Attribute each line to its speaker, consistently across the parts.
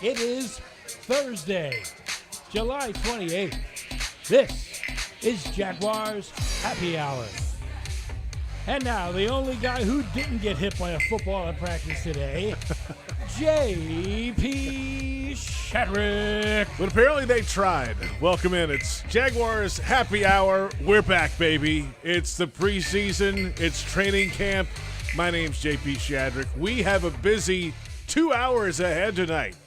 Speaker 1: It is Thursday, July 28th. This is Jaguars Happy Hour. And now, the only guy who didn't get hit by a football at practice today, J.P. Shadrick.
Speaker 2: But apparently they tried. Welcome in. It's Jaguars Happy Hour. We're back, baby. It's the preseason. It's training camp. My name's J.P. Shadrick. We have a busy 2 hours ahead tonight.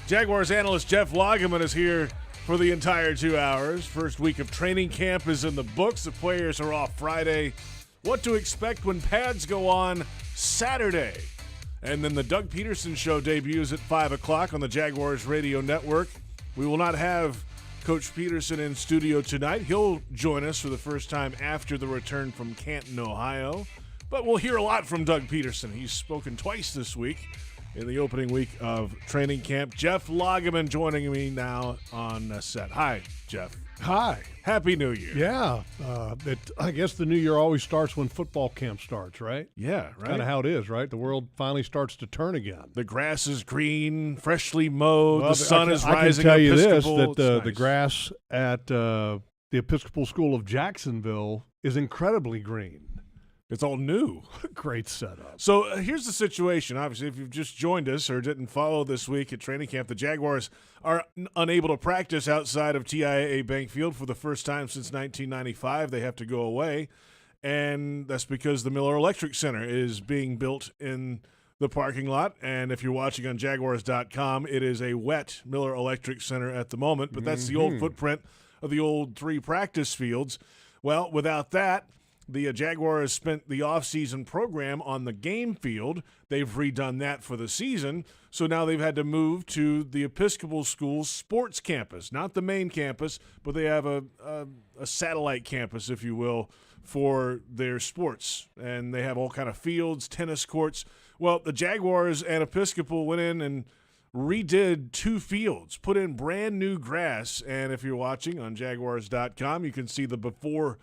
Speaker 2: Jaguars analyst Jeff Lageman is here for the entire 2 hours. First week of training camp is in the books. The players are off Friday. What to expect when pads go on Saturday. And then the Doug Pederson Show debuts at 5 o'clock on the Jaguars Radio Network. We will not have Coach Pederson in studio tonight. He'll join us for the first time after the return from Canton, Ohio. But we'll hear a lot from Doug Pederson. He's spoken twice this week in the opening week of training camp. Jeff Lageman joining me now on set. Hi, Jeff.
Speaker 3: Hi.
Speaker 2: Happy New Year.
Speaker 3: Yeah. I guess the new year always starts when football camp starts, right?
Speaker 2: Yeah, right.
Speaker 3: Kind of how it is, right? The world finally starts to turn again.
Speaker 2: The grass is green, freshly mowed.
Speaker 3: Well,
Speaker 2: the sun is rising.
Speaker 3: I can tell you this,
Speaker 2: Episcopal.
Speaker 3: that the grass at the Episcopal School of Jacksonville is incredibly green.
Speaker 2: It's all new.
Speaker 3: Great setup.
Speaker 2: So here's the situation. Obviously, if you've just joined us or didn't follow this week at training camp, the Jaguars are unable to practice outside of TIAA Bank Field for the first time since 1995. They have to go away, and that's because the Miller Electric Center is being built in the parking lot. And if you're watching on Jaguars.com, it is a wet Miller Electric Center at the moment, but that's the old footprint of the old 3 practice fields. Well, without that, the Jaguars spent the offseason program on the game field. They've redone that for the season, so now they've had to move to the Episcopal School's sports campus, not the main campus, but they have a satellite campus, if you will, for their sports. And they have all kind of fields, tennis courts. Well, the Jaguars and Episcopal went in and redid 2 fields, put in brand new grass, and if you're watching on Jaguars.com, you can see the before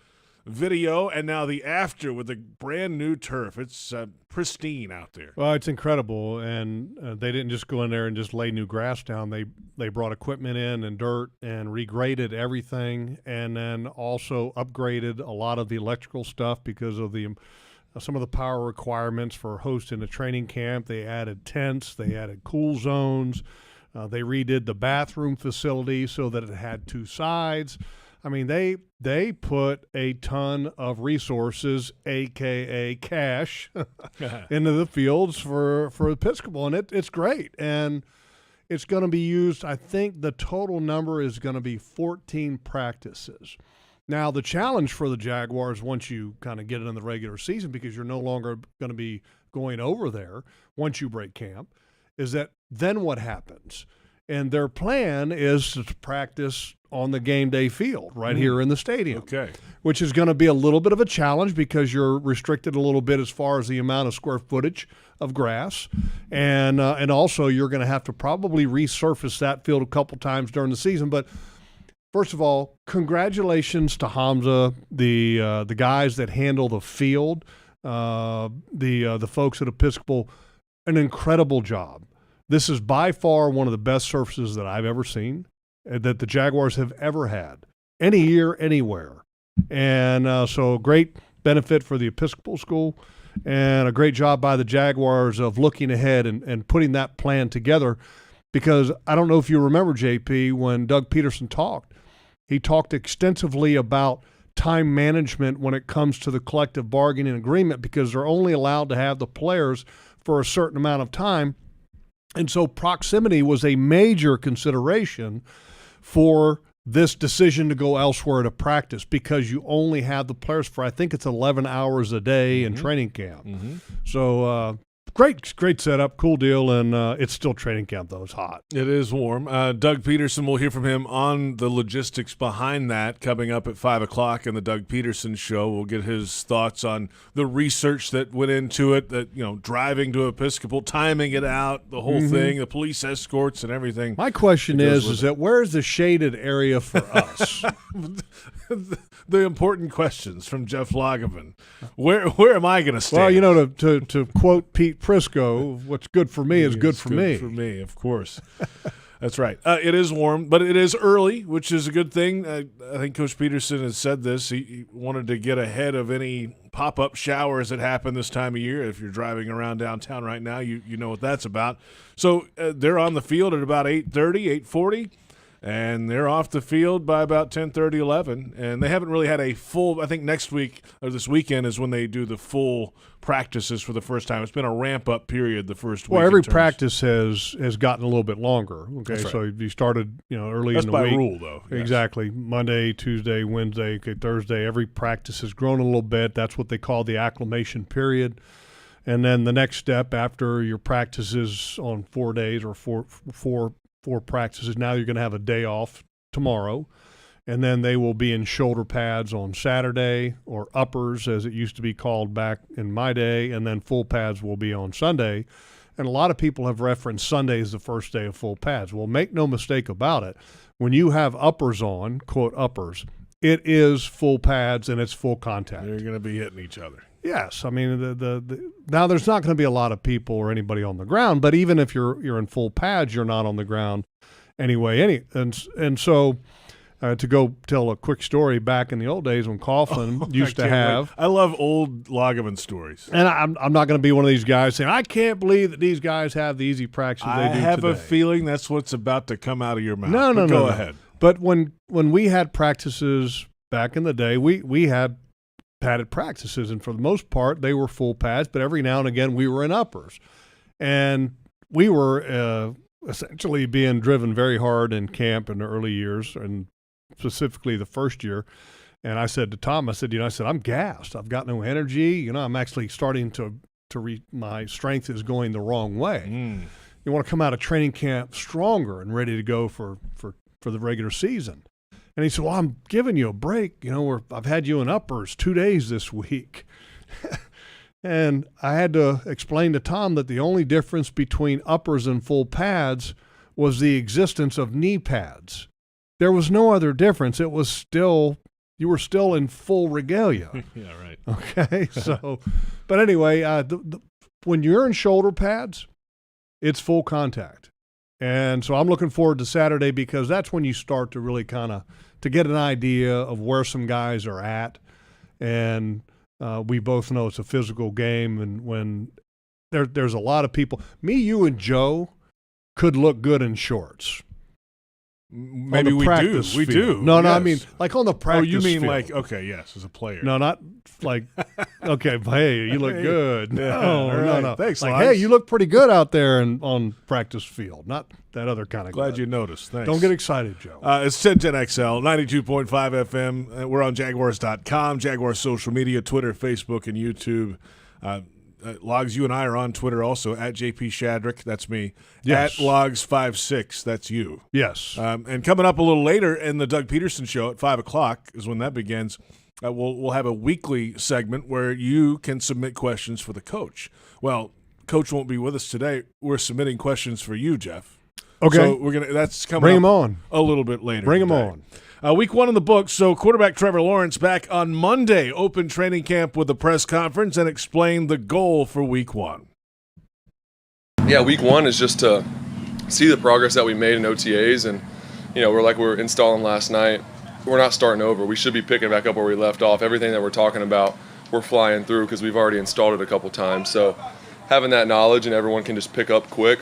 Speaker 2: video and now the after with the brand new turf. It's pristine out there.
Speaker 3: Well, it's incredible, and they didn't just go in there and just lay new grass down. They brought equipment in and dirt and regraded everything, and then also upgraded a lot of the electrical stuff because of the some of the power requirements for hosting a training camp. They added tents, they added cool zones, they redid the bathroom facility so that it had 2 sides. I mean, they put a ton of resources, a.k.a. cash, into the fields for Episcopal, and it's great. And it's going to be used, I think the total number is going to be 14 practices. Now, the challenge for the Jaguars, once you kind of get it in the regular season, because you're no longer going to be going over there once you break camp, is that then what happens? And their plan is to practice on the game day field right here in the stadium.
Speaker 2: Okay.
Speaker 3: Which is going to be a little bit of a challenge because you're restricted a little bit as far as the amount of square footage of grass. And also you're going to have to probably resurface that field a couple times during the season. But first of all, congratulations to Hamza, the guys that handle the field, the folks at Episcopal, an incredible job. This is by far one of the best surfaces that I've ever seen, that the Jaguars have ever had, any year, anywhere. And so great benefit for the Episcopal School, and a great job by the Jaguars of looking ahead and putting that plan together. Because I don't know if you remember, JP, when Doug Pederson talked, he talked extensively about time management when it comes to the collective bargaining agreement, because they're only allowed to have the players for a certain amount of time. And so proximity was a major consideration for this decision to go elsewhere to practice, because you only have the players for, I think it's 11 hours a day in training camp. So Great setup, cool deal, and it's still training camp, though. It's hot.
Speaker 2: It is warm. Doug Pederson, we'll hear from him on the logistics behind that coming up at 5 o'clock in the Doug Pederson Show. We'll get his thoughts on the research that went into it, that, you know, driving to Episcopal, timing it out, the whole thing, the police escorts and everything.
Speaker 3: My question is that where's the shaded area for us?
Speaker 2: The important questions from Jeff Lageman. Where am I going to stand?
Speaker 3: Well, you know, to quote Pete Prisco, what's good for me is good for me.
Speaker 2: Good for me, of course. That's right. It is warm, but it is early, which is a good thing. I think Coach Pederson has said this. He wanted to get ahead of any pop-up showers that happen this time of year. If you're driving around downtown right now, you know what that's about. So they're on the field at about 8:30, 8:40, and they're off the field by about 10:30, 11. And they haven't really had a full – I think next week or this weekend is when they do the full practices for the first time. It's been a ramp-up period the first week.
Speaker 3: Well, every practice has gotten a little bit longer. Okay,
Speaker 2: right.
Speaker 3: So you started early
Speaker 2: That's
Speaker 3: in the week.
Speaker 2: by rule, though. Yes.
Speaker 3: Exactly. Monday, Tuesday, Wednesday, Thursday. Every practice has grown a little bit. That's what they call the acclimation period. And then the next step after your practices on 4 days or four practices, now you're going to have a day off tomorrow. And then they will be in shoulder pads on Saturday, or uppers as it used to be called back in my day, and then full pads will be on Sunday. And a lot of people have referenced Sunday as the first day of full pads. Well, make no mistake about it. When you have uppers on, quote uppers, it is full pads and it's full contact.
Speaker 2: They're going to be hitting each other.
Speaker 3: Yes, I mean now there's not going to be a lot of people or anybody on the ground, but even if you're in full pads, you're not on the ground anyway. And so. To go tell a quick story, back in the old days when Coughlin used to have.
Speaker 2: I love old Lageman stories.
Speaker 3: And I'm not going to be one of these guys saying, I can't believe that these guys have the easy practices they do today.
Speaker 2: I have a feeling that's what's about to come out of your mouth.
Speaker 3: No.
Speaker 2: Go ahead.
Speaker 3: But when we had practices back in the day, we had padded practices, and for the most part, they were full pads, but every now and again we were in uppers. And we were essentially being driven very hard in camp in the early years, and specifically the first year. And I said to Tom, I said, I'm gassed. I've got no energy. I'm actually starting to my strength is going the wrong way. You want to come out of training camp stronger and ready to go for the regular season. And he said, well, I'm giving you a break. I've had you in uppers 2 days this week. And I had to explain to Tom that the only difference between uppers and full pads was the existence of knee pads. There was no other difference. It was still, you were still in full regalia.
Speaker 2: Yeah, right.
Speaker 3: Okay, so, but anyway, when you're in shoulder pads, it's full contact. And so I'm looking forward to Saturday because that's when you start to really kind of, to get an idea of where some guys are at. And we both know it's a physical game. And when there's a lot of people, me, you, and Joe could look good in shorts.
Speaker 2: Maybe we do. We do.
Speaker 3: No,
Speaker 2: yes.
Speaker 3: I mean, like on the practice
Speaker 2: field. Oh, you mean
Speaker 3: field.
Speaker 2: like, okay, yes, as a player.
Speaker 3: No, not like, okay, hey, you look good. No.
Speaker 2: Thanks,
Speaker 3: like,
Speaker 2: Lance.
Speaker 3: hey, you look pretty good out there on practice field. Not that other kind of
Speaker 2: Glad
Speaker 3: good.
Speaker 2: you noticed. Thanks.
Speaker 3: Don't get excited, Joe.
Speaker 2: It's 1010XL, 92.5 FM. We're on Jaguars.com, Jaguars social media, Twitter, Facebook, and YouTube. Logs, you and I are on Twitter also, at J.P. Shadrick, that's me.
Speaker 3: Yes.
Speaker 2: At Logs56, that's you.
Speaker 3: Yes.
Speaker 2: And coming up a little later in the Doug Pederson Show at 5 o'clock is when that begins. We'll have a weekly segment where you can submit questions for the coach. Well, Coach won't be with us today. We're submitting questions for you, Jeff.
Speaker 3: Okay.
Speaker 2: So that's coming
Speaker 3: Bring
Speaker 2: up
Speaker 3: him on.
Speaker 2: a little bit later.
Speaker 3: Bring him
Speaker 2: today.
Speaker 3: on.
Speaker 2: Week 1 in the books, so quarterback Trevor Lawrence back on Monday, open training camp with a press conference and explained the goal for Week 1.
Speaker 4: Yeah, Week 1 is just to see the progress that we made in OTAs, and we're installing last night. We're not starting over. We should be picking back up where we left off. Everything that we're talking about, we're flying through because we've already installed it a couple times. So having that knowledge and everyone can just pick up quick.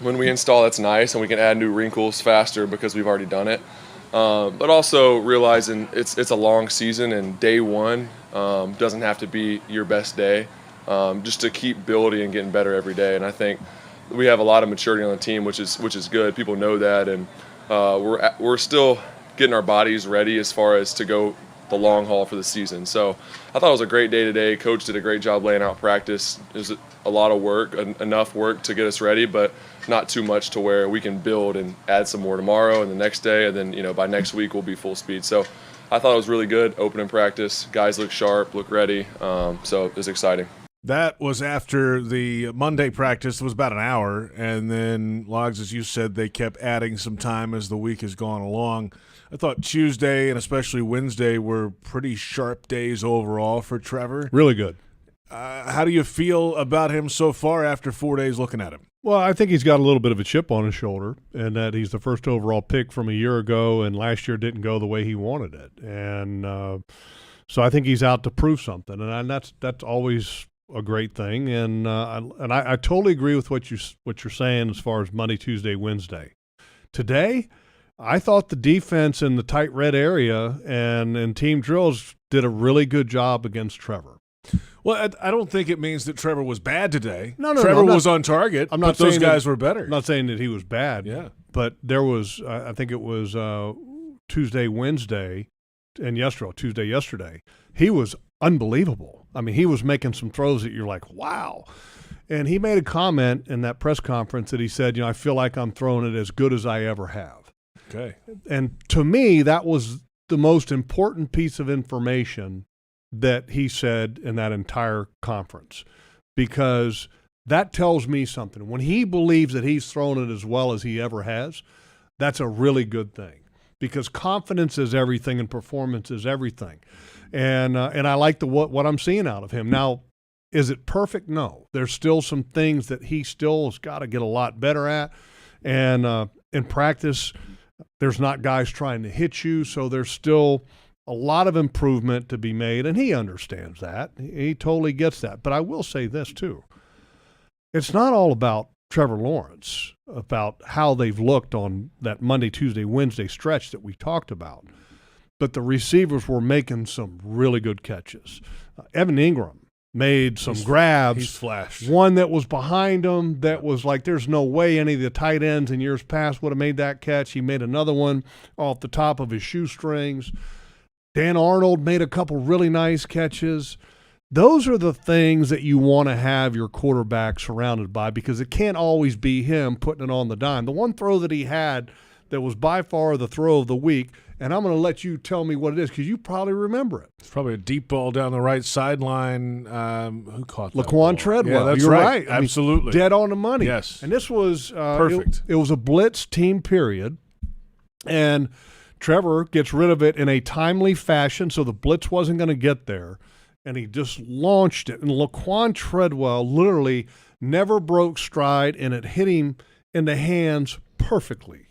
Speaker 4: When we install, that's nice, and we can add new wrinkles faster because we've already done it. But also realizing it's a long season, and day 1 doesn't have to be your best day, just to keep building and getting better every day. And I think we have a lot of maturity on the team, which is good. People know that, and we're still getting our bodies ready as far as to go the long haul for the season. So I thought it was a great day today. Coach did a great job laying out practice. It was a lot of work, enough work to get us ready, but not too much to where we can build and add some more tomorrow and the next day, and then by next week we'll be full speed. So I thought it was really good opening practice. Guys look sharp, look ready, so it was exciting.
Speaker 2: That was after the Monday practice. It was about an hour, and then Logs, as you said, they kept adding some time as the week has gone along. I thought Tuesday and especially Wednesday were pretty sharp days overall for Trevor.
Speaker 3: Really good.
Speaker 2: How do you feel about him so far after 4 days looking at him?
Speaker 3: Well, I think he's got a little bit of a chip on his shoulder, and that he's the first overall pick from a year ago, and last year didn't go the way he wanted it. And so I think he's out to prove something, and that's always a great thing. And I totally agree with what you're saying as far as Monday, Tuesday, Wednesday. Today, I thought the defense in the tight red area and team drills did a really good job against Trevor.
Speaker 2: Well, I don't think it means that Trevor was bad today.
Speaker 3: No,
Speaker 2: Trevor was on target.
Speaker 3: I'm not
Speaker 2: but those
Speaker 3: saying
Speaker 2: guys were better.
Speaker 3: I'm not saying that he was bad.
Speaker 2: Yeah.
Speaker 3: But there was, I think it was Tuesday, Wednesday, and yesterday. He was unbelievable. I mean, he was making some throws that you're like, wow. And he made a comment in that press conference that he said, I feel like I'm throwing it as good as I ever have.
Speaker 2: Okay.
Speaker 3: And to me, that was the most important piece of information that he said in that entire conference, because that tells me something. When he believes that he's thrown it as well as he ever has, that's a really good thing, because confidence is everything and performance is everything. And I like what I'm seeing out of him. Now, is it perfect? No. There's still some things that he still has got to get a lot better at. And in practice, there's not guys trying to hit you, so there's still a lot of improvement to be made, and he understands that. He totally gets that. But I will say this, too. It's not all about Trevor Lawrence, about how they've looked on that Monday, Tuesday, Wednesday stretch that we talked about. But the receivers were making some really good catches. Evan Ingram made some grabs.
Speaker 2: He's flashed.
Speaker 3: One that was behind him that was like there's no way any of the tight ends in years past would have made that catch. He made another one off the top of his shoestrings. Dan Arnold made a couple really nice catches. Those are the things that you want to have your quarterback surrounded by, because it can't always be him putting it on the dime. The one throw that he had that was by far the throw of the week, and I'm going to let you tell me what it is because you probably remember it.
Speaker 2: It's probably a deep ball down the right sideline. Who caught that
Speaker 3: Laquan
Speaker 2: ball?
Speaker 3: Treadwell.
Speaker 2: Yeah, that's
Speaker 3: You're
Speaker 2: right.
Speaker 3: I mean,
Speaker 2: Absolutely.
Speaker 3: dead on the money.
Speaker 2: Yes.
Speaker 3: And this was
Speaker 2: perfect.
Speaker 3: It was a blitz team period, and Trevor gets rid of it in a timely fashion, so the blitz wasn't going to get there, and he just launched it. And Laquan Treadwell literally never broke stride, and it hit him in the hands perfectly.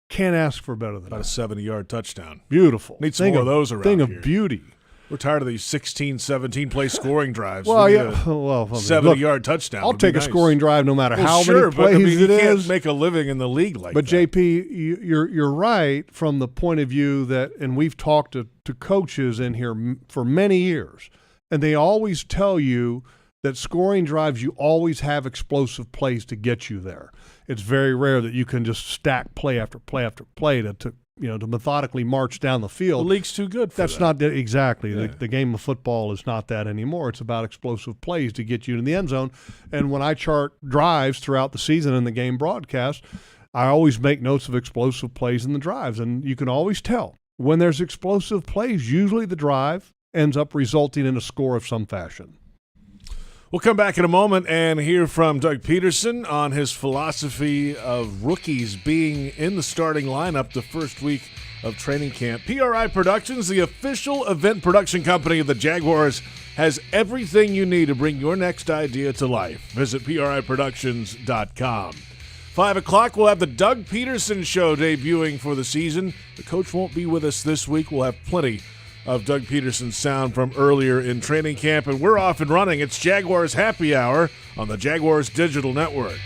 Speaker 3: Can't ask for better than
Speaker 2: About a
Speaker 3: that.
Speaker 2: 70-yard touchdown.
Speaker 3: Beautiful.
Speaker 2: Need some more of those around
Speaker 3: Thing
Speaker 2: here.
Speaker 3: of beauty.
Speaker 2: We're tired of these 16, 17-play scoring drives.
Speaker 3: Well,
Speaker 2: We need
Speaker 3: yeah.
Speaker 2: a
Speaker 3: Well,
Speaker 2: 70-yard touchdown.
Speaker 3: I'll
Speaker 2: would be
Speaker 3: take a
Speaker 2: nice.
Speaker 3: scoring drive no matter
Speaker 2: Well,
Speaker 3: how
Speaker 2: sure,
Speaker 3: many
Speaker 2: but, I
Speaker 3: plays
Speaker 2: mean,
Speaker 3: it
Speaker 2: you can't
Speaker 3: is.
Speaker 2: make a living in the league like
Speaker 3: But
Speaker 2: that.
Speaker 3: JP, you're right from the point of view that, and we've talked to coaches in here for many years, and they always tell you that scoring drives, you always have explosive plays to get you there. It's very rare that you can just stack play after play after play to methodically march down the
Speaker 2: The
Speaker 3: field.
Speaker 2: league's too good for
Speaker 3: That's
Speaker 2: that.
Speaker 3: not exactly.
Speaker 2: Yeah.
Speaker 3: The game of football is not that anymore. It's about explosive plays to get you in the end zone. And when I chart drives throughout the season in the game broadcast, I always make notes of explosive plays in the drives. And you can always tell when there's explosive plays, usually the drive ends up resulting in a score of some fashion.
Speaker 2: We'll come back in a moment and hear from Doug Pederson on his philosophy of rookies being in the starting lineup the first week of training camp. PRI Productions, the official event production company of the Jaguars, has everything you need to bring your next idea to life. Visit PRIProductions.com. 5 o'clock, we'll have the Doug Pederson Show debuting for the season. The coach won't be with us this week. We'll have plenty of Doug Pederson's sound from earlier in training camp, and we're off and running. It's Jaguars Happy Hour on the Jaguars Digital Network.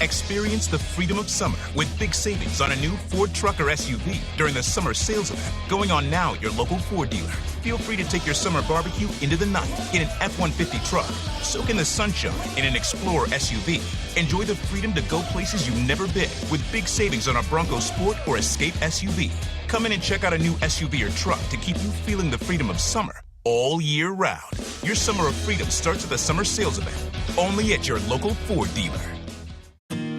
Speaker 5: Experience the freedom of summer with big savings on a new Ford truck or SUV during the summer sales event going on now at your local Ford dealer. Feel free to take your summer barbecue into the night in an F-150 truck. Soak in the sunshine in an Explorer SUV. Enjoy the freedom to go places you've never been with big savings on a Bronco Sport or Escape SUV. Come in and check out a new SUV or truck to keep you feeling the freedom of summer all year round. Your summer of freedom starts at the summer sales event, only at your local Ford dealer.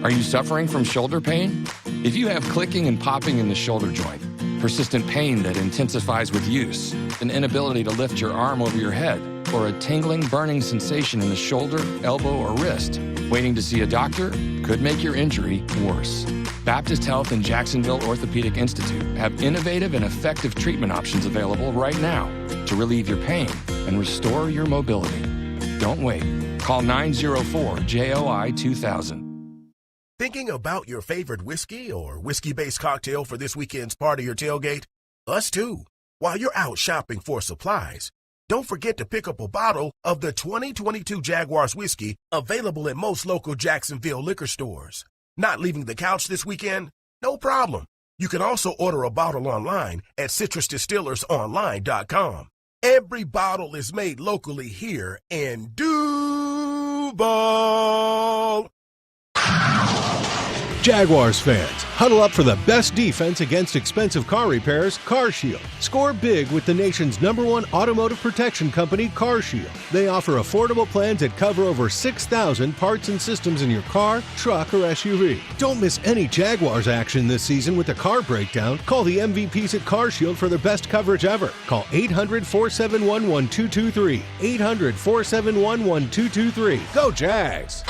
Speaker 6: Are you suffering from shoulder pain? If you have clicking and popping in the shoulder joint, persistent pain that intensifies with use, an inability to lift your arm over your head, or a tingling, burning sensation in the shoulder, elbow, or wrist, waiting to see a doctor could make your injury worse. Baptist Health and Jacksonville Orthopedic Institute have innovative and effective treatment options available right now to relieve your pain and restore your mobility. Don't wait. Call 904-JOI-2000.
Speaker 7: Thinking about your favorite whiskey or whiskey-based cocktail for this weekend's party or tailgate? Us too. While you're out shopping for supplies, don't forget to pick up a bottle of the 2022 Jaguars whiskey available at most local Jacksonville liquor stores. Not leaving the couch this weekend? No problem. You can also order a bottle online at citrusdistillersonline.com. Every bottle is made locally here in Duval.
Speaker 8: Jaguars fans, huddle up for the best defense against expensive car repairs, CarShield. Score big with the nation's #1 automotive protection company, CarShield. They offer affordable plans that cover over 6,000 parts and systems in your car, truck, or SUV. Don't miss any Jaguars action this season with a car breakdown. Call the MVPs at CarShield for their best coverage ever. Call 800-471-1223. 800-471-1223. Go Jags!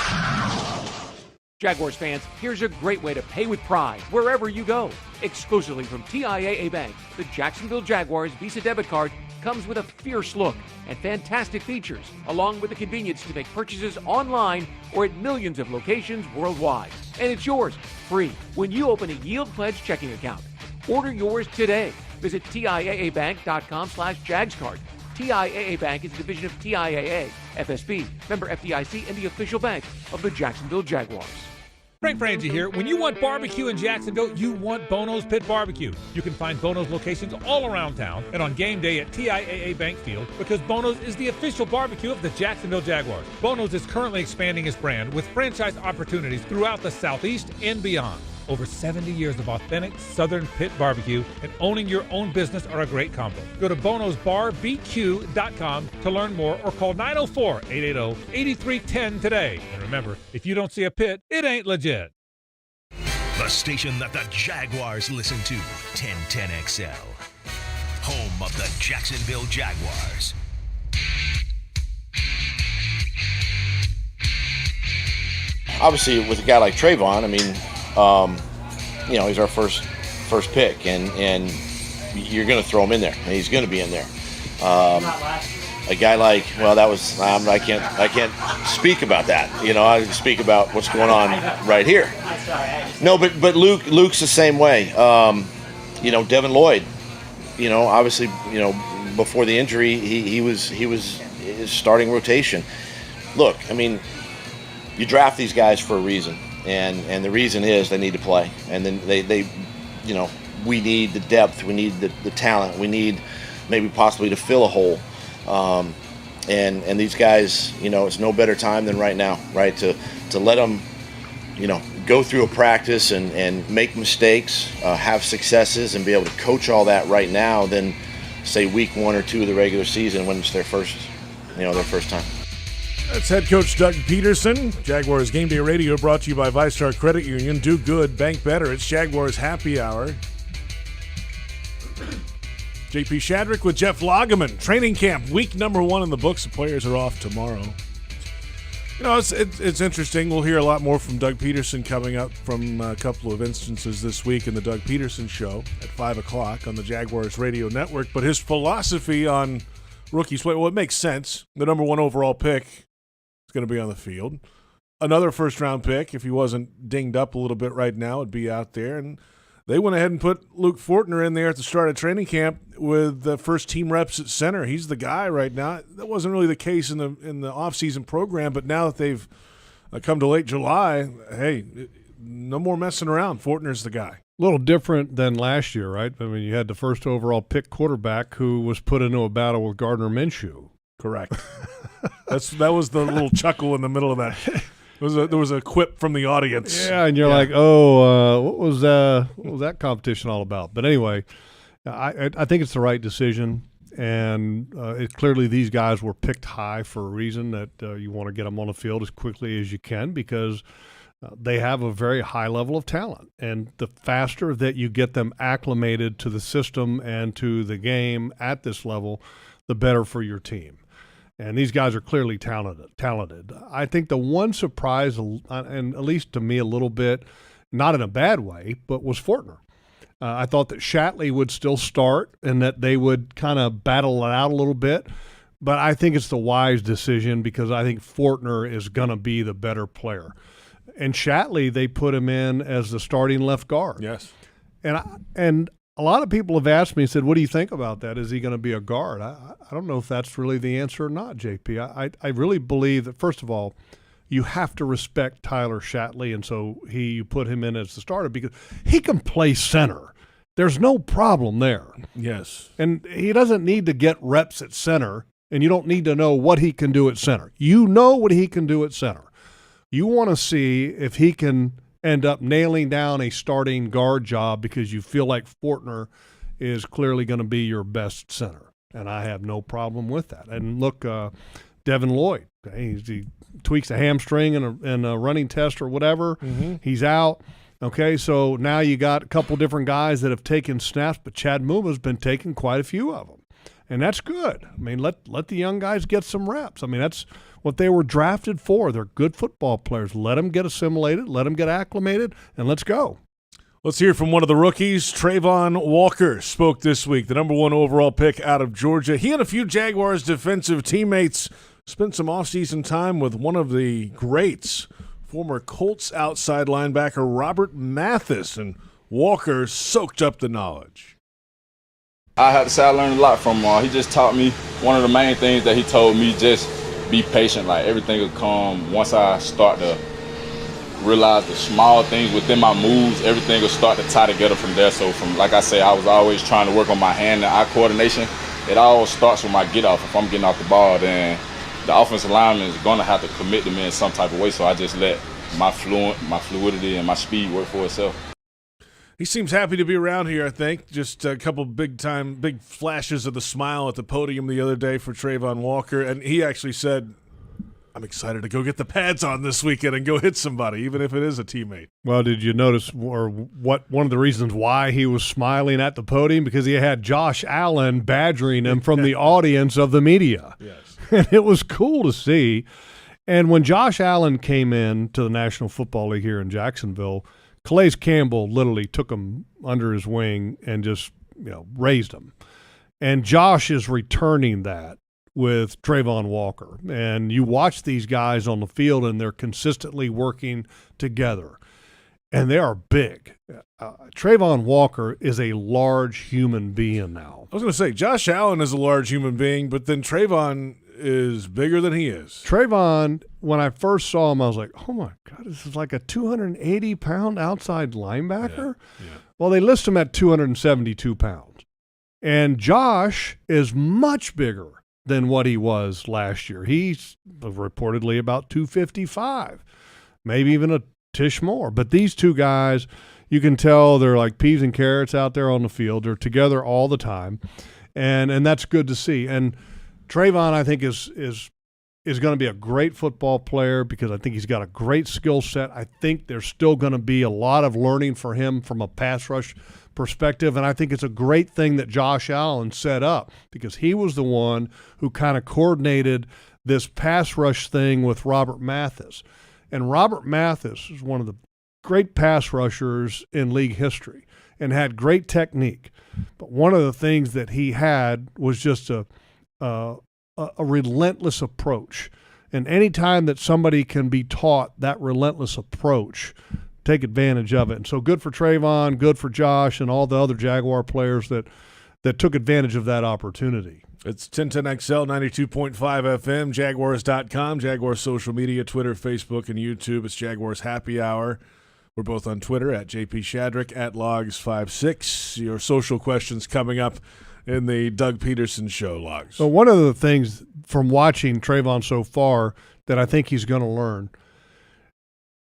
Speaker 9: Jaguars fans, here's a great way to pay with pride wherever you go. Exclusively from TIAA Bank, the Jacksonville Jaguars Visa debit card comes with a fierce look and fantastic features, along with the convenience to make purchases online or at millions of locations worldwide. And it's yours, free, when you open a Yield Pledge checking account. Order yours today. Visit TIAABank.com/JagsCard. TIAA Bank is a division of TIAA, FSB, member FDIC, and the official bank of the Jacksonville Jaguars.
Speaker 10: Frank Frangie here. When you want barbecue in Jacksonville, you want Bono's Pit Barbecue. You can find Bono's locations all around town and on game day at TIAA Bank Field because Bono's is the official barbecue of the Jacksonville Jaguars. Bono's is currently expanding its brand with franchise opportunities throughout the Southeast and beyond. Over 70 years of authentic Southern pit barbecue and owning your own business are a great combo. Go to bonosbarbq.com to learn more or call 904-880-8310 today. And remember, if you don't see a pit, it ain't legit.
Speaker 5: The station that the Jaguars listen to, 1010XL. Home of the Jacksonville Jaguars.
Speaker 11: Obviously, with a guy like Travon, I mean, he's our first pick, and you're going to throw him in there, and he's going to be in there. A guy like, I can't speak about that. I can speak about what's going on right here. No, but Luke's the same way. Devin Lloyd, obviously, before the injury, he was his starting rotation. Look, I mean, you draft these guys for a reason. And the reason is they need to play. And then they we need the depth, we need the talent, we need maybe possibly to fill a hole. And these guys, it's no better time than right now, right? To let them, go through a practice and make mistakes, have successes, and be able to coach all that right now than say week 1 or 2 of the regular season when it's their first time.
Speaker 2: That's head coach Doug Pederson. Jaguars Game Day Radio brought to you by VyStar Credit Union. Do good, bank better. It's Jaguars Happy Hour. J.P. Shadrick with Jeff Lageman. Training camp, week number 1 in the books. The players are off tomorrow. It's interesting. We'll hear a lot more from Doug Pederson coming up from a couple of instances this week in the Doug Pederson Show at 5 o'clock on the Jaguars Radio Network. But his philosophy on rookies, it makes sense. The number 1 overall pick is going to be on the field. Another first-round pick, if he wasn't dinged up a little bit right now, would be out there. And they went ahead and put Luke Fortner in there at the start of training camp with the first team reps at center. He's the guy right now. That wasn't really the case in the offseason program, but now that they've come to late July, hey, no more messing around. Fortner's the guy.
Speaker 3: A little different than last year, right? I mean, you had the first overall pick quarterback who was put into a battle with Gardner Minshew.
Speaker 2: Correct. That was the little chuckle in the middle of that. There was a quip from the audience.
Speaker 3: Yeah, and you're like, what was that competition all about? But anyway, I think it's the right decision, and clearly these guys were picked high for a reason, that you want to get them on the field as quickly as you can because they have a very high level of talent, and the faster that you get them acclimated to the system and to the game at this level, the better for your team. And these guys are clearly talented. I think the one surprise, and at least to me a little bit, not in a bad way, but was Fortner. I thought that Shatley would still start and that they would kind of battle it out a little bit. But I think it's the wise decision because I think Fortner is going to be the better player. And Shatley, they put him in as the starting left guard.
Speaker 2: Yes.
Speaker 3: And a lot of people have asked me, said, what do you think about that? Is he going to be a guard? I don't know if that's really the answer or not, JP. I really believe that, first of all, you have to respect Tyler Shatley, and so you put him in as the starter because he can play center. There's no problem there.
Speaker 2: Yes.
Speaker 3: And he doesn't need to get reps at center, and you don't need to know what he can do at center. You know what he can do at center. You want to see if he can end up nailing down a starting guard job because you feel like Fortner is clearly going to be your best center. And I have no problem with that. And look, Devin Lloyd, he tweaks a hamstring in a running test or whatever. Mm-hmm. He's out. Okay, so now you got a couple different guys that have taken snaps, but Chad Muma's been taking quite a few of them. And that's good. I mean, let the young guys get some reps. I mean, that's what they were drafted for. They're good football players. Let them get assimilated, let them get acclimated, and let's go.
Speaker 2: Let's hear from one of the rookies. Travon Walker spoke this week, the number 1 overall pick out of Georgia. He and a few Jaguars defensive teammates spent some offseason time with one of the greats, former Colts outside linebacker Robert Mathis, and Walker soaked up the knowledge.
Speaker 12: I had to say I learned a lot from him. He just taught me one of the main things that he told me, just be patient. Like, everything will come once I start to realize the small things within my moves, everything will start to tie together from there. So from, like I say, I was always trying to work on my hand and eye coordination. It all starts with my get off. If I'm getting off the ball, then the offensive lineman is going to have to commit to me in some type of way. So I just let my fluidity and my speed work for itself.
Speaker 2: He seems happy to be around here, I think. Just a couple big flashes of the smile at the podium the other day for Travon Walker. And he actually said, I'm excited to go get the pads on this weekend and go hit somebody, even if it is a teammate.
Speaker 3: Well, did you notice one of the reasons why he was smiling at the podium? Because he had Josh Allen badgering him from the audience of the media.
Speaker 2: Yes.
Speaker 3: And it was cool to see. And when Josh Allen came in to the National Football League here in Jacksonville, Calais Campbell literally took him under his wing and just, raised him. And Josh is returning that with Travon Walker. And you watch these guys on the field, and they're consistently working together. And they are big. Travon Walker is a large human being now.
Speaker 2: I was going to say, Josh Allen is a large human being, but then Travon is bigger than he is.
Speaker 3: Travon, when I first saw him, I was like, oh, my God, this is like a 280-pound outside linebacker?
Speaker 2: Yeah.
Speaker 3: Well, they list him at 272 pounds. And Josh is much bigger than what he was last year. He's reportedly about 255, maybe even a tish more. But these two guys, you can tell they're like peas and carrots out there on the field. They're together all the time, and that's good to see. And Travon, I think, is going to be a great football player because I think he's got a great skill set. I think there's still going to be a lot of learning for him from a pass rush perspective, and I think it's a great thing that Josh Allen set up because he was the one who kind of coordinated this pass rush thing with Robert Mathis. And Robert Mathis is one of the great pass rushers in league history and had great technique. But one of the things that he had was just a relentless approach. And any time that somebody can be taught that relentless approach, take advantage of it. And so good for Travon, good for Josh, and all the other Jaguar players that took advantage of that opportunity.
Speaker 2: It's 1010XL, 92.5 FM, Jaguars.com, Jaguars social media, Twitter, Facebook, and YouTube. It's Jaguars Happy Hour. We're both on Twitter at J.P. Shadrick, at Logs56. Your social questions coming up in the Doug Pederson Show, Logs.
Speaker 3: So one of the things from watching Travon so far that I think he's going to learn,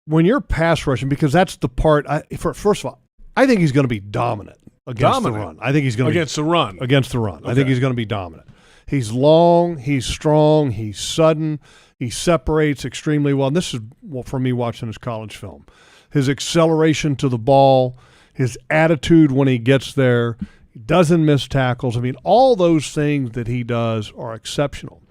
Speaker 3: when you're pass rushing, because that's the part, first of all, I think he's going to be dominant against the run. I think he's going to
Speaker 2: against the run.
Speaker 3: Against the run.
Speaker 2: Okay.
Speaker 3: I think he's going to be dominant. He's long, he's strong, he's sudden, he separates extremely well. And this is from me watching his college film. His acceleration to the ball, his attitude when he gets there, he doesn't miss tackles. I mean, all those things that he does are exceptional.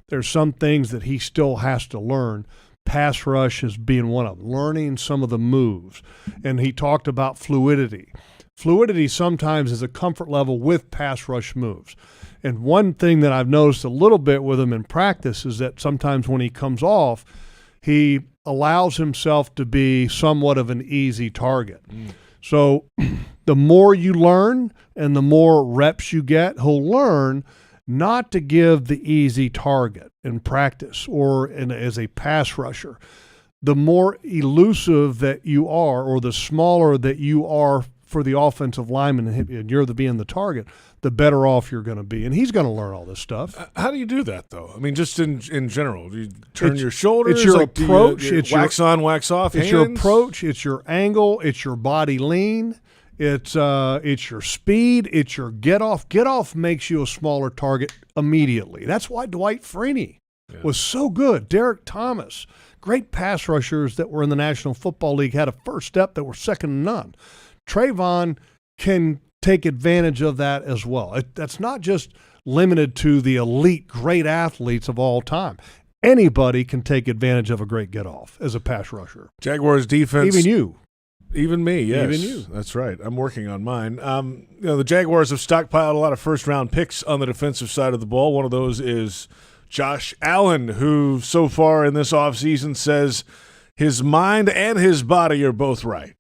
Speaker 3: There's some things that he still has to learn, pass rush as being one of them, learning some of the moves. And he talked about fluidity. Fluidity sometimes is a comfort level with pass rush moves. And one thing that I've noticed a little bit with him in practice is that sometimes when he comes off, he allows himself to be somewhat of an easy target. So the more you learn and the more reps you get, he'll learn not to give the easy target in practice or as a pass rusher. The more elusive that you are, or the smaller that you are for the offensive lineman and you're being the target, the better off you're going to be. And he's going to learn all this stuff.
Speaker 2: How do you do that, though? I mean, just in general. Do you turn your shoulders?
Speaker 3: It's your approach.
Speaker 2: It's wax on, wax off
Speaker 3: It's
Speaker 2: hands?
Speaker 3: your approach. It's your angle. It's your body lean. It's your speed. It's your get off. Get off makes you a smaller target immediately. That's why Dwight Freeney was so good. Derek Thomas, great pass rushers that were in the National Football League, had a first step that were second to none. Trayvon can take advantage of that as well. That's not just limited to the elite, great athletes of all time. Anybody can take advantage of a great get-off as a pass rusher.
Speaker 2: Jaguars defense.
Speaker 3: Even you.
Speaker 2: Even me, yes.
Speaker 3: Even you.
Speaker 2: That's right. I'm working on mine. The Jaguars have stockpiled a lot of first-round picks on the defensive side of the ball. One of those is Josh Allen, who so far in this offseason says his mind and his body are both right.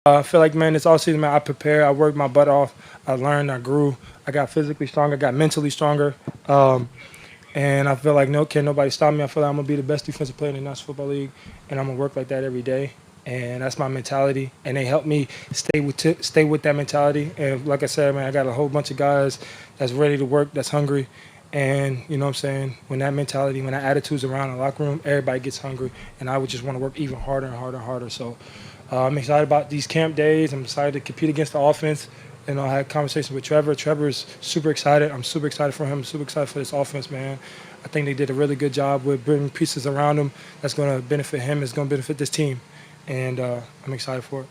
Speaker 13: I feel like, man, this offseason, man, I prepared. I worked my butt off. I learned. I grew. I got physically stronger. I got mentally stronger. And I feel like can't nobody stop me. I feel like I'm going to be the best defensive player in the National Football League, and I'm going to work like that every day. And that's my mentality. And they help me stay with that mentality. And like I said, man, I got a whole bunch of guys that's ready to work, that's hungry. And, you know what I'm saying, when that mentality, when that attitude's around in the locker room, everybody gets hungry. And I would just want to work even harder and harder and harder. So I'm excited about these camp days. I'm excited to compete against the offense. And I had a conversation with Trevor. Trevor's super excited. I'm super excited for him. I'm super excited for this offense, man. I think they did a really good job with bringing pieces around him that's going to benefit him. It's going to benefit this team. And I'm excited for it.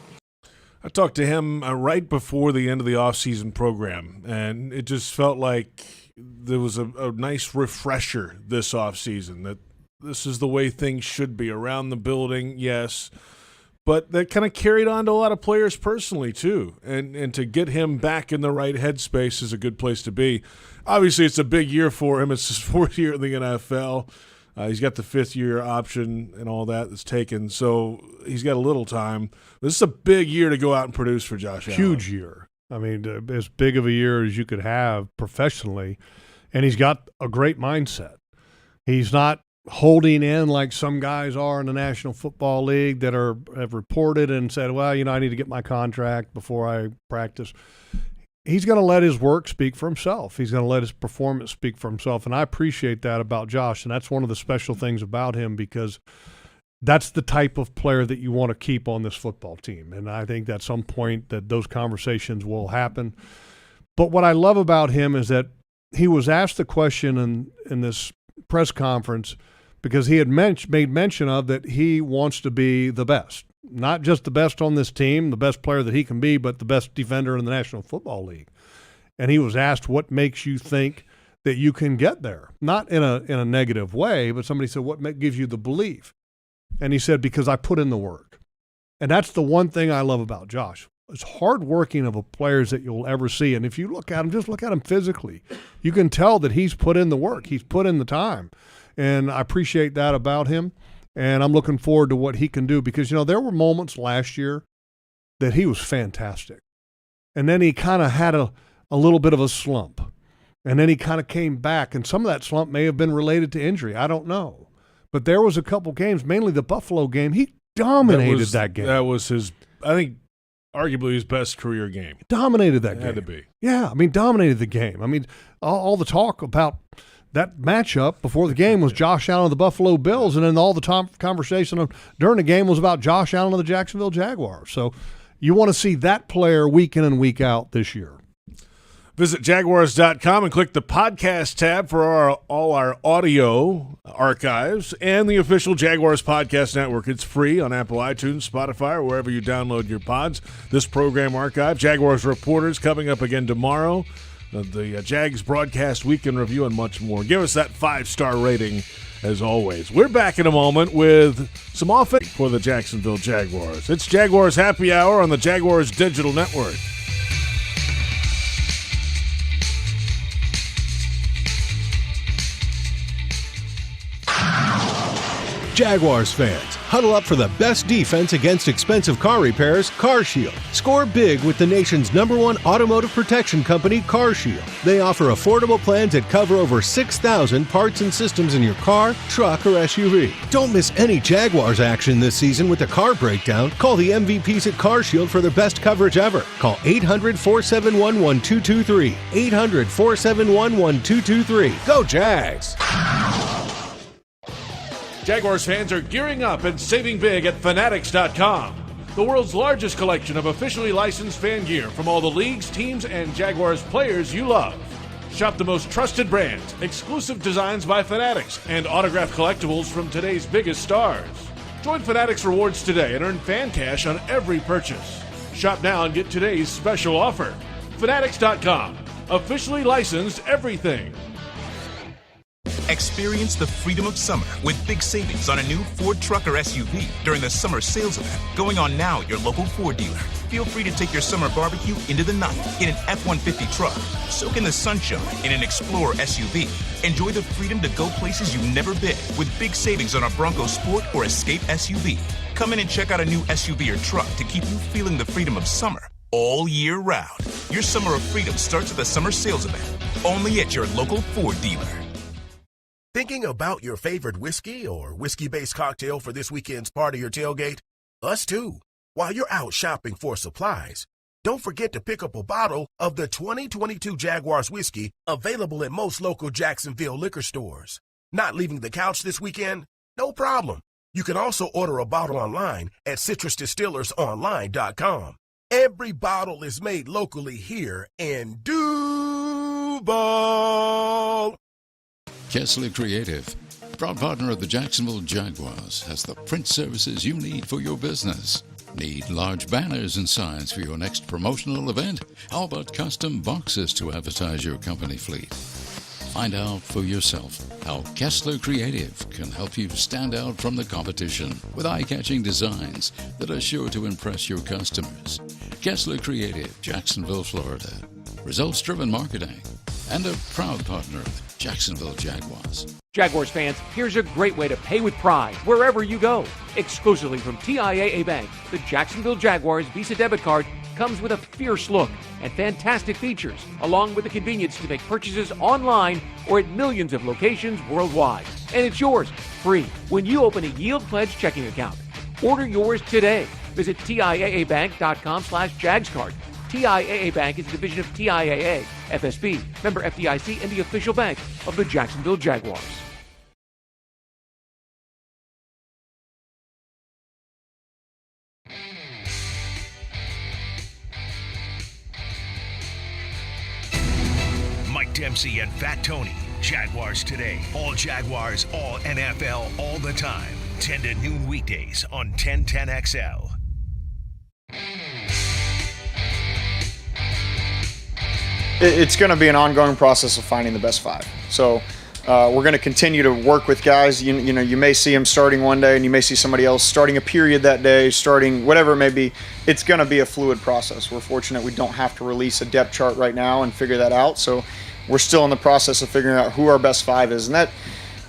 Speaker 2: I talked to him right before the end of the offseason program, and it just felt like there was a nice refresher this offseason, that this is the way things should be around the building, yes, but that kind of carried on to a lot of players personally too, and to get him back in the right headspace is a good place to be. Obviously, it's a big year for him. It's his fourth year in the NFL. He's got the fifth-year option and all that's taken, so he's got a little time. This is a big year to go out and produce for Josh Allen.
Speaker 3: Huge year. I mean, as big of a year as you could have professionally, and he's got a great mindset. He's not holding in like some guys are in the National Football League that have reported and said, well, I need to get my contract before I practice. He's going to let his work speak for himself. He's going to let his performance speak for himself, and I appreciate that about Josh, and that's one of the special things about him because that's the type of player that you want to keep on this football team, and I think at some point that those conversations will happen. But what I love about him is that he was asked the question in this press conference because he had made mention of that he wants to be the best. Not just the best on this team, the best player that he can be, but the best defender in the National Football League. And he was asked, what makes you think that you can get there? Not in a negative way, but somebody said, what gives you the belief? And he said, because I put in the work. And that's the one thing I love about Josh. As hardworking of a players that you'll ever see. And if you look at him, just look at him physically. You can tell that he's put in the work. He's put in the time. And I appreciate that about him. And I'm looking forward to what he can do because, there were moments last year that he was fantastic. And then he kind of had a little bit of a slump. And then he kind of came back. And some of that slump may have been related to injury. I don't know. But there was a couple games, mainly the Buffalo game. He dominated that game.
Speaker 2: That was his, I think, arguably his best career game.
Speaker 3: Dominated that game.
Speaker 2: Had to be.
Speaker 3: Yeah, dominated the game. All the talk about that matchup before the game was Josh Allen of the Buffalo Bills, and then all the conversation during the game was about Josh Allen of the Jacksonville Jaguars. So you want to see that player week in and week out this year.
Speaker 2: Visit Jaguars.com and click the podcast tab for all our audio archives and the official Jaguars Podcast Network. It's free on Apple iTunes, Spotify, or wherever you download your pods. This program archive, Jaguars Reporters, coming up again tomorrow. the Jags broadcast weekend review, and much more. Give us that 5-star rating as always. We're back in a moment with some offense for the Jacksonville Jaguars. It's Jaguars Happy Hour on the Jaguars Digital Network.
Speaker 8: Jaguars fans, huddle up for the best defense against expensive car repairs, CarShield. Score big with the nation's #1 automotive protection company, CarShield. They offer affordable plans that cover over 6,000 parts and systems in your car, truck, or SUV. Don't miss any Jaguars action this season with a car breakdown. Call the MVPs at CarShield for the best coverage ever. Call 800-471-1223. 800-471-1223. Go Jags!
Speaker 2: Jaguars fans are gearing up and saving big at Fanatics.com, the world's largest collection of officially licensed fan gear from all the leagues, teams, and Jaguars players you love. Shop the most trusted brands, exclusive designs by Fanatics, and autographed collectibles from today's biggest stars. Join Fanatics Rewards today and earn fan cash on every purchase. Shop now and get today's special offer. Fanatics.com, officially licensed everything.
Speaker 5: Experience the freedom of summer with big savings on a new Ford truck or SUV during the summer sales event going on now at your local Ford dealer. Feel free to take your summer barbecue into the night in an F-150 truck. Soak in the sunshine in an Explorer SUV. Enjoy the freedom to go places you've never been with big savings on a Bronco Sport or Escape SUV. Come in and check out a new SUV or truck to keep you feeling the freedom of summer all year round. Your summer of freedom starts at the summer sales event, only at your local Ford dealer.
Speaker 7: Thinking about your favorite whiskey or whiskey-based cocktail for this weekend's party or tailgate? Us too. While you're out shopping for supplies, don't forget to pick up a bottle of the 2022 Jaguars whiskey available at most local Jacksonville liquor stores. Not leaving the couch this weekend? No problem. You can also order a bottle online at citrusdistillersonline.com. Every bottle is made locally here in Duval.
Speaker 14: Kessler Creative, proud partner of the Jacksonville Jaguars, has the print services you need for your business. Need large banners and signs for your next promotional event? How about custom boxes to advertise your company fleet? Find out for yourself how Kessler Creative can help you stand out from the competition with eye-catching designs that are sure to impress your customers. Kessler Creative, Jacksonville, Florida. Results-driven marketing and a proud partner of Jacksonville Jaguars.
Speaker 9: Jaguars fans, here's a great way to pay with pride wherever you go. Exclusively from TIAA Bank, the Jacksonville Jaguars Visa debit card comes with a fierce look and fantastic features, along with the convenience to make purchases online or at millions of locations worldwide. And it's yours, free, when you open a Yield Pledge checking account. Order yours today. Visit TIAABank.com/JagsCard. TIAA Bank is a division of TIAA, FSB, member FDIC, and the official bank of the Jacksonville Jaguars.
Speaker 15: Mike Dempsey and Fat Tony, Jaguars Today. All Jaguars, all NFL, all the time. 10 to noon weekdays on 1010XL.
Speaker 16: It's going to be an ongoing process of finding the best five. So we're going to continue to work with guys. You know, you may see them starting one day, and you may see somebody else starting a period that day, starting whatever it may be. It's going to be a fluid process. We're fortunate we don't have to release a depth chart right now and figure that out. So we're still in the process of figuring out who our best five is. And that,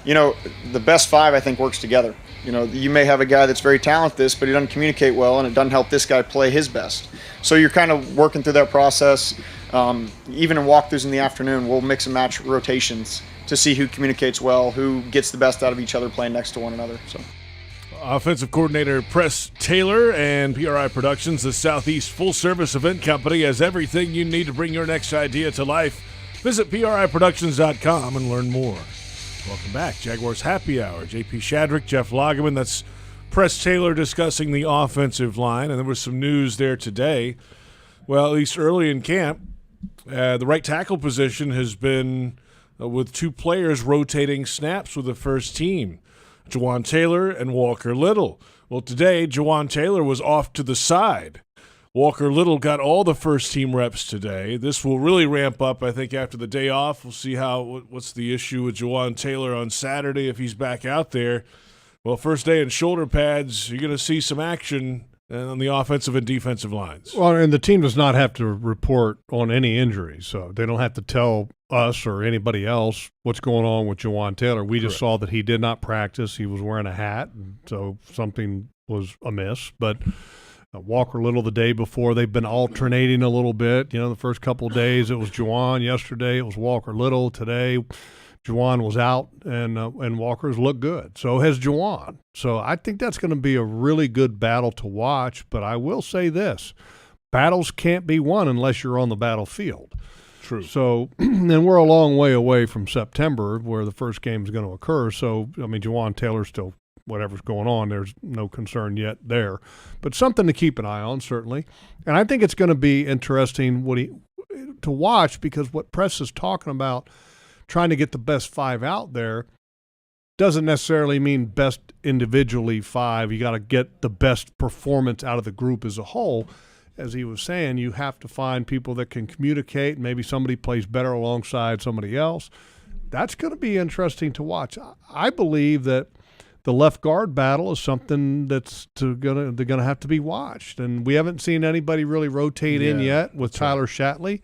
Speaker 16: you know, the best five, I think, works together. You know, you may have a guy that's very talented, but he doesn't communicate well, and it doesn't help this guy play his best. So you're kind of working through that process. Even in walkthroughs in the afternoon, we'll mix and match rotations to see who communicates well, who gets the best out of each other playing next to one another. So,
Speaker 2: offensive coordinator Press Taylor and PRI Productions, the Southeast full-service event company, has everything you need to bring your next idea to life. Visit PRIProductions.com and learn more. Welcome back. Jaguars Happy Hour. J.P. Shadrick, Jeff Lageman. That's Press Taylor discussing the offensive line, and there was some news there today. Well, at least early in camp, the right tackle position has been with two players rotating snaps with the first team, Jawan Taylor and Walker Little. Well, today, Jawan Taylor was off to the side. Walker Little got all the first-team reps today. This will really ramp up, I think, after the day off. We'll see what's the issue with Jawan Taylor on Saturday if he's back out there. Well, first day in shoulder pads, you're going to see some action on the offensive and defensive lines.
Speaker 3: Well, and the team does not have to report on any injuries, so they don't have to tell us or anybody else what's going on with Jawan Taylor. We just saw that he did not practice. He was wearing a hat, so something was amiss. But Walker Little the day before, they've been alternating a little bit. The first couple of days it was Jawan. Yesterday it was Walker Little. Today Jawan was out, and Walker's looked good. So has Jawan. So I think that's going to be a really good battle to watch. But I will say this, battles can't be won unless you're on the battlefield.
Speaker 2: True.
Speaker 3: So, and we're a long way away from September where the first game is going to occur. So, Jawan Taylor still, whatever's going on, there's no concern yet there. But something to keep an eye on, certainly. And I think it's going to be interesting to watch, because what Press is talking about, trying to get the best 5 out there, doesn't necessarily mean best individually 5. You got to get the best performance out of the group as a whole. As he was saying, you have to find people that can communicate. Maybe somebody plays better alongside somebody else. That's going to be interesting to watch. I believe that the left guard battle is something that's they're going to have to be watched. And we haven't seen anybody really rotate in yet with Tyler Shatley.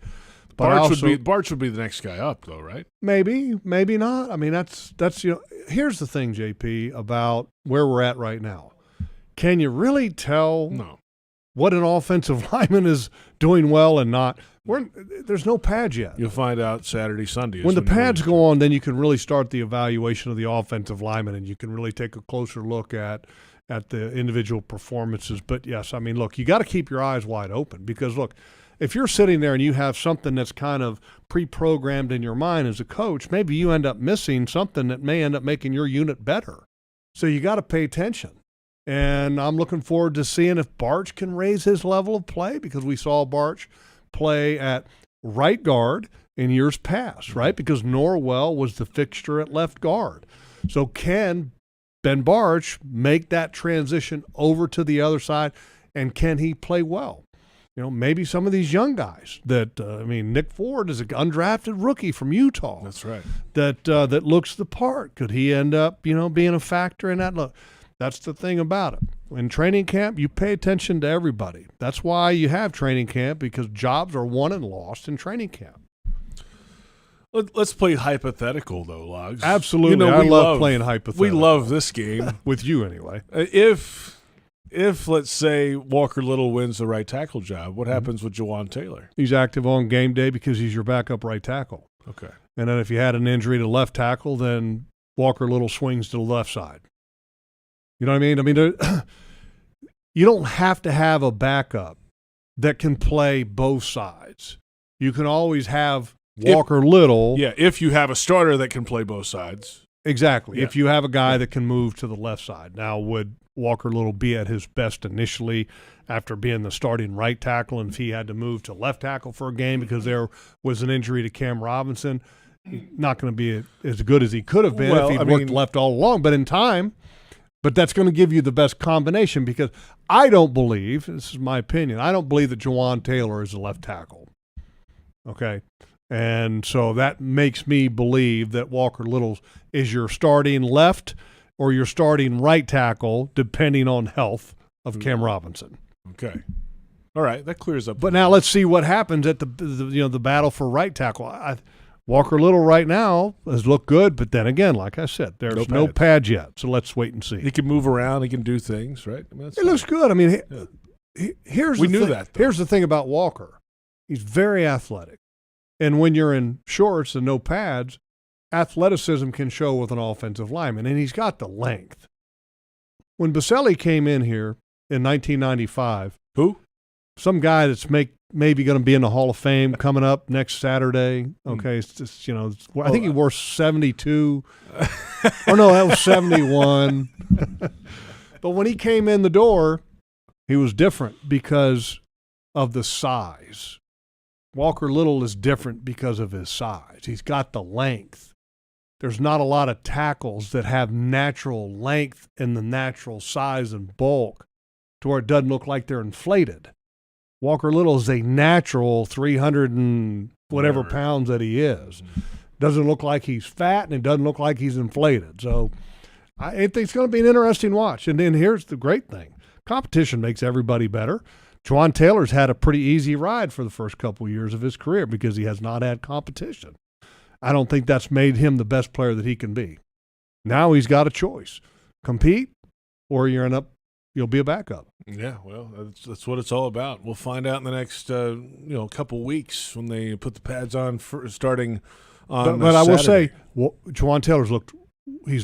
Speaker 2: Barch would be the next guy up, though, right?
Speaker 3: Maybe not. That's here's the thing, JP, about where we're at right now. Can you really tell what an offensive lineman is doing well and not? There's no pads yet.
Speaker 2: You'll find out Saturday, Sunday.
Speaker 3: When the pads go on, then you can really start the evaluation of the offensive lineman, and you can really take a closer look at the individual performances. But yes, look, you got to keep your eyes wide open, because look, if you're sitting there and you have something that's kind of pre-programmed in your mind as a coach, maybe you end up missing something that may end up making your unit better. So you got to pay attention. And I'm looking forward to seeing if Barch can raise his level of play, because we saw Barch play at right guard in years past, right? Because Norwell was the fixture at left guard. So can Ben Barch make that transition over to the other side, and can he play well? Maybe some of these young guys that, Nick Ford is an undrafted rookie from Utah.
Speaker 2: That's right.
Speaker 3: That looks the part. Could he end up, being a factor in that? Look, that's the thing about it. In training camp, you pay attention to everybody. That's why you have training camp, because jobs are won and lost in training camp.
Speaker 2: Let's play hypothetical, though, Logs.
Speaker 3: Absolutely. I love playing hypothetical.
Speaker 2: We love this game.
Speaker 3: With you, anyway.
Speaker 2: If, let's say, Walker Little wins the right tackle job, what happens with Jawan Taylor?
Speaker 3: He's active on game day because he's your backup right tackle.
Speaker 2: Okay.
Speaker 3: And then if you had an injury to left tackle, then Walker Little swings to the left side. You know what I mean? You don't have to have a backup that can play both sides. You can always have Walker Little.
Speaker 2: Yeah, if you have a starter that can play both sides.
Speaker 3: Exactly. Yeah. If you have a guy that can move to the left side. Now, would Walker Little be at his best initially after being the starting right tackle, and if he had to move to left tackle for a game because there was an injury to Cam Robinson? Not going to be as good as he could have been if he'd worked left all along. But in time, that's going to give you the best combination, because I don't believe, this is my opinion, I don't believe that Jawan Taylor is a left tackle. Okay? And so that makes me believe that Walker Little is your starting left or your starting right tackle, depending on health of Cam Robinson.
Speaker 2: Okay. All right, that clears up.
Speaker 3: But now let's see what happens at the battle for right tackle. Walker Little right now has looked good, but then again, like I said, there's no pads yet, so let's wait and see.
Speaker 2: He can move around, he can do things, right?
Speaker 3: It looks good. Here's the thing about Walker. He's very athletic. And when you're in shorts and no pads, athleticism can show with an offensive lineman, and he's got the length. When Baselli came in here in 1995,
Speaker 2: who?
Speaker 3: Some guy that's maybe going to be in the Hall of Fame coming up next Saturday. Okay, it's just, I think he wore 72. Or no, that was 71. But when he came in the door, he was different because of the size. Walker Little is different because of his size. He's got the length. There's not a lot of tackles that have natural length and the natural size and bulk to where it doesn't look like they're inflated. Walker Little is a natural 300 and whatever pounds that he is. Doesn't look like he's fat, and it doesn't look like he's inflated. So I think it's going to be an interesting watch. And then here's the great thing. Competition makes everybody better. Juwan Taylor's had a pretty easy ride for the first couple of years of his career because he has not had competition. I don't think that's made him the best player that he can be. Now he's got a choice. Compete, or you'll be a backup.
Speaker 2: Yeah, well, that's what it's all about. We'll find out in the next couple weeks when they put the pads on starting on
Speaker 3: But I will
Speaker 2: Saturday.
Speaker 3: say, Juwan Taylor's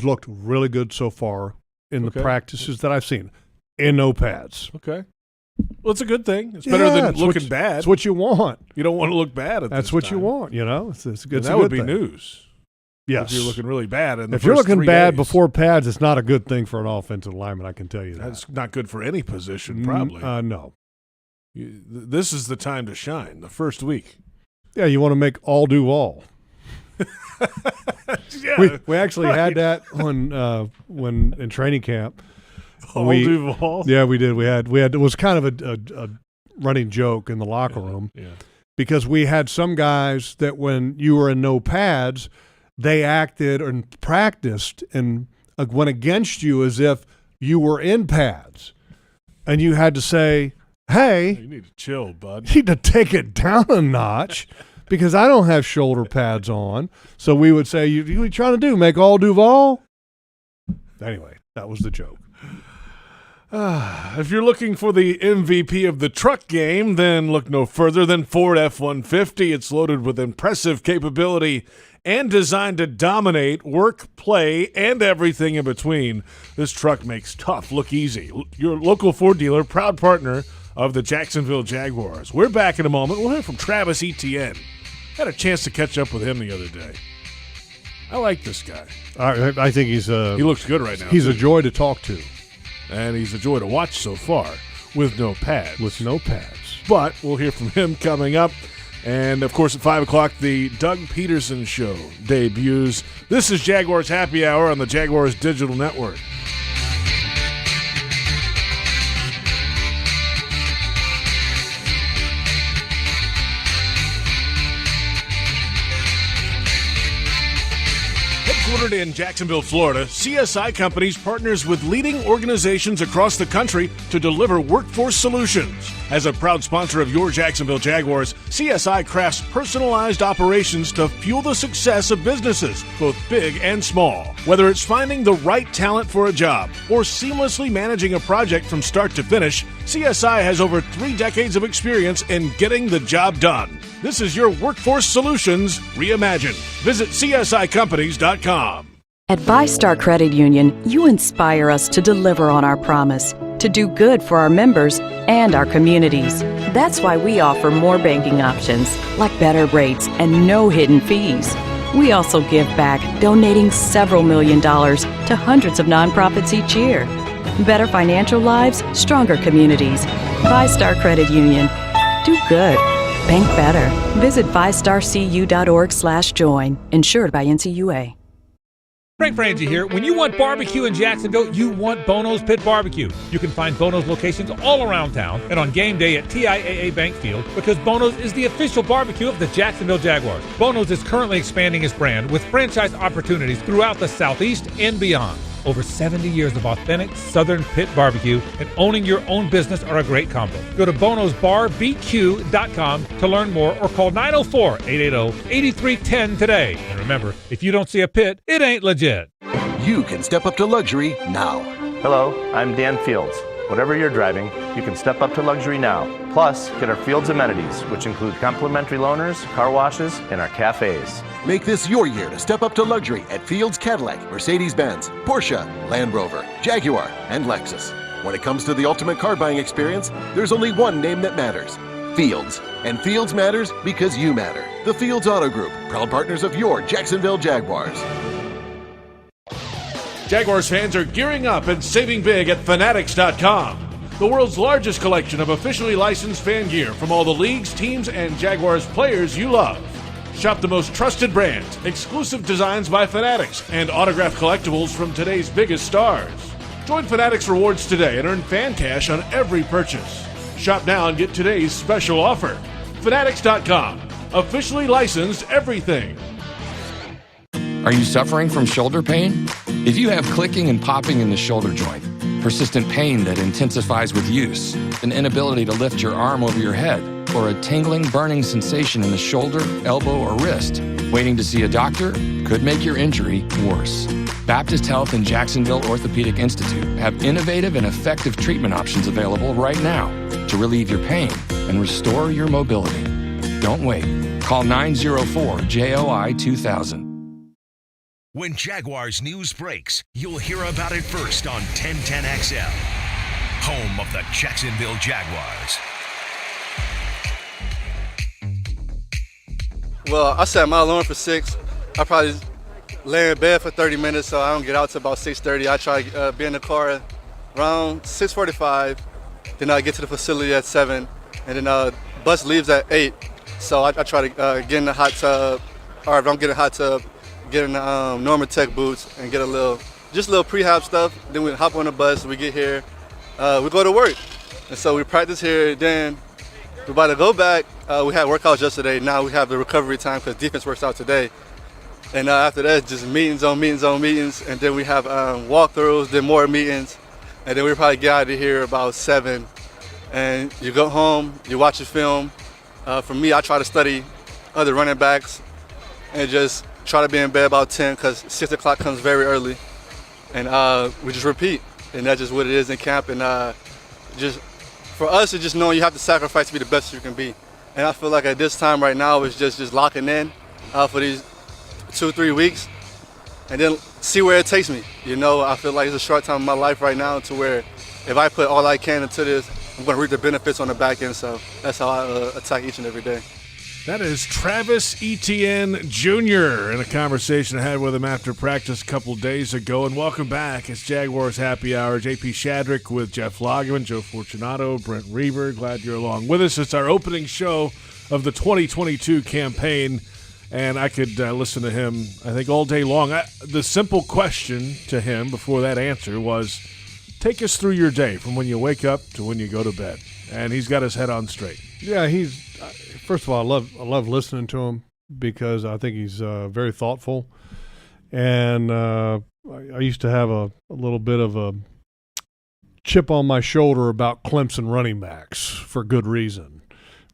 Speaker 3: looked really good so far in the practices that I've seen. In no pads.
Speaker 2: Okay. Well, it's a good thing. It's better than looking bad.
Speaker 3: That's what you want.
Speaker 2: You don't want to look bad at
Speaker 3: That's
Speaker 2: this
Speaker 3: what
Speaker 2: time.
Speaker 3: you want, It's a good
Speaker 2: That would be
Speaker 3: thing.
Speaker 2: news.
Speaker 3: Yes.
Speaker 2: If you're looking really bad in the
Speaker 3: If you're
Speaker 2: first
Speaker 3: looking
Speaker 2: 3
Speaker 3: bad
Speaker 2: days.
Speaker 3: before pads, it's not a good thing for an offensive lineman, I can tell you that.
Speaker 2: That's not good for any position, probably.
Speaker 3: No.
Speaker 2: This is the time to shine, the first week.
Speaker 3: Yeah, you want to make all do all.
Speaker 2: Yeah,
Speaker 3: we actually had that when in training camp.
Speaker 2: All do all?
Speaker 3: Yeah, we did. We had it was kind of a running joke in the locker room.
Speaker 2: Yeah.
Speaker 3: Because we had some guys that when you were in no pads, they acted and practiced and went against you as if you were in pads. And you had to say, hey,
Speaker 2: You need to chill, bud.
Speaker 3: you need to take it down a notch because I don't have shoulder pads on. So we would say, what are you trying to do, make all Duval? Anyway, that was the joke.
Speaker 2: If you're looking for the MVP of the truck game, then look no further than Ford F-150. It's loaded with impressive capability and designed to dominate work, play, and everything in between. This truck makes tough look easy. Your local Ford dealer, proud partner of the Jacksonville Jaguars. We're back in a moment. We'll hear from Travis Etienne. Had a chance to catch up with him the other day. I like this guy.
Speaker 3: I think he
Speaker 2: looks good right now.
Speaker 3: He's a joy to talk to.
Speaker 2: And he's a joy to watch so far with no pads. But we'll hear from him coming up. And, of course, at 5 o'clock, the Doug Pederson Show debuts. This is Jaguars Happy Hour on the Jaguars Digital Network. Headquartered in Jacksonville, Florida, CSI Companies partners with leading organizations across the country to deliver workforce solutions. As a proud sponsor of your Jacksonville Jaguars, CSI crafts personalized operations to fuel the success of businesses, both big and small. Whether it's finding the right talent for a job or seamlessly managing a project from start to finish, CSI has over 3 decades of experience in getting the job done. This is your Workforce Solutions Reimagined. Visit CSICompanies.com.
Speaker 17: At VyStar Credit Union, you inspire us to deliver on our promise, to do good for our members and our communities. That's why we offer more banking options, like better rates and no hidden fees. We also give back, donating several $1 million to hundreds of nonprofits each year. Better financial lives, stronger communities. VyStar Credit Union. Do good. Bank better. Visit vystarcu.org/join. Insured by NCUA.
Speaker 10: Frank Frangie here. When you want barbecue in Jacksonville, you want Bono's Pit Barbecue. You can find Bono's locations all around town and on game day at TIAA Bank Field because Bono's is the official barbecue of the Jacksonville Jaguars. Bono's is currently expanding its brand with franchise opportunities throughout the Southeast and beyond. Over 70 years of authentic Southern pit barbecue and owning your own business are a great combo. Go to bonosbarbq.com to learn more or call 904-880-8310 today. And remember, if you don't see a pit, it ain't legit.
Speaker 18: You can step up to luxury now.
Speaker 19: Hello, I'm Dan Fields. Whatever you're driving, you can step up to luxury now. Plus, get our Fields amenities, which include complimentary loaners, car washes, and our cafes.
Speaker 18: Make this your year to step up to luxury at Fields Cadillac, Mercedes-Benz, Porsche, Land Rover, Jaguar, and Lexus. When it comes to the ultimate car buying experience, there's only one name that matters: Fields. And Fields matters because you matter. The Fields Auto Group, proud partners of your Jacksonville Jaguars.
Speaker 2: Jaguars fans are gearing up and saving big at Fanatics.com. The world's largest collection of officially licensed fan gear from all the leagues, teams, and Jaguars players you love. Shop the most trusted brands, exclusive designs by Fanatics, and autographed collectibles from today's biggest stars. Join Fanatics Rewards today and earn fan cash on every purchase. Shop now and get today's special offer. Fanatics.com. Officially licensed everything.
Speaker 6: Are you suffering from shoulder pain? If you have clicking and popping in the shoulder joint, persistent pain that intensifies with use, an inability to lift your arm over your head, or a tingling, burning sensation in the shoulder, elbow, or wrist, waiting to see a doctor could make your injury worse. Baptist Health and Jacksonville Orthopedic Institute have innovative and effective treatment options available right now to relieve your pain and restore your mobility. Don't wait. Call 904-JOI-2000.
Speaker 15: When Jaguars news breaks, you'll hear about it first on 1010XL, home of the Jacksonville Jaguars.
Speaker 20: Well, I set my alarm for 6. I probably lay in bed for 30 minutes, so I don't get out till about 6:30. I try to be in the car around 6:45. Then I get to the facility at 7, and then bus leaves at 8. So I try to get in the hot tub, or if I don't get in the hot tub, get in the Normatec boots and get a little prehab stuff. Then we hop on the bus, we get here, we go to work. And so we practice here, then we're about to go back. We had workouts yesterday, now we have the recovery time because defense works out today. And after that, just meetings on meetings on meetings, and then we have walkthroughs, then more meetings, and then we probably get out of here about 7. And you go home, you watch a film. For me, I try to study other running backs and just try to be in bed about 10 because 6 o'clock comes very early. And we just repeat. And that's just what it is in camp. And just for us, it's just knowing you have to sacrifice to be the best you can be. And I feel like at this time right now, it's just locking in for these 2-3 weeks and then see where it takes me. You know, I feel like it's a short time in my life right now to where if I put all I can into this, I'm going to reap the benefits on the back end. So that's how I attack each and every day.
Speaker 2: That is Travis Etienne Jr. in a conversation I had with him after practice a couple days ago. And welcome back. It's Jaguars Happy Hour. J.P. Shadrick with Jeff Lageman, Joe Fortunato, Brent Reber. Glad you're along with us. It's our opening show of the 2022 campaign, and I could listen to him, I think, all day long. The simple question to him before that answer was, take us through your day from when you wake up to when you go to bed. And he's got his head on straight.
Speaker 3: Yeah, he's first of all, I love listening to him because I think he's very thoughtful. And I used to have a little bit of a chip on my shoulder about Clemson running backs for good reason.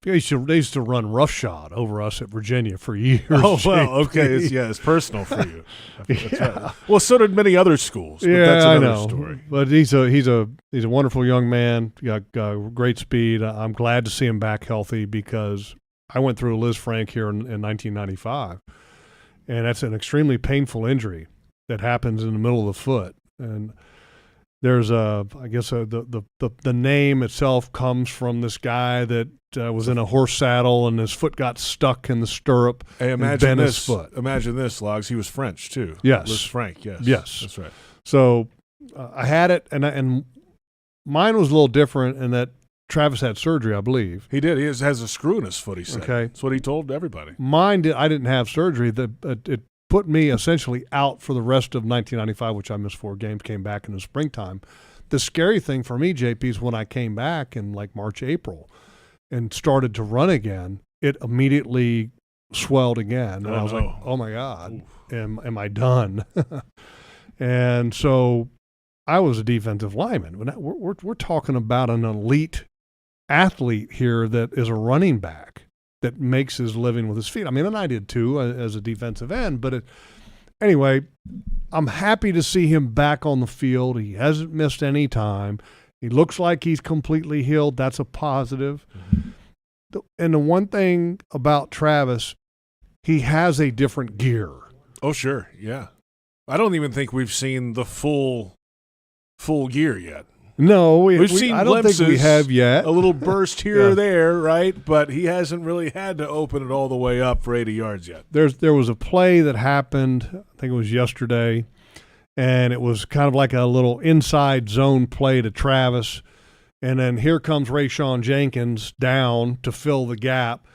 Speaker 3: They used to run roughshod over us at Virginia for years.
Speaker 2: Oh, well, okay. It's personal for you. That's right. Well, so did many other schools. But that's another story.
Speaker 3: But he's a wonderful young man. Got great speed. I'm glad to see him back healthy because I went through a Liz Frank here in 1995, and that's an extremely painful injury that happens in the middle of the foot. And there's the name itself comes from this guy that was in a horse saddle and his foot got stuck in the stirrup.
Speaker 2: Hey, imagine this, Logs. He was French too.
Speaker 3: Yes,
Speaker 2: Liz Frank. Yes, that's right.
Speaker 3: So I had it, and mine was a little different in that Travis had surgery, I believe.
Speaker 2: He did. He has a screw in his foot. He said.
Speaker 3: Okay,
Speaker 2: that's what he told everybody.
Speaker 3: Mine I didn't have surgery. It put me essentially out for the rest of 1995, which I missed 4 games. Came back in the springtime. The scary thing for me, JP, is when I came back in like March, April, and started to run again, it immediately swelled again. And I was like, oh, my God, am I done? And so I was a defensive lineman. We're talking about an elite athlete here that is a running back that makes his living with his feet. I mean, and I did too as a defensive end. But anyway, I'm happy to see him back on the field. He hasn't missed any time. He looks like he's completely healed. That's a positive. Mm-hmm. And the one thing about Travis, he has a different gear.
Speaker 2: Oh, sure, yeah. I don't even think we've seen the full gear yet.
Speaker 3: No, we've seen
Speaker 2: glimpses.
Speaker 3: I don't think we have yet.
Speaker 2: A little burst here or there, right? But he hasn't really had to open it all the way up for 80 yards yet.
Speaker 3: There was a play that happened, I think it was yesterday, and it was kind of like a little inside zone play to Travis. And then here comes Rayshawn Jenkins down to fill the gap,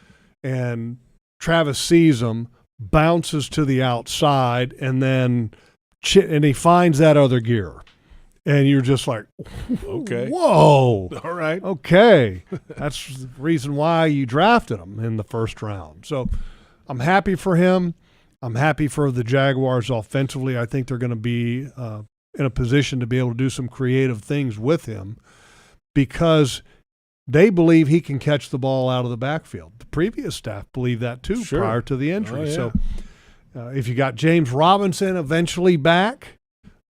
Speaker 3: and Travis sees him, bounces to the outside, and then he finds that other gear. And you're just like,
Speaker 2: okay,
Speaker 3: whoa.
Speaker 2: All right.
Speaker 3: Okay. That's the reason why you drafted him in the first round. So I'm happy for him. I'm happy for the Jaguars offensively. I think they're going to be in a position to be able to do some creative things with him because they believe he can catch the ball out of the backfield. The previous staff believed that too prior to the injury.
Speaker 2: Oh, yeah.
Speaker 3: So if you got James Robinson eventually back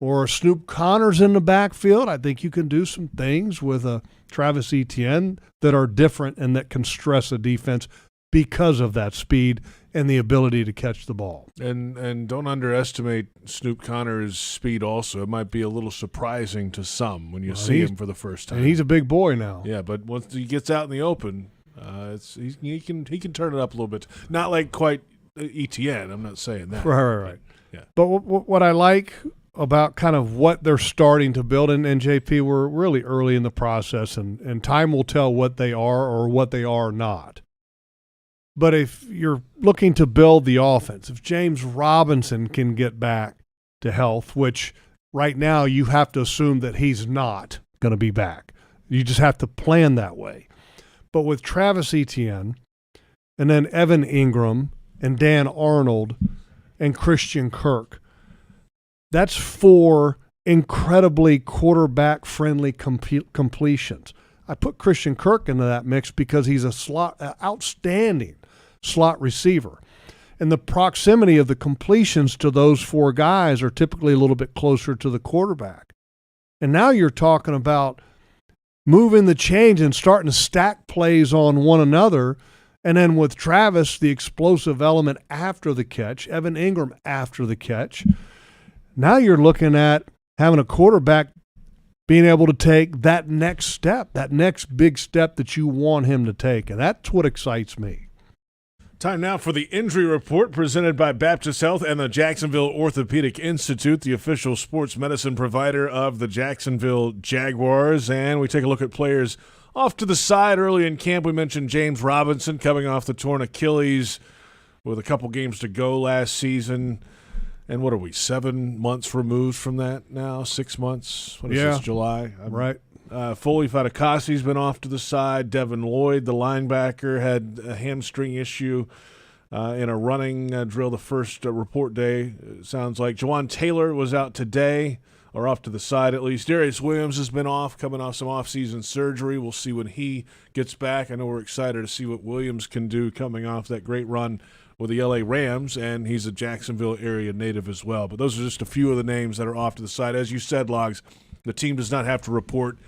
Speaker 3: or Snoop Connor's in the backfield, I think you can do some things with Travis Etienne that are different and that can stress a defense because of that speed and the ability to catch the ball.
Speaker 2: And don't underestimate Snoop Connor's speed also. It might be a little surprising to some when you see him for the first time.
Speaker 3: And he's a big boy now.
Speaker 2: Yeah, but once he gets out in the open, he can turn it up a little bit. Not like quite Etienne, I'm not saying that.
Speaker 3: Right.
Speaker 2: Yeah.
Speaker 3: But what I like about kind of what they're starting to build, and JP, we're really early in the process, and time will tell what they are or what they are not. But if you're looking to build the offense, if James Robinson can get back to health, which right now you have to assume that he's not going to be back. You just have to plan that way. But with Travis Etienne and then Evan Ingram and Dan Arnold and Christian Kirk, that's 4 incredibly quarterback-friendly completions. I put Christian Kirk into that mix because he's outstanding slot receiver. And the proximity of the completions to those 4 guys are typically a little bit closer to the quarterback. And now you're talking about moving the chains and starting to stack plays on one another. And then with Travis, the explosive element after the catch, Evan Ingram after the catch. Now you're looking at having a quarterback being able to take that next step, that next big step that you want him to take. And that's what excites me.
Speaker 2: Time now for the injury report presented by Baptist Health and the Jacksonville Orthopedic Institute, the official sports medicine provider of the Jacksonville Jaguars. And we take a look at players off to the side early in camp. We mentioned James Robinson coming off the torn Achilles with a couple games to go last season. And what are we, 7 months removed from that now? 6 months? What is this, July?
Speaker 3: Right.
Speaker 2: Foley Fatukasi's been off to the side. Devin Lloyd, the linebacker, had a hamstring issue in a running drill the first report day. It sounds like Jawan Taylor was out today, or off to the side at least. Darius Williams has been off, coming off some off-season surgery. We'll see when he gets back. I know we're excited to see what Williams can do coming off that great run with the LA Rams, and he's a Jacksonville area native as well. But those are just a few of the names that are off to the side. As you said, Logs, the team does not have to report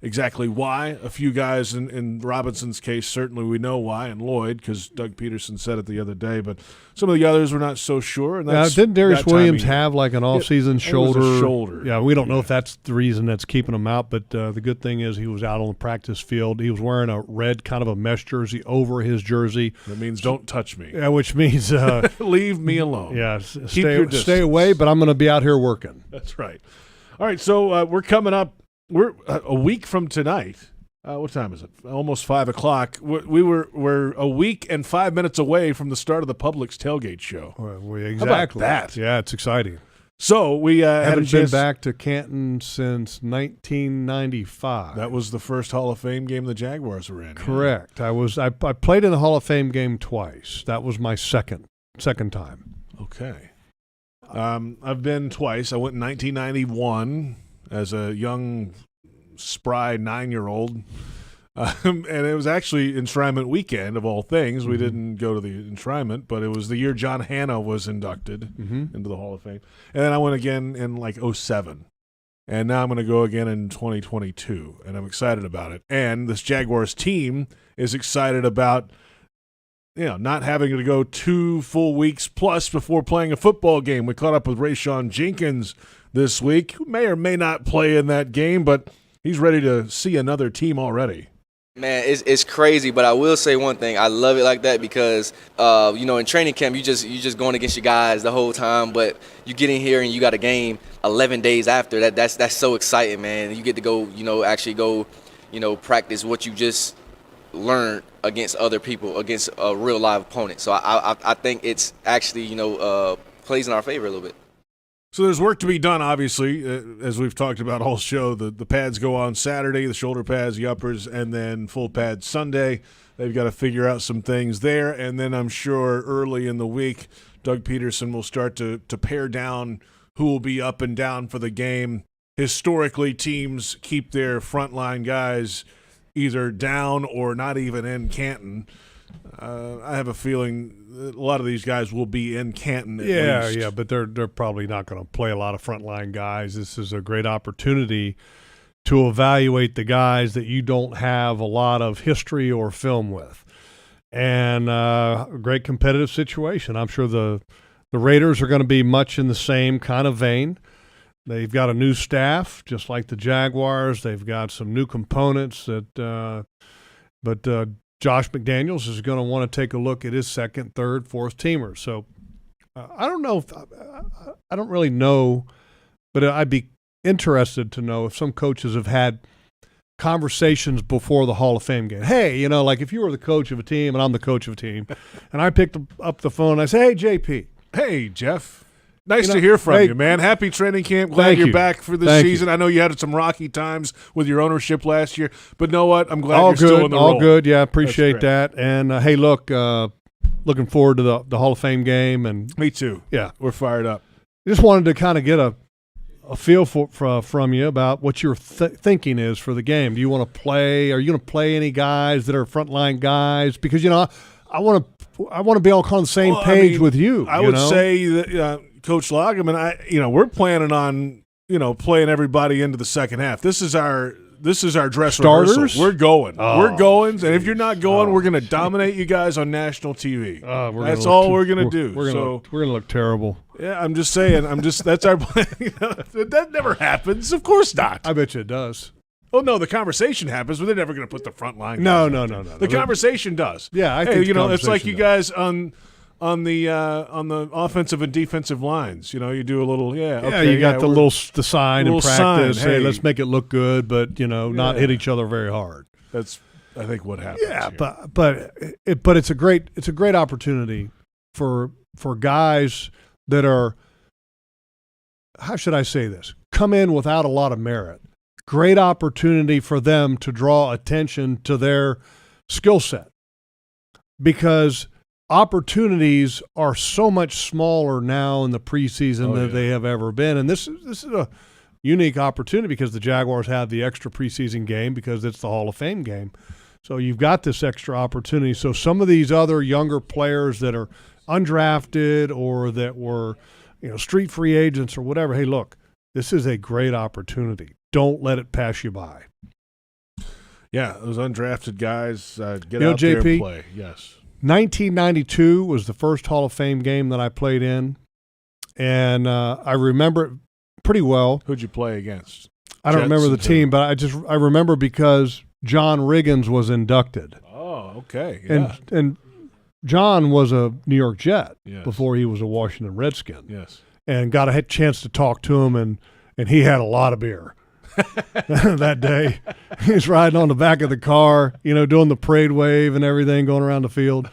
Speaker 2: exactly why. A few guys in Robinson's case, certainly we know why, and Lloyd, because Doug Pederson said it the other day, but some of the others we're not so sure. And that's
Speaker 3: didn't Darius Williams have like an off-season shoulder?
Speaker 2: It was a shoulder.
Speaker 3: Yeah, we don't know if that's the reason that's keeping him out, but the good thing is he was out on the practice field. He was wearing a red kind of a mesh jersey over his jersey.
Speaker 2: That means don't touch me.
Speaker 3: Yeah, which means
Speaker 2: leave me alone.
Speaker 3: Yeah,
Speaker 2: Keep
Speaker 3: stay away, but I'm going to be out here working.
Speaker 2: That's right. All right, so we're coming up. We're a week from tonight. What time is it? Almost 5 o'clock. We're a week and 5 minutes away from the start of the Publix tailgate show.
Speaker 3: Exactly.
Speaker 2: How about that?
Speaker 3: Yeah, it's exciting.
Speaker 2: So we
Speaker 3: haven't been back to Canton since 1995.
Speaker 2: That was the first Hall of Fame game the Jaguars were in.
Speaker 3: Correct. I played in the Hall of Fame game twice. That was my second time.
Speaker 2: Okay. I've been twice. I went in 1991 as a young, spry 9-year-old. And it was actually enshrinement weekend, of all things. We didn't go to the enshrinement, but it was the year John Hanna was inducted into the Hall of Fame. And then I went again in like 2007. And now I'm going to go again in 2022, and I'm excited about it. And this Jaguars team is excited about not having to go 2 full weeks plus before playing a football game. We caught up with Rayshawn Jenkins this week, who may or may not play in that game, but he's ready to see another team already.
Speaker 21: Man, it's crazy, but I will say one thing. I love it like that because, in training camp, you just going against your guys the whole time, but you get in here and you got a game 11 days after. That's so exciting, man. You get to go, actually go, practice what you just learned against other people, against a real live opponent. So I think it's actually, plays in our favor a little bit.
Speaker 2: So there's work to be done, obviously, as we've talked about all show. The pads go on Saturday, the shoulder pads, the uppers, and then full pads Sunday. They've got to figure out some things there, and then I'm sure early in the week, Doug Pederson will start to pare down who will be up and down for the game. Historically, teams keep their frontline guys either down or not even in Canton. I have a feeling a lot of these guys will be in Canton at least.
Speaker 3: Yeah, but they're probably not going to play a lot of frontline guys. This is a great opportunity to evaluate the guys that you don't have a lot of history or film with. And a great competitive situation. I'm sure the Raiders are going to be much in the same kind of vein. They've got a new staff, just like the Jaguars. They've got some new components but Josh McDaniels is going to want to take a look at his second, third, fourth teamers. So I don't know I don't really know, but I'd be interested to know if some coaches have had conversations before the Hall of Fame game. Hey, like if you were the coach of a team and I'm the coach of a team, and I picked up the phone and I say, hey, JP.
Speaker 2: Hey, Jeff. Nice to hear from you, man. Happy training camp. Glad you're back for this season. I know you had some rocky times with your ownership last year, but know what? I'm glad you're still in the role.
Speaker 3: All good. Yeah, appreciate that. And, hey, look, looking forward to the Hall of Fame game. And
Speaker 2: me too.
Speaker 3: Yeah.
Speaker 2: We're fired up.
Speaker 3: Just wanted to kind of get a feel from you about what your thinking is for the game. Do you want to play? Are you going to play any guys that are frontline guys? Because, I want to be all on the same page with you.
Speaker 2: I would say that Coach Lageman, we're planning on, playing everybody into the second half. This is our dress
Speaker 3: starters.
Speaker 2: Rehearsal. We're going. We're going. And if you're not going, we're going to dominate you guys on national TV. That's all we're going to do.
Speaker 3: We're going to look terrible.
Speaker 2: Yeah, I'm just saying. That's our plan. That never happens. Of course not.
Speaker 3: I bet you it does.
Speaker 2: Oh no, the conversation happens, but they're never going to put the front line.
Speaker 3: No.
Speaker 2: The conversation does.
Speaker 3: Yeah, I think
Speaker 2: it's like you guys on the offensive and defensive lines. You do a little
Speaker 3: you got the sign in practice.
Speaker 2: Sign.
Speaker 3: Hey, let's make it look good, but not hit each other very hard.
Speaker 2: That's I think what happens.
Speaker 3: Yeah,
Speaker 2: here.
Speaker 3: but it's a great opportunity for guys that are, how should I say this, come in without a lot of merit. Great opportunity for them to draw attention to their skill set, because opportunities are so much smaller now in the preseason than they have ever been. And this is a unique opportunity because the Jaguars have the extra preseason game because it's the Hall of Fame game. So you've got this extra opportunity. So some of these other younger players that are undrafted or that were, street free agents or whatever, hey, look, this is a great opportunity. Don't let it pass you by.
Speaker 2: Yeah, those undrafted guys get out there and play. Yes.
Speaker 3: 1992 was the first Hall of Fame game that I played in, and I remember it pretty well.
Speaker 2: Who'd you play against?
Speaker 3: I don't remember the team, but I remember because John Riggins was inducted.
Speaker 2: Oh, okay. Yeah.
Speaker 3: And John was a New York Jet before he was a Washington Redskin.
Speaker 2: Yes.
Speaker 3: And got a chance to talk to him, and he had a lot of beer. That day, he was riding on the back of the car, doing the parade wave and everything, going around the field.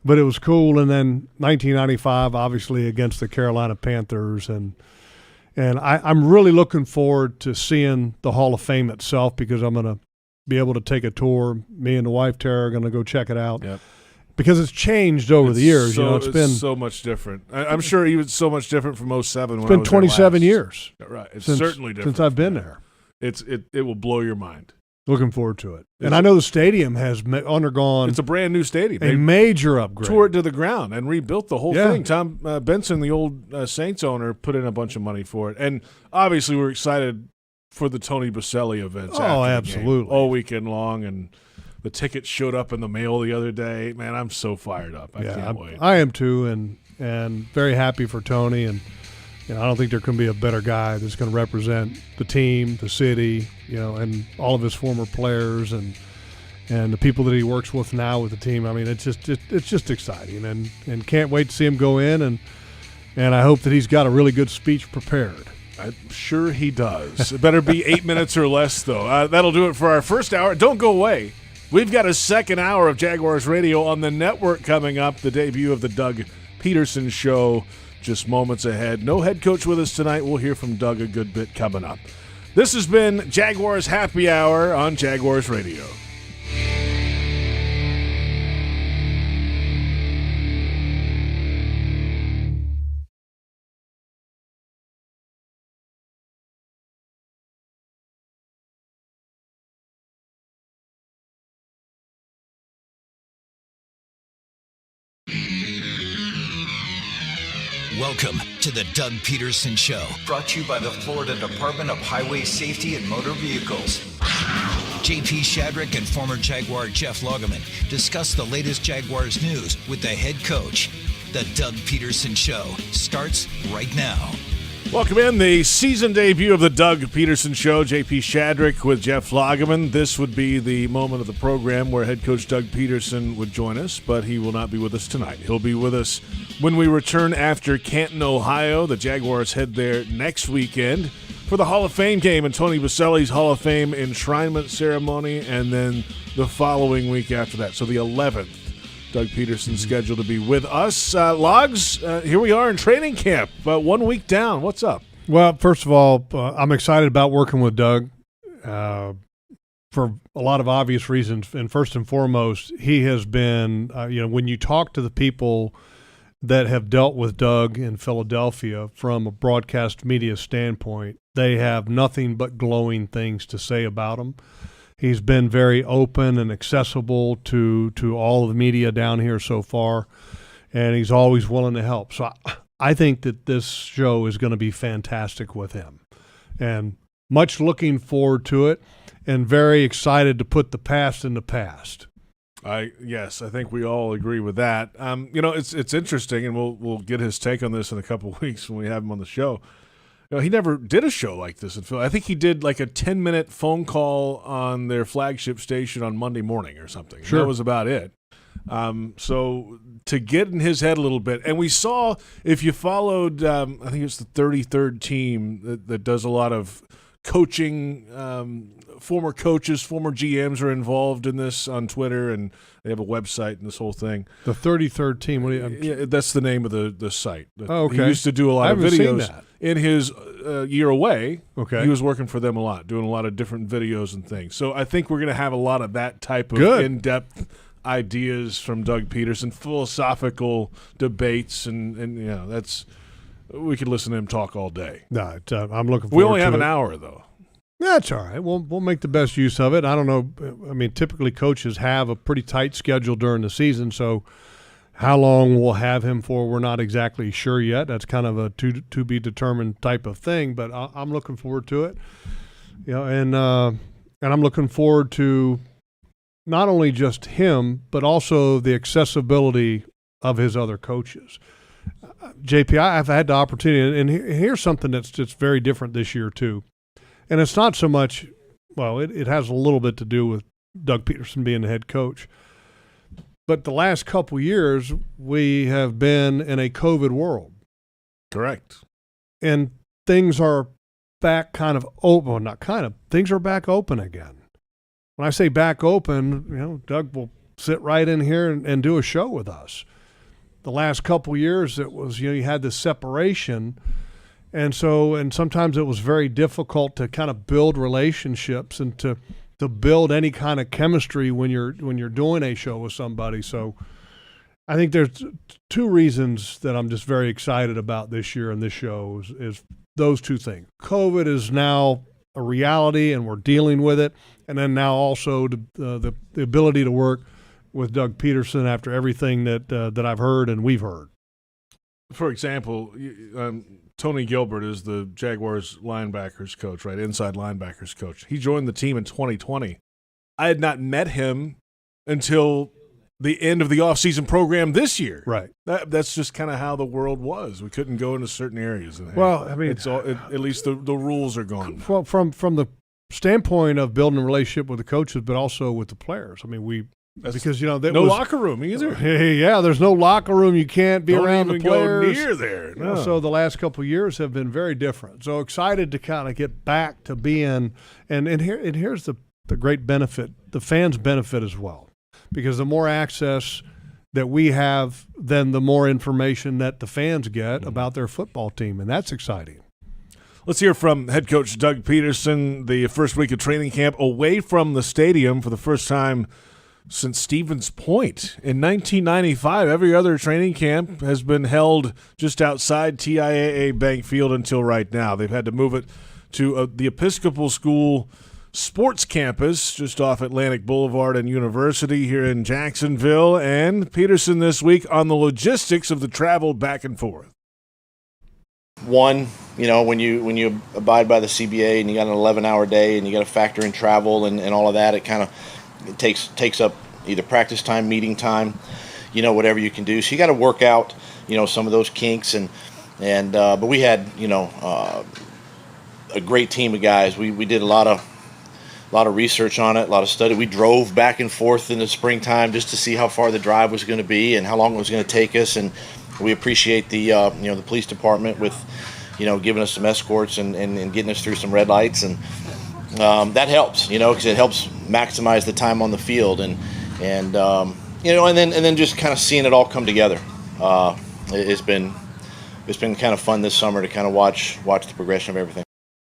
Speaker 3: But it was cool. And then 1995, obviously against the Carolina Panthers, and I'm really looking forward to seeing the Hall of Fame itself because I'm going to be able to take a tour. Me and the wife Tara are going to go check it out.
Speaker 2: Yep.
Speaker 3: Because it's changed over the years.
Speaker 2: It's
Speaker 3: been
Speaker 2: so much different. I'm sure even so much different from 07.
Speaker 3: It's been 27 years.
Speaker 2: Right. It's certainly different
Speaker 3: since I've been there.
Speaker 2: It will blow your mind.
Speaker 3: Looking forward to it. And I know the stadium has undergone.
Speaker 2: It's a brand new stadium.
Speaker 3: A major upgrade.
Speaker 2: Tore it to the ground and rebuilt the whole thing. Tom Benson, the old Saints owner, put in a bunch of money for it. And obviously we're excited for the Tony Boselli events.
Speaker 3: Oh, absolutely.
Speaker 2: All weekend long. And the tickets showed up in the mail the other day. Man, I'm so fired up. I can't wait.
Speaker 3: I am too, and very happy for Tony. And I don't think there can be a better guy that's going to represent the team, the city, and all of his former players and the people that he works with now with the team. I mean, it's just exciting, and can't wait to see him go in, and I hope that he's got a really good speech prepared.
Speaker 2: I'm sure he does. It better be 8 minutes or less, though. That'll do it for our first hour. Don't go away. We've got a second hour of Jaguars Radio on the network coming up, the debut of the Doug Pederson Show. just moments ahead. No head coach with us tonight. We'll hear from Doug a good bit coming up. This has been Jaguars Happy Hour on Jaguars Radio.
Speaker 15: Welcome to the Doug Pederson Show, brought to you by the Florida Department of Highway Safety and Motor Vehicles. J.P. Shadrick and former Jaguar Jeff Lageman discuss the latest Jaguars news with the head coach. The Doug Pederson Show starts right now.
Speaker 2: Welcome in the season debut of the Doug Pederson Show. J.P. Shadrick with Jeff Lageman. This would be the moment of the program where head coach Doug Pederson would join us, but he will not be with us tonight. He'll be with us when we return after Canton, Ohio. The Jaguars head there next weekend for the Hall of Fame game and Tony Baselli's Hall of Fame enshrinement ceremony, and then the following week after that. So the 11th. Doug Pederson scheduled to be with us. Logs, here we are in training camp, 1 week down. What's up?
Speaker 3: Well, first of all, I'm excited about working with Doug for a lot of obvious reasons. And first and foremost, he has been, when you talk to the people that have dealt with Doug in Philadelphia from a broadcast media standpoint, they have nothing but glowing things to say about him. He's been very open and accessible to all of the media down here so far, and he's always willing to help. So I think that this show is going to be fantastic with him, and much looking forward to it, and very excited to put the past in the past.
Speaker 2: Yes, I think we all agree with that. It's interesting, and we'll get his take on this in a couple of weeks when we have him on the show. He never did a show like this in Philly. I think he did like a 10-minute phone call on their flagship station on Monday morning or something.
Speaker 3: Sure.
Speaker 2: That was about it. So to get in his head a little bit, and we saw, if you followed, I think it's the 33rd team that does a lot of coaching, former coaches, former GMs are involved in this on Twitter, and they have a website and this whole thing.
Speaker 3: The 33rd team.
Speaker 2: Yeah, that's the name of the site.
Speaker 3: Oh, okay.
Speaker 2: He used to do a lot of videos.
Speaker 3: Seen that.
Speaker 2: In his year away,
Speaker 3: okay,
Speaker 2: he was working for them a lot, doing a lot of different videos and things. So I think we're going to have a lot of that type of in-depth ideas from Doug Pederson, philosophical debates, and that's we could listen to him talk all day.
Speaker 3: No, I'm looking forward to it.
Speaker 2: We only have an hour, though.
Speaker 3: That's all right. We'll make the best use of it. I don't know. I mean, typically coaches have a pretty tight schedule during the season, so how long we'll have him for, we're not exactly sure yet. That's kind of a to be determined type of thing, but I'm looking forward to it. And I'm looking forward to not only just him, but also the accessibility of his other coaches. JP, I've had the opportunity, and here's something that's just very different this year too. And it's not so much, it has a little bit to do with Doug Pederson being the head coach. But the last couple years, we have been in a COVID world.
Speaker 2: Correct.
Speaker 3: And things are back kind of open. Well, not kind of. Things are back open again. When I say back open, Doug will sit right in here and do a show with us. The last couple years, it was, you had this separation. And sometimes it was very difficult to kind of build relationships and to build any kind of chemistry when you're doing a show with somebody. So I think there's two reasons that I'm just very excited about this year and this show is those two things. COVID is now a reality and we're dealing with it. And then now also the ability to work with Doug Pederson after everything that I've heard and we've heard.
Speaker 2: For example, Tony Gilbert is the Jaguars linebackers coach, right? Inside linebackers coach. He joined the team in 2020. I had not met him until the end of the offseason program this year.
Speaker 3: Right.
Speaker 2: That's just kind of how the world was. We couldn't go into certain areas.
Speaker 3: Well, I mean,
Speaker 2: at least the rules are gone.
Speaker 3: Well, from the standpoint of building a relationship with the coaches, but also with the players. I mean, because
Speaker 2: no locker room either.
Speaker 3: Yeah, there's no locker room. You can't be around the players.
Speaker 2: Go near there. No.
Speaker 3: So the last couple of years have been very different. So excited to kind of get back to being, and here's the great benefit. The fans benefit as well, because the more access that we have, then the more information that the fans get about their football team, and that's exciting.
Speaker 2: Let's hear from head coach Doug Pederson, the first week of training camp away from the stadium for the first time since Stevens Point. In 1995, every other training camp has been held just outside TIAA Bank Field until right now. They've had to move it to the Episcopal School Sports Campus just off Atlantic Boulevard and University here in Jacksonville. And Pederson this week on the logistics of the travel back and forth.
Speaker 11: One, when you abide by the CBA and you got an 11-hour day and you got to factor in travel and all of that, it takes up either practice time, meeting time, whatever you can do. So you got to work out, some of those kinks but we had, a great team of guys. We did a lot of research on it, a lot of study. We drove back and forth in the springtime just to see how far the drive was going to be and how long it was going to take us. And we appreciate the police department with, giving us some escorts and getting us through some red lights. And that helps, because it helps maximize the time on the field and then just kind of seeing it all come together. It's been kind of fun this summer to kind of watch the progression of everything.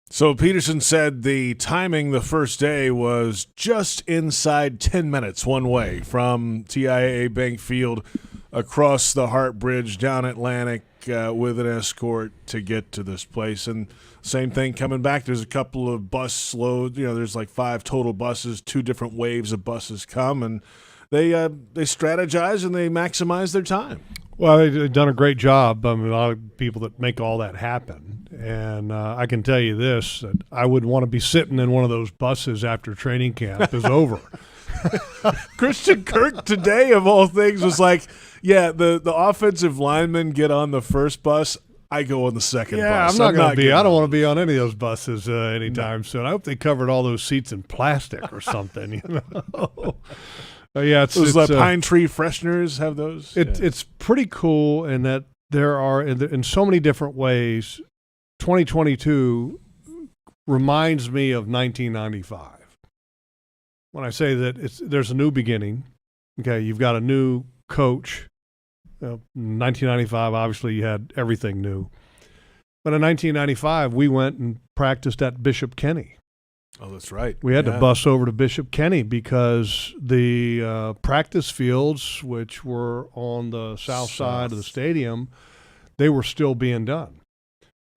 Speaker 2: So Pederson said the timing the first day was just inside 10 minutes one way from TIAA Bank Field across the Hart Bridge down Atlantic with an escort to get to this place. And same thing coming back. There's a couple of bus loads. There's like 5 total buses, 2 different waves of buses come, and they strategize and they maximize their time.
Speaker 3: Well, they've done a great job. A lot of people that make all that happen. And I can tell you this, that I would want to be sitting in one of those buses after training camp is over.
Speaker 2: Christian Kirk today, of all things, was like, the offensive linemen get on the first bus. I go on the second bus.
Speaker 3: I'm not going to be. I don't want to be on any of those buses anytime soon. I hope they covered all those seats in plastic or something,
Speaker 2: it's pine tree fresheners have those.
Speaker 3: It's pretty cool in that there are, in so many different ways, 2022 reminds me of 1995. When I say that there's a new beginning, okay, you've got a new coach. 1995, obviously, you had everything new. But in 1995, we went and practiced at Bishop Kenny.
Speaker 2: Oh, that's right.
Speaker 3: We had to bus over to Bishop Kenny because the practice fields, which were on the south side of the stadium, they were still being done.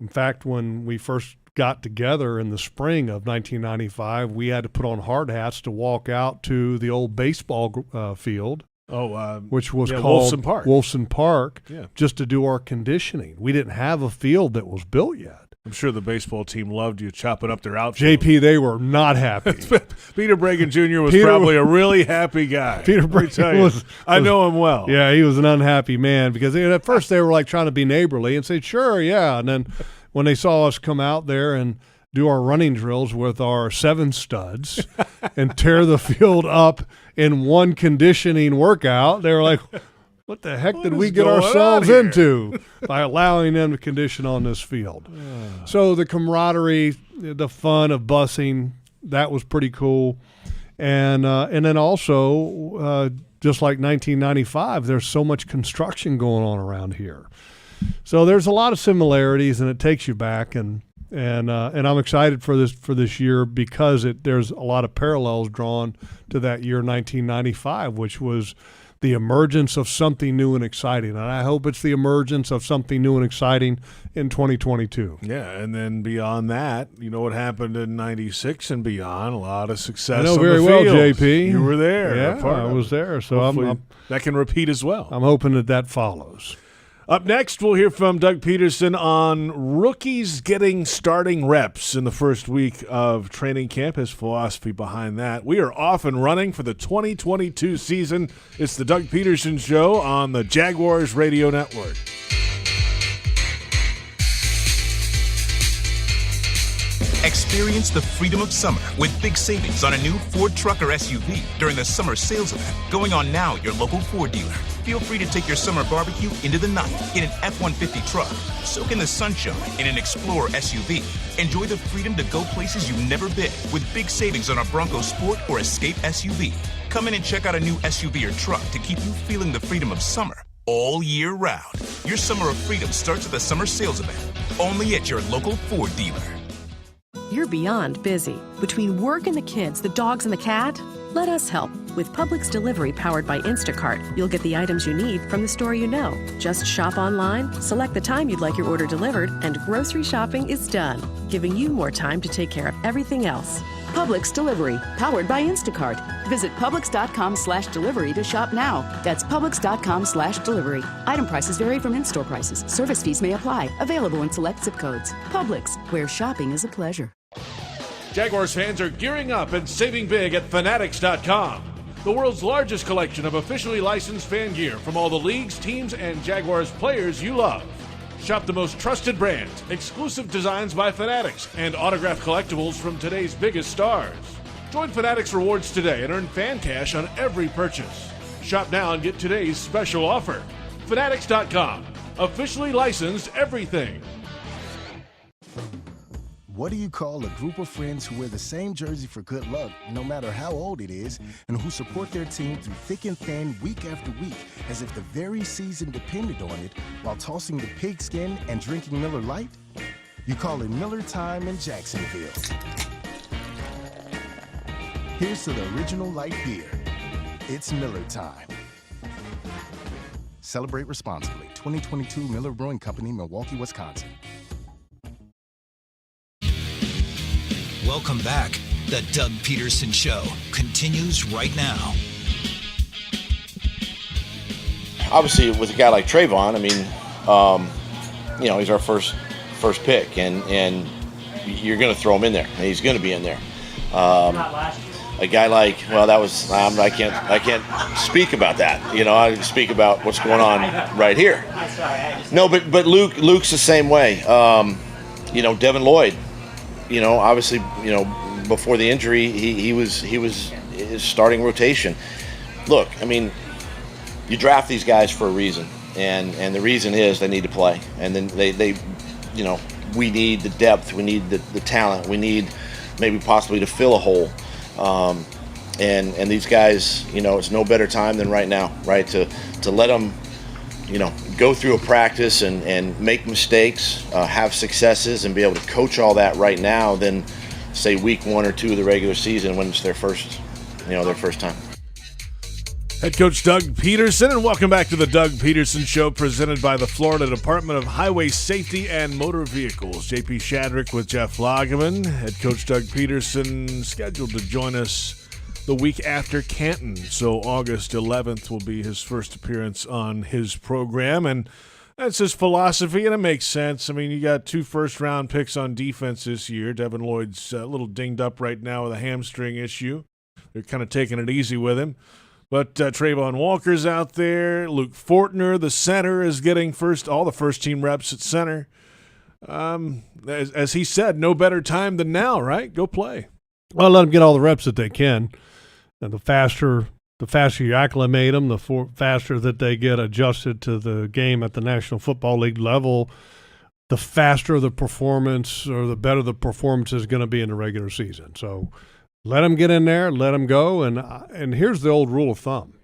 Speaker 3: In fact, when we first got together in the spring of 1995, we had to put on hard hats to walk out to the old baseball field, which was called Wolfson Park, just to do our conditioning. We didn't have a field that was built yet.
Speaker 2: I'm sure the baseball team loved you chopping up their outfield.
Speaker 3: JP, they were not happy.
Speaker 2: Peter Bregan Jr. was probably a really happy guy.
Speaker 3: Peter Bregan
Speaker 2: I know him well.
Speaker 3: Yeah, he was an unhappy man because at first they were like trying to be neighborly and say, sure, yeah. And then when they saw us come out there and do our running drills with our 7 studs and tear the field up in one conditioning workout, they were like, what the heck did we get ourselves into by allowing them to condition on this field? So the camaraderie, the fun of busing, that was pretty cool. And then also, just like 1995, there's so much construction going on around here. So there's a lot of similarities, and it takes you back. And I'm excited for this year because there's a lot of parallels drawn to that year 1995, which was the emergence of something new and exciting. And I hope it's the emergence of something new and exciting in 2022.
Speaker 2: Yeah, and then beyond that, what happened in 96 and beyond, a lot of success
Speaker 3: I know
Speaker 2: on
Speaker 3: very
Speaker 2: the
Speaker 3: well,
Speaker 2: field.
Speaker 3: JP.
Speaker 2: You were there.
Speaker 3: Yeah, I was there. So
Speaker 2: that can repeat as well.
Speaker 3: I'm hoping that follows.
Speaker 2: Up next, we'll hear from Doug Pederson on rookies getting starting reps in the first week of training camp, his philosophy behind that. We are off and running for the 2022 season. It's the Doug Pederson Show on the Jaguars Radio Network.
Speaker 5: Experience the freedom of summer with big savings on a new Ford truck or SUV during the summer sales event going on now at your local Ford dealer. Feel free to take your summer barbecue into the night in an F-150 truck. Soak in the sunshine in an Explorer SUV. Enjoy the freedom to go places you've never been with big savings on a Bronco Sport or Escape SUV. Come in and check out a new SUV or truck to keep you feeling the freedom of summer all year round. Your summer of freedom starts at the summer sales event, only at your local Ford dealer.
Speaker 1: You're beyond busy. Between work and the kids, the dogs and the cat, let us help. With Publix Delivery powered by Instacart, you'll get the items you need from the store you know. Just shop online, select the time you'd like your order delivered, and grocery shopping is done, giving you more time to take care of everything else.
Speaker 22: Publix Delivery, powered by Instacart. Visit Publix.com/delivery to shop now. That's Publix.com/delivery. Item prices vary from in-store prices. Service fees may apply. Available in select zip codes. Publix, where shopping is a pleasure.
Speaker 2: Jaguars fans are gearing up and saving big at Fanatics.com. The world's largest collection of officially licensed fan gear from all the leagues, teams, and Jaguars players you love. Shop the most trusted brands, exclusive designs by Fanatics, and autographed collectibles from today's biggest stars. Join Fanatics Rewards today and earn fan cash on every purchase. Shop now and get today's special offer. Fanatics.com. Officially licensed everything.
Speaker 23: What do you call a group of friends who wear the same jersey for good luck, no matter how old it is, and who support their team through thick and thin, week after week, as if the very season depended on it, while tossing the pigskin and drinking Miller Lite? You call it Miller Time in Jacksonville. Here's to the original light beer. It's Miller Time. Celebrate responsibly. 2022 Miller Brewing Company, Milwaukee, Wisconsin.
Speaker 15: Welcome back. The Doug Pederson Show continues right now.
Speaker 11: Obviously, with a guy like Travon, I mean, he's our first pick, and you're going to throw him in there, and he's going to be in there. A guy like, I can't speak about that. I speak about what's going on right here. No, but Luke's the same way. Devin Lloyd. Obviously, before the injury, he was his starting rotation. Look, I mean, you draft these guys for a reason, and the reason is they need to play, and then they we need the depth, we need the talent, we need maybe possibly to fill a hole, and these guys, it's no better time than right now, right, to let them, go through a practice and make mistakes, have successes, and be able to coach all that right now than, say, week 1 or 2 of the regular season when it's their first time.
Speaker 2: Head coach Doug Pederson, and welcome back to the Doug Pederson Show, presented by the Florida Department of Highway Safety and Motor Vehicles. J.P. Shadrick with Jeff Lageman. Head coach Doug Pederson scheduled to join us the week after Canton, so August 11th will be his first appearance on his program, and that's his philosophy, and it makes sense. I mean, you got 2 first-round picks on defense this year. Devin Lloyd's a little dinged up right now with a hamstring issue. They're kind of taking it easy with him. But Travon Walker's out there. Luke Fortner, the center, is getting all the first-team reps at center. As he said, no better time than now, right? Go play.
Speaker 3: Well, let them get all the reps that they can. And the faster you acclimate them, the faster that they get adjusted to the game at the National Football League level, the faster the performance or the better the performance is going to be in the regular season. So let them get in there, let them go. And here's the old rule of thumb.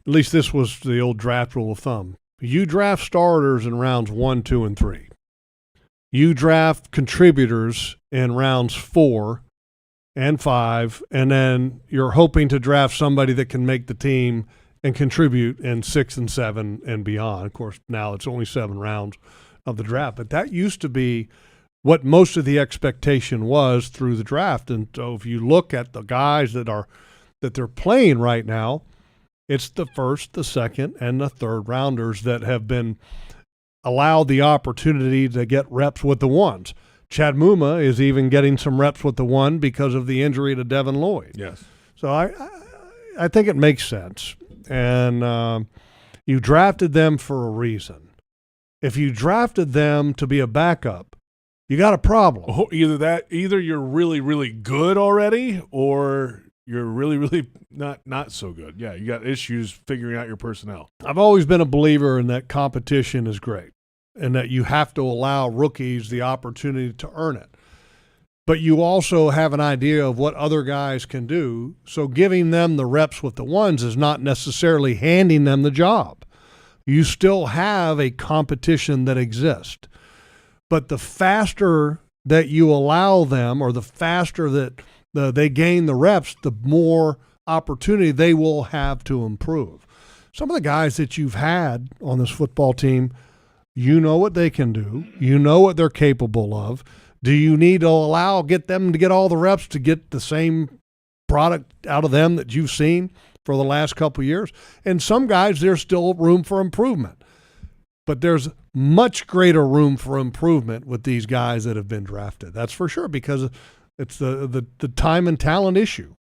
Speaker 3: At least this was the old draft rule of thumb. You draft starters in rounds 1, 2, and 3. You draft contributors in rounds 4 and 5, and then you're hoping to draft somebody that can make the team and contribute in 6 and 7 and beyond. Of course, now it's only 7 rounds of the draft, but that used to be what most of the expectation was through the draft. And so if you look at the guys that they're playing right now, it's the first, the second, and the third rounders that have been allowed the opportunity to get reps with the ones. Chad Muma is even getting some reps with the 1 because of the injury to Devin Lloyd.
Speaker 2: Yes.
Speaker 3: So I think it makes sense. And you drafted them for a reason. If you drafted them to be a backup, you got a problem.
Speaker 2: Either you're really, really good already, or you're really, really not so good. Yeah, you got issues figuring out your personnel.
Speaker 3: I've always been a believer in that competition is great and that you have to allow rookies the opportunity to earn it. But you also have an idea of what other guys can do, so giving them the reps with the ones is not necessarily handing them the job. You still have a competition that exists. But the faster that you allow them, or the faster that they gain the reps, the more opportunity they will have to improve. Some of the guys that you've had on this football team, you know what they can do. You know what they're capable of. Do you need to get them to get all the reps to get the same product out of them that you've seen for the last couple of years? And some guys, there's still room for improvement. But there's much greater room for improvement with these guys that have been drafted. That's for sure, because it's the time and talent issue.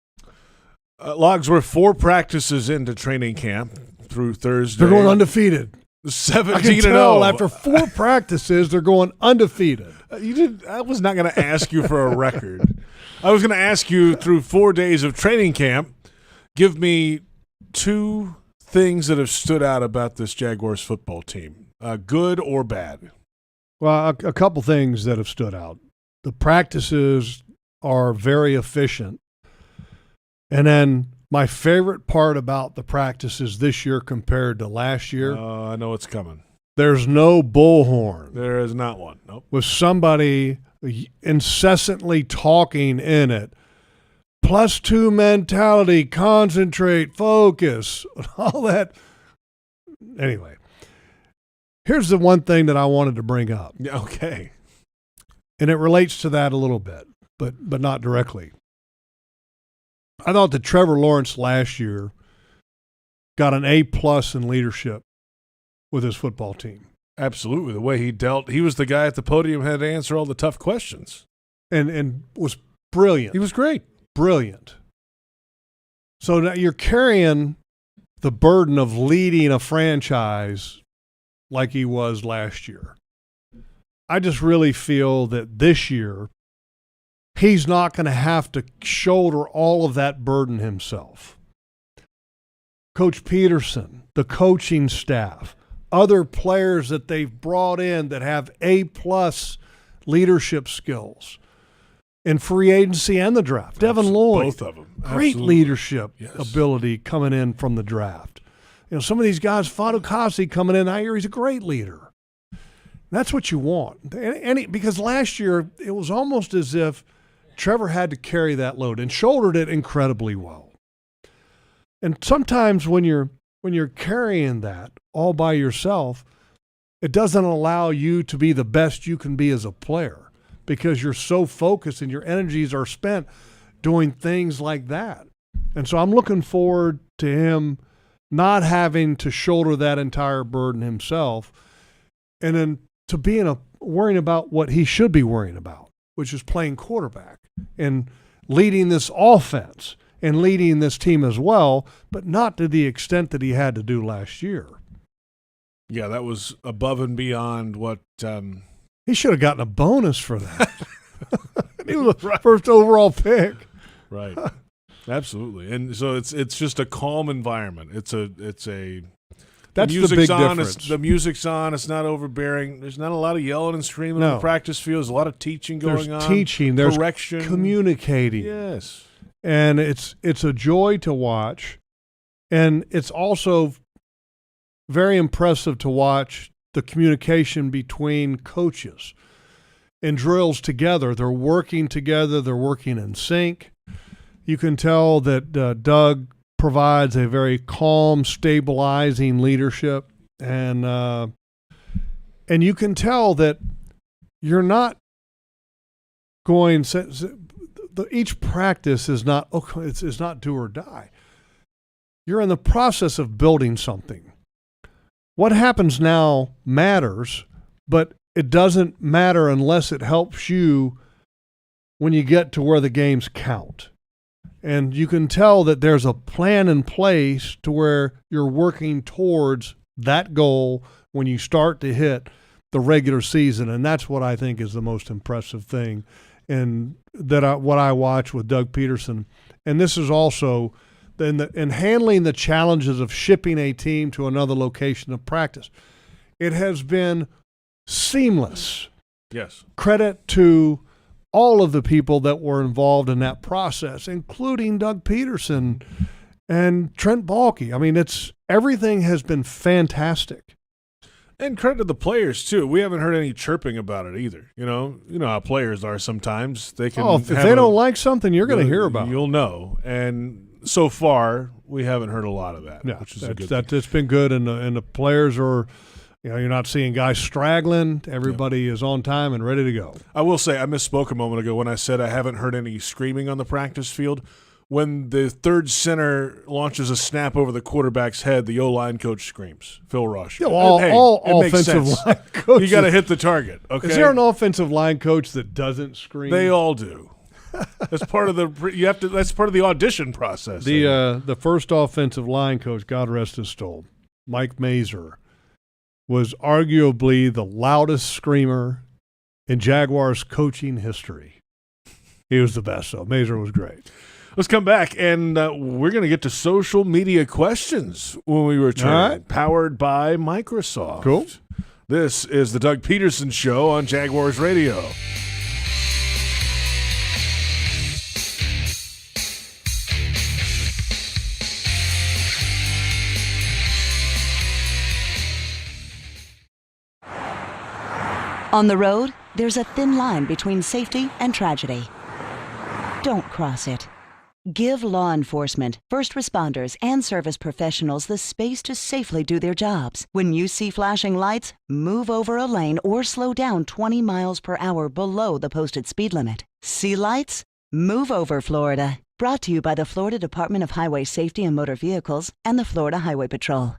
Speaker 2: Logs, we're 4 practices into training camp through Thursday.
Speaker 3: They're going undefeated.
Speaker 2: 17-0.
Speaker 3: I can tell after 4 practices, they're going undefeated.
Speaker 2: I was not going to ask you for a record. I was going to ask you, through 4 days of training camp, give me 2 things that have stood out about this Jaguars football team, good or bad.
Speaker 3: Well, a couple things that have stood out. The practices are very efficient. And then my favorite part about the practices this year compared to last year.
Speaker 2: I know it's coming.
Speaker 3: There's no bullhorn.
Speaker 2: There is not one. Nope.
Speaker 3: With somebody incessantly talking in it. +2 mentality, concentrate, focus, all that. Anyway, here's the one thing that I wanted to bring up.
Speaker 2: Okay.
Speaker 3: And it relates to that a little bit, but not directly. I thought that Trevor Lawrence last year got an A+ in leadership with his football team.
Speaker 2: Absolutely. The way he dealt, he was the guy at the podium who had to answer all the tough questions.
Speaker 3: And was brilliant.
Speaker 2: He was great.
Speaker 3: Brilliant. So now you're carrying the burden of leading a franchise like he was last year. I just really feel that this year he's not going to have to shoulder all of that burden himself. Coach Pederson, the coaching staff, other players that they've brought in that have A+ leadership skills in free agency and the draft. Devin Lloyd,
Speaker 2: both of them.
Speaker 3: Great
Speaker 2: Absolutely.
Speaker 3: leadership ability coming in from the draft. You know, some of these guys, Fadukasi coming in that year, he's a great leader. That's what you want. Because last year it was almost as if Trevor had to carry that load and shouldered it incredibly well. And sometimes when you're carrying that all by yourself, it doesn't allow you to be the best you can be as a player because you're so focused and your energies are spent doing things like that. And so I'm looking forward to him not having to shoulder that entire burden himself and then to being worrying about what he should be worrying about, which is playing quarterback and leading this offense and leading this team as well, but not to the extent that he had to do last year.
Speaker 2: Yeah, that was above and beyond what
Speaker 3: he should have gotten a bonus for that. He was the first overall pick.
Speaker 2: Right. Absolutely. And so it's just a calm environment. That's the big difference. The music's on. It's not overbearing. There's not a lot of yelling and screaming on the practice field. There's a lot of teaching going on.
Speaker 3: There's teaching. There's
Speaker 2: correction.
Speaker 3: Communicating.
Speaker 2: Yes.
Speaker 3: And it's a joy to watch. And it's also very impressive to watch the communication between coaches in drills together. They're working together. They're working in sync. You can tell that Doug provides a very calm, stabilizing leadership. And you can tell that you're not going – each practice is not it's not do or die. You're in the process of building something. What happens now matters, but it doesn't matter unless it helps you when you get to where the games count. And you can tell that there's a plan in place to where you're working towards that goal when you start to hit the regular season. And that's what I think is the most impressive thing. And what I watch with Doug Pederson and this is also in handling the challenges of shipping a team to another location of practice. It has been seamless.
Speaker 2: Yes.
Speaker 3: Credit to all of the people that were involved in that process, including Doug Pederson and Trent Baalke. I mean, everything has been fantastic.
Speaker 2: And credit to the players too. We haven't heard any chirping about it either. You know how players are sometimes. They can.
Speaker 3: If they don't like something, you're going to hear about it.
Speaker 2: You'll know. And so far, we haven't heard a lot of that.
Speaker 3: Yeah,
Speaker 2: which is a good thing.
Speaker 3: It's been good, and the players are. You're not seeing guys straggling. Everybody is on time and ready to go.
Speaker 2: I will say I misspoke a moment ago when I said I haven't heard any screaming on the practice field. When the third center launches a snap over the quarterback's head, the O-line coach screams. Phil Rush.
Speaker 3: Yeah, all
Speaker 2: it makes
Speaker 3: offensive
Speaker 2: sense.
Speaker 3: line coaches.
Speaker 2: You got to hit the target. Okay.
Speaker 3: Is there an offensive line coach that doesn't scream?
Speaker 2: They all do. That's part of That's part of the audition process.
Speaker 3: The first offensive line coach, God rest his soul, Mike Mazer, was arguably the loudest screamer in Jaguars coaching history. He was the best, though. Mazer was great.
Speaker 2: Let's come back, and we're going to get to social media questions when we return.
Speaker 3: All right.
Speaker 2: Powered by Microsoft.
Speaker 3: Cool.
Speaker 2: This is the Doug Pederson Show on Jaguars Radio.
Speaker 4: On the road, there's a thin line between safety and tragedy. Don't cross it. Give law enforcement, first responders, and service professionals the space to safely do their jobs. When you see flashing lights, move over a lane or slow down 20 miles per hour below the posted speed limit. See lights? Move over, Florida. Brought to you by the Florida Department of Highway Safety and Motor Vehicles and the Florida Highway Patrol.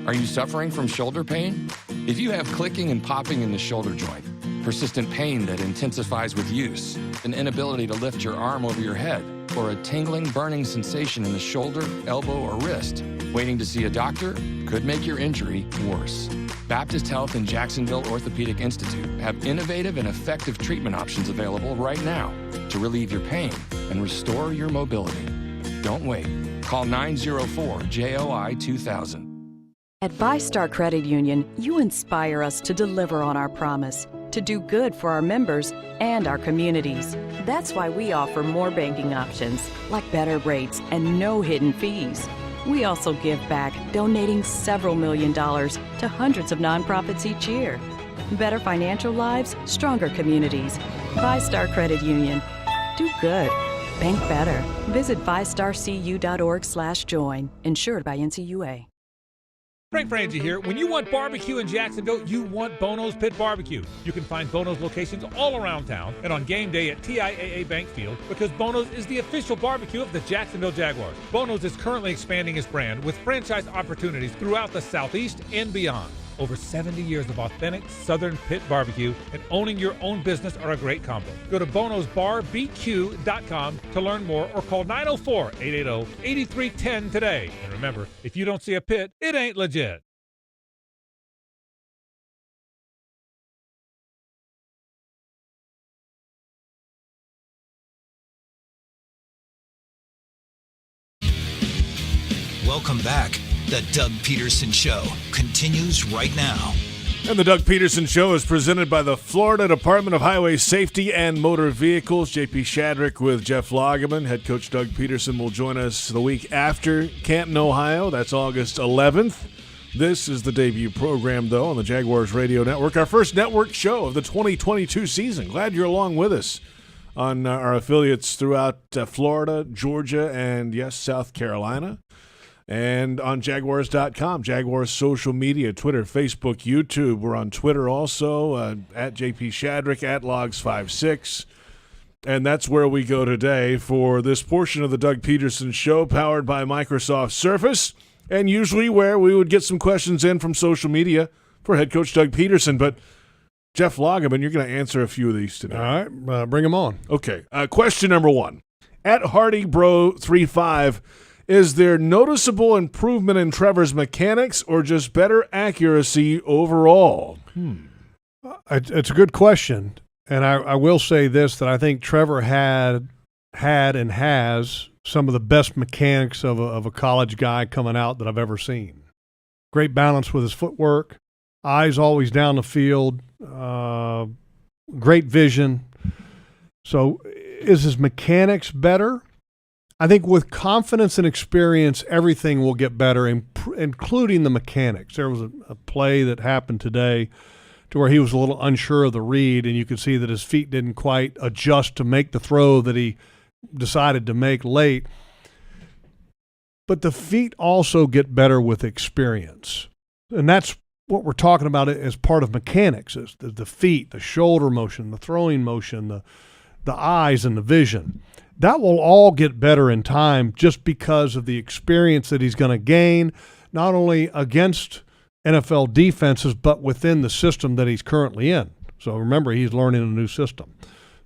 Speaker 6: Are you suffering from shoulder pain? If you have clicking and popping in the shoulder joint, persistent pain that intensifies with use, an inability to lift your arm over your head, or a tingling, burning sensation in the shoulder, elbow, or wrist, waiting to see a doctor could make your injury worse. Baptist Health and Jacksonville Orthopedic Institute have innovative and effective treatment options available right now to relieve your pain and restore your mobility. Don't wait. Call 904-JOI-2000.
Speaker 17: At VyStar Credit Union, you inspire us to deliver on our promise, to do good for our members and our communities. That's why we offer more banking options, like better rates and no hidden fees. We also give back, donating several $1 million to hundreds of nonprofits each year. Better financial lives, stronger communities. VyStar Credit Union. Do good. Bank better. Visit vystarcu.org/join. Insured by NCUA.
Speaker 10: Frank Frangie here. When you want barbecue in Jacksonville, you want Bono's Pit Barbecue. You can find Bono's locations all around town and on game day at TIAA Bank Field because Bono's is the official barbecue of the Jacksonville Jaguars. Bono's is currently expanding its brand with franchise opportunities throughout the Southeast and beyond. Over 70 years of authentic Southern pit barbecue and owning your own business are a great combo. Go to bonosbarbq.com to learn more or call 904-880-8310 today. And remember, if you don't see a pit, it ain't legit.
Speaker 15: Welcome back. The Doug Pederson Show continues right now.
Speaker 2: And the Doug Pederson Show is presented by the Florida Department of Highway Safety and Motor Vehicles. J.P. Shadrick with Jeff Lageman. Head coach Doug Pederson will join us the week after Canton, Ohio. That's August 11th. This is the debut program, though, on the Jaguars Radio Network. Our first network show of the 2022 season. Glad you're along with us on our affiliates throughout Florida, Georgia, and, yes, South Carolina. And on Jaguars.com, Jaguars social media, Twitter, Facebook, YouTube. We're on Twitter also, at JP Shadrick, at Logs56. And that's where we go today for this portion of the Doug Pederson Show, powered by Microsoft Surface, and usually where we would get some questions in from social media for head coach Doug Pederson. But Jeff Lageman, you're going to answer a few of these today.
Speaker 3: All right, bring them on.
Speaker 2: Okay, question number one. At HardyBro35, is there noticeable improvement in Trevor's mechanics or just better accuracy overall?
Speaker 3: It's a good question. And I will say this, that I think Trevor had and has some of the best mechanics of a college guy coming out that I've ever seen. Great balance with his footwork, eyes always down the field, great vision. So is his mechanics better? I think with confidence and experience, everything will get better, including the mechanics. There was a play that happened today to where he was a little unsure of the read, and you could see that his feet didn't quite adjust to make the throw that he decided to make late. But the feet also get better with experience. And that's what we're talking about as part of mechanics, is the feet, the shoulder motion, the throwing motion, the eyes and the vision. That will all get better in time just because of the experience that he's going to gain, not only against NFL defenses, but within the system that he's currently in. So remember, he's learning a new system.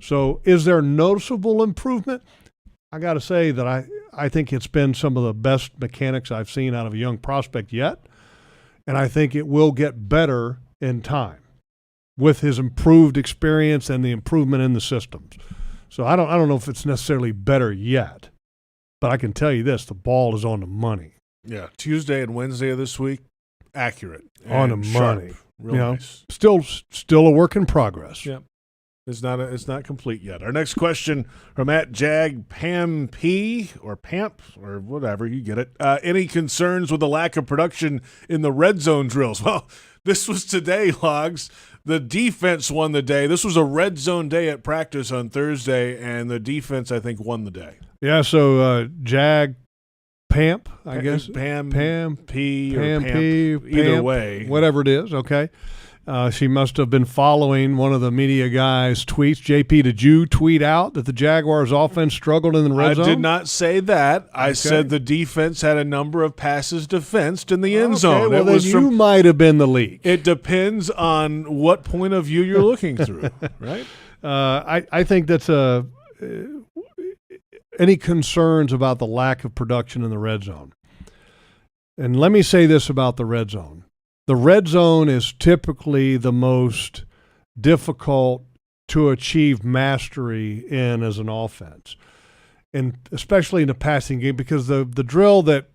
Speaker 3: So is there noticeable improvement? I got to say that I think it's been some of the best mechanics I've seen out of a young prospect yet, and I think it will get better in time with his improved experience and the improvement in the systems. So I don't know if it's necessarily better yet, but I can tell you this, the ball is on the money.
Speaker 2: Yeah, Tuesday and Wednesday of this week, accurate.
Speaker 3: On the
Speaker 2: sharp.
Speaker 3: money.
Speaker 2: Real nice.
Speaker 3: Still a work in progress.
Speaker 2: Yep. It's not complete yet. Our next question from @JagPam P or Pamp or whatever, you get it. Any concerns with the lack of production in the red zone drills? Well, this was today, Logs. The defense won the day. This was a red zone day at practice on Thursday, and the defense, I think, won the day.
Speaker 3: Yeah, so Jag Pamp, I guess.
Speaker 2: Pam P
Speaker 3: Pam
Speaker 2: or Pamp,
Speaker 3: P,
Speaker 2: either
Speaker 3: Pamp,
Speaker 2: way.
Speaker 3: whatever it is, okay. She must have been following one of the media guys' tweets. JP, did you tweet out that the Jaguars' offense struggled in the red zone?
Speaker 2: I did not say that. I said the defense had a number of passes defensed in the end zone.
Speaker 3: Well, then you might have been the leak.
Speaker 2: It depends on what point of view you're looking through, right?
Speaker 3: I think that's any concerns about the lack of production in the red zone. And let me say this about the red zone. The red zone is typically the most difficult to achieve mastery in as an offense, and especially in the passing game, because the drill that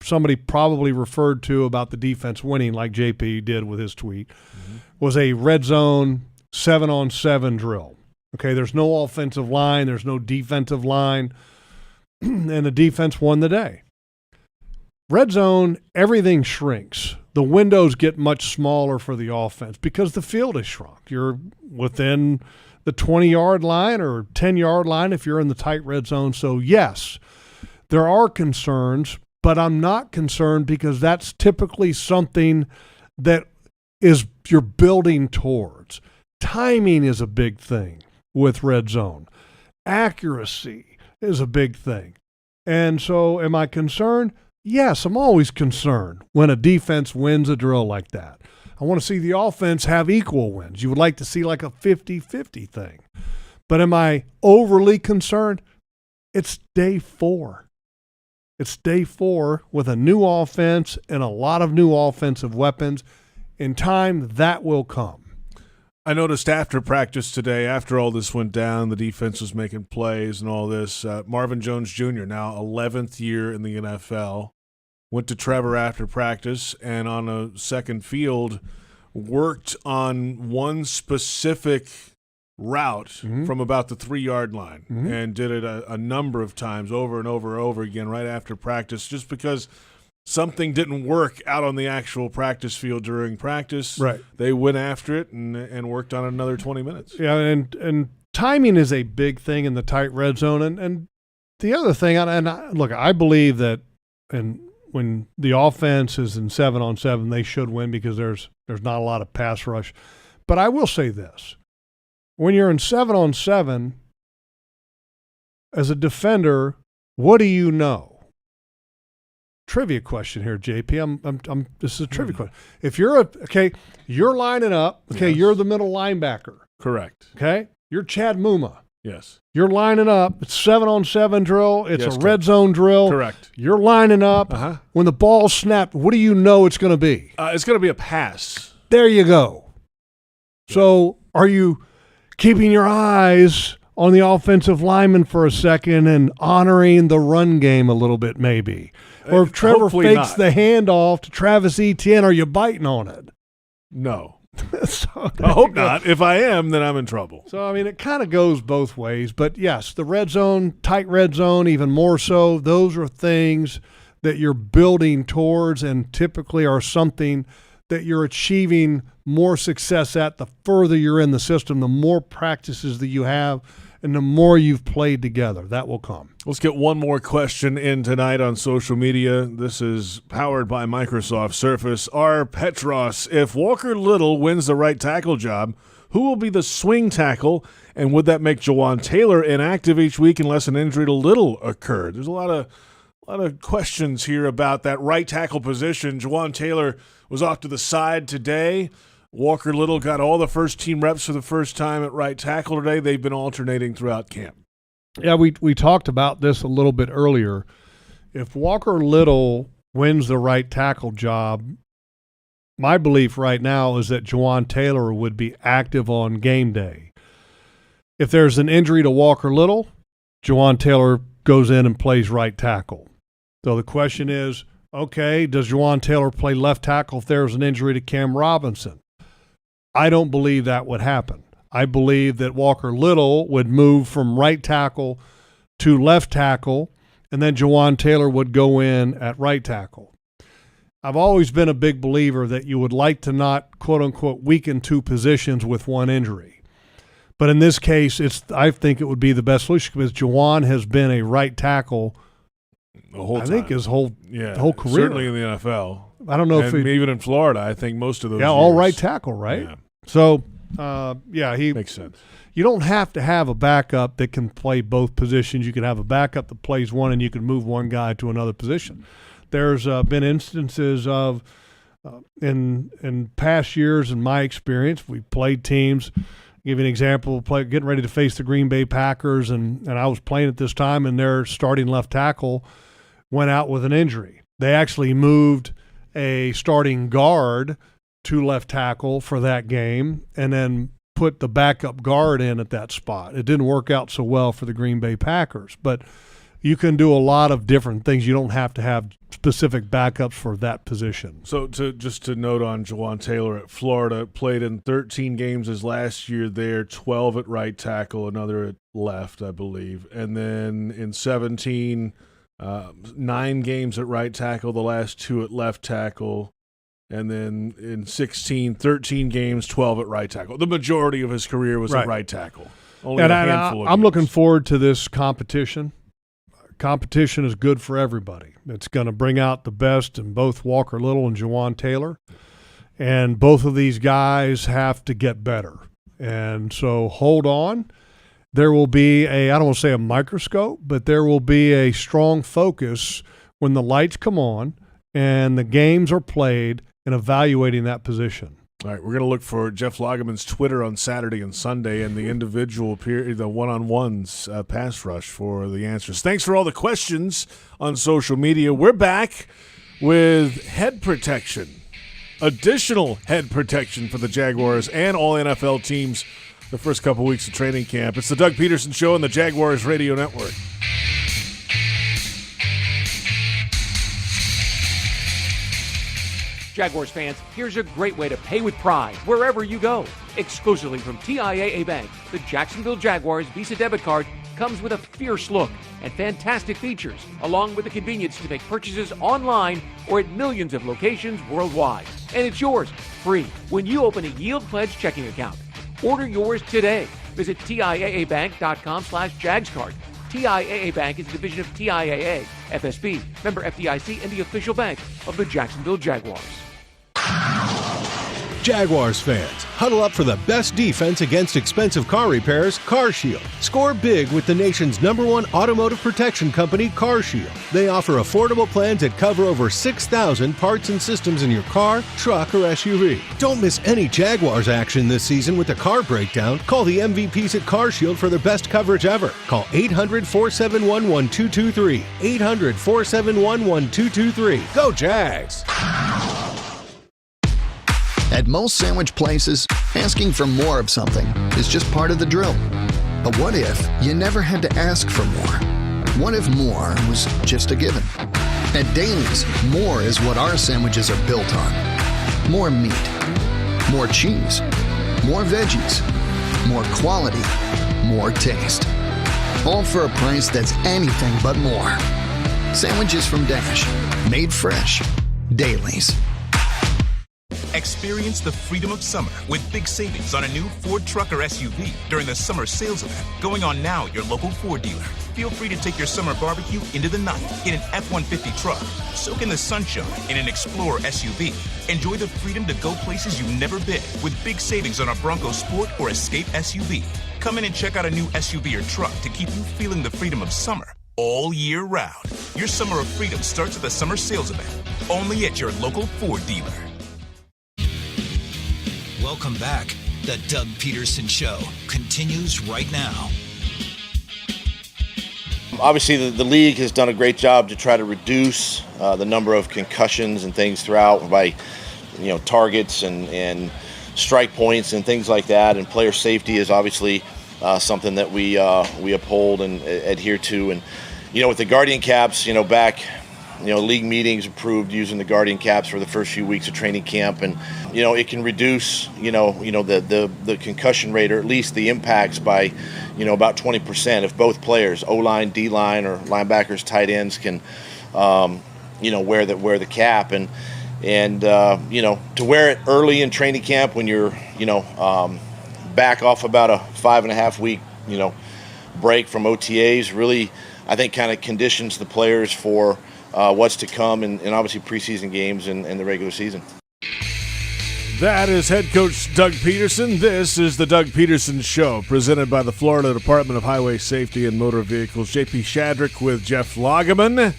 Speaker 3: somebody probably referred to about the defense winning, like JP did with his tweet, was a red zone 7-on-7 drill. Okay, there's no offensive line, there's no defensive line, and the defense won the day. Red zone, everything shrinks. The windows get much smaller for the offense because the field is shrunk. You're within the 20-yard line or 10-yard line if you're in the tight red zone. So, yes, there are concerns, but I'm not concerned because that's typically something that is you're building towards. Timing is a big thing with red zone. Accuracy is a big thing. And so am I concerned? Yes, I'm always concerned when a defense wins a drill like that. I want to see the offense have equal wins. You would like to see like a 50-50 thing. But am I overly concerned? It's day 4. It's day 4 with a new offense and a lot of new offensive weapons. In time, that will come.
Speaker 2: I noticed after practice today, after all this went down, the defense was making plays and all this. Marvin Jones Jr., now 11th year in the NFL, went to Trevor after practice and on a second field worked on one specific route from about the 3-yard line and did it a number of times over and over and over again right after practice just because something didn't work out on the actual practice field during practice.
Speaker 3: Right.
Speaker 2: They went after it and worked on another 20 minutes.
Speaker 3: Yeah, and timing is a big thing in the tight red zone. And the other thing, look, I believe that when the offense is in 7-on-7, they should win because there's not a lot of pass rush. But I will say this. When you're in 7-on-7, as a defender, what do you know? Trivia question here, JP. This is a trivia question. If you're you're lining up. Okay, yes. You're the middle linebacker.
Speaker 2: Correct.
Speaker 3: Okay, you're Chad Muma.
Speaker 2: Yes.
Speaker 3: You're lining up. It's 7-on-7 drill. It's
Speaker 2: yes,
Speaker 3: a red zone drill.
Speaker 2: Correct.
Speaker 3: You're lining up. When the ball's snapped, what do you know it's going to be?
Speaker 2: It's going to be a pass.
Speaker 3: There you go. Yeah. So are you keeping your eyes on the offensive lineman for a second and honoring the run game a little bit maybe. Or if Trevor
Speaker 2: Hopefully
Speaker 3: fakes
Speaker 2: not.
Speaker 3: the handoff to Travis Etienne, are you biting on it?
Speaker 2: No.
Speaker 3: So,
Speaker 2: I hope not. If I am, then I'm in trouble.
Speaker 3: So, I mean, it kind of goes both ways. But, yes, the red zone, tight red zone, even more so, those are things that you're building towards and typically are something that you're achieving more success at the further you're in the system, the more practices that you have, and the more you've played together. That will come.
Speaker 2: Let's get one more question in tonight on social media. This is powered by Microsoft Surface. R. Petros, if Walker Little wins the right tackle job, who will be the swing tackle, and would that make Jawan Taylor inactive each week unless an injury to Little occurred? There's a lot of questions here about that right tackle position. Jawan Taylor was off to the side today. Walker Little got all the first-team reps for the first time at right tackle today. They've been alternating throughout camp.
Speaker 3: Yeah, we talked about this a little bit earlier. If Walker Little wins the right tackle job, my belief right now is that Jawan Taylor would be active on game day. If there's an injury to Walker Little, Jawan Taylor goes in and plays right tackle. So the question is, okay, does Jawan Taylor play left tackle if there's an injury to Cam Robinson? I don't believe that would happen. I believe that Walker Little would move from right tackle to left tackle, and then Jawan Taylor would go in at right tackle. I've always been a big believer that you would like to not, quote-unquote, weaken two positions with one injury. But in this case, I think it would be the best solution because Jawan has been a right tackle I think his whole career.
Speaker 2: Certainly in the NFL.
Speaker 3: I don't know if
Speaker 2: even in Florida, I think most of those
Speaker 3: all
Speaker 2: years.
Speaker 3: right tackle, right?
Speaker 2: Yeah.
Speaker 3: So, he
Speaker 2: makes sense.
Speaker 3: You don't have to have a backup that can play both positions. You can have a backup that plays one, and you can move one guy to another position. There's been instances of in past years, in my experience, we played teams. I'll give you an example. Getting ready to face the Green Bay Packers, and I was playing at this time, and their starting left tackle went out with an injury. They actually moved a starting guard to left tackle for that game and then put the backup guard in at that spot. It didn't work out so well for the Green Bay Packers, but you can do a lot of different things. You don't have to have specific backups for that position.
Speaker 2: So just to note on Jawan Taylor at Florida, played in 13 games his last year there, 12 at right tackle, another at left, I believe. And then in 17, 9 games at right tackle, the last 2 at left tackle. And then in 16, 13 games, 12 at right tackle. The majority of his career was at right tackle. Only a handful of
Speaker 3: I'm
Speaker 2: games.
Speaker 3: looking forward to this competition. Competition is good for everybody. It's going to bring out the best in both Walker Little and Jawan Taylor. And both of these guys have to get better. And so hold on. There will be I don't want to say a microscope, but there will be a strong focus when the lights come on and the games are played in evaluating that position.
Speaker 2: All right, we're going to look for Jeff Lageman's Twitter on Saturday and Sunday and the individual the one-on-ones pass rush for the answers. Thanks for all the questions on social media. We're back with head protection, additional head protection for the Jaguars and all NFL teams the first couple weeks of training camp. It's the Doug Pederson Show on the Jaguars Radio Network.
Speaker 9: Jaguars fans, here's a great way to pay with pride wherever you go. Exclusively from TIAA Bank, the Jacksonville Jaguars Visa debit card comes with a fierce look and fantastic features, along with the convenience to make purchases online or at millions of locations worldwide. And it's yours, free, when you open a Yield Pledge checking account. Order yours today. Visit TIAABank.com/JagsCard. TIAA Bank is a division of TIAA, FSB, member FDIC, and the official bank of the Jacksonville Jaguars.
Speaker 8: Jaguars fans, huddle up for the best defense against expensive car repairs, CarShield. Score big with the nation's #1 automotive protection company, CarShield. They offer affordable plans that cover over 6,000 parts and systems in your car, truck, or SUV. Don't miss any Jaguars action this season with a car breakdown. Call the MVPs at CarShield for their best coverage ever. Call 800-471-1223. 800-471-1223. Go Jags!
Speaker 12: At most sandwich places, asking for more of something is just part of the drill.
Speaker 7: But what if you never had to ask for more? What if more was just a given? At Dailies, more is what our sandwiches are built on. More meat, more cheese, more veggies, more quality, more taste. All for a price that's anything but more. Sandwiches from Dash, made fresh. Dailies.
Speaker 5: Experience the freedom of summer with big savings on a new Ford truck or SUV during the summer sales event going on now at your local Ford dealer. Feel free to take your summer barbecue into the night in an F-150 truck. Soak in the sunshine in an Explorer SUV. Enjoy the freedom to go places you've never been with big savings on a Bronco Sport or Escape SUV. Come in and check out a new SUV or truck to keep you feeling the freedom of summer all year round. Your summer of freedom starts at the summer sales event, only at your local Ford dealer.
Speaker 15: Welcome back. The Doug Pederson Show continues right now.
Speaker 11: Obviously, the league has done a great job to try to reduce the number of concussions and things throughout by, targets and strike points and things like that. And player safety is obviously something that we uphold and adhere to. And with the Guardian caps, back. League meetings approved using the Guardian caps for the first few weeks of training camp, and it can reduce the concussion rate, or at least the impacts, by about 20% if both players, O-line, D-line, or linebackers, tight ends, can wear the cap, and to wear it early in training camp when you're back off about a 5.5 week break from OTAs really, I think, kind of conditions the players for what's to come, and obviously preseason games and the regular season.
Speaker 2: That is head coach Doug Pederson. This is the Doug Pederson Show, presented by the Florida Department of Highway Safety and Motor Vehicles. J.P. Shadrick with Jeff Lageman.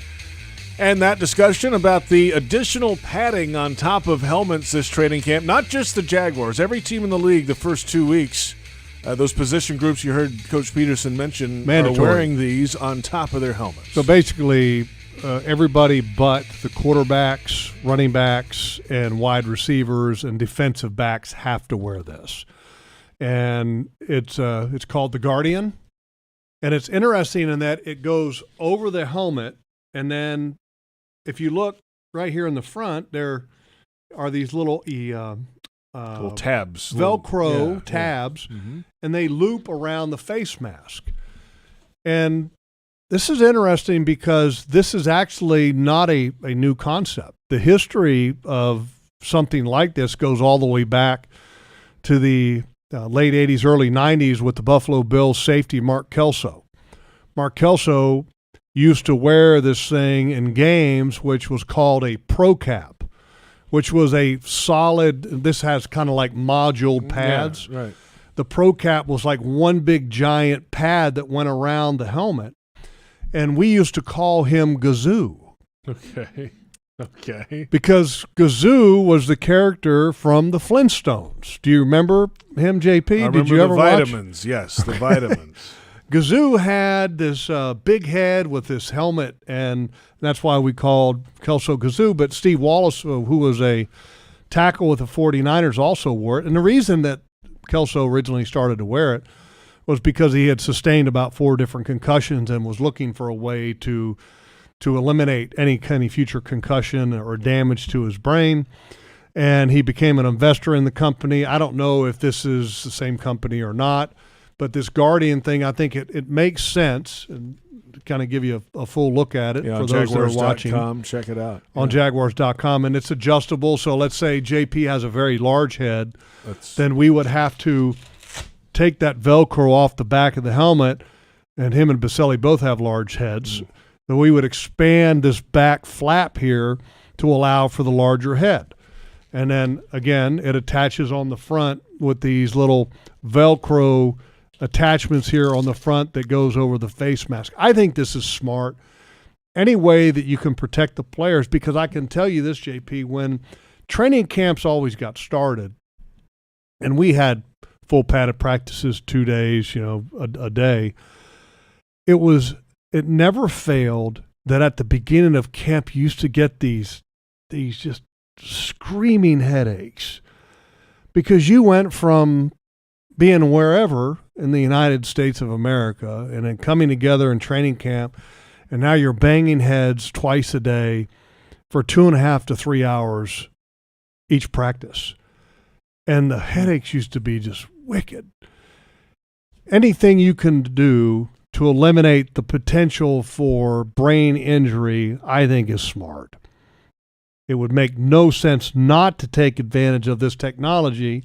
Speaker 2: And that discussion about the additional padding on top of helmets this training camp. Not just the Jaguars. Every team in the league the first 2 weeks, those position groups you heard Coach Pederson mention are wearing these on top of their helmets.
Speaker 3: So basically, everybody but the quarterbacks, running backs, and wide receivers and defensive backs have to wear this. And it's called the Guardian. And it's interesting in that it goes over the helmet, and then if you look right here in the front, there are these little
Speaker 2: tabs,
Speaker 3: Velcro tabs, and they loop around the face mask. And this is interesting because this is actually not a new concept. The history of something like this goes all the way back to the late 80s, early 90s with the Buffalo Bills safety Mark Kelso. Mark Kelso used to wear this thing in games, which was called a pro cap, which was a solid, this has kind of like module pads.
Speaker 2: Yeah, right.
Speaker 3: The pro cap was like one big giant pad that went around the helmet. And we used to call him Gazoo.
Speaker 2: Okay.
Speaker 3: Because Gazoo was the character from the Flintstones. Do you remember him, JP? Did you ever watch?
Speaker 2: Vitamins, yes, the vitamins.
Speaker 3: Gazoo had this big head with this helmet, and that's why we called Kelso Gazoo. But Steve Wallace, who was a tackle with the 49ers, also wore it. And the reason that Kelso originally started to wear it was because he had sustained about 4 different concussions and was looking for a way to eliminate any kind of future concussion or damage to his brain. And he became an investor in the company. I don't know if this is the same company or not, but this Guardian thing, I think it makes sense, and to kind of give you a full look at it for those that are watching.
Speaker 2: Check it out.
Speaker 3: On Jaguars.com, and it's adjustable. So let's say JP has a very large head, then we would have to take that Velcro off the back of the helmet, and him and Baselli both have large heads, then we would expand this back flap here to allow for the larger head. And then, again, it attaches on the front with these little Velcro attachments here on the front that goes over the face mask. I think this is smart. Any way that you can protect the players, because I can tell you this, JP, when training camps always got started, and we had full padded practices 2 days, a day. It never failed that at the beginning of camp you used to get these just screaming headaches because you went from being wherever in the United States of America and then coming together in training camp, and now you're banging heads twice a day for 2.5 to 3 hours each practice. And the headaches used to be just wicked. Anything you can do to eliminate the potential for brain injury, I think, is smart. It would make no sense not to take advantage of this technology.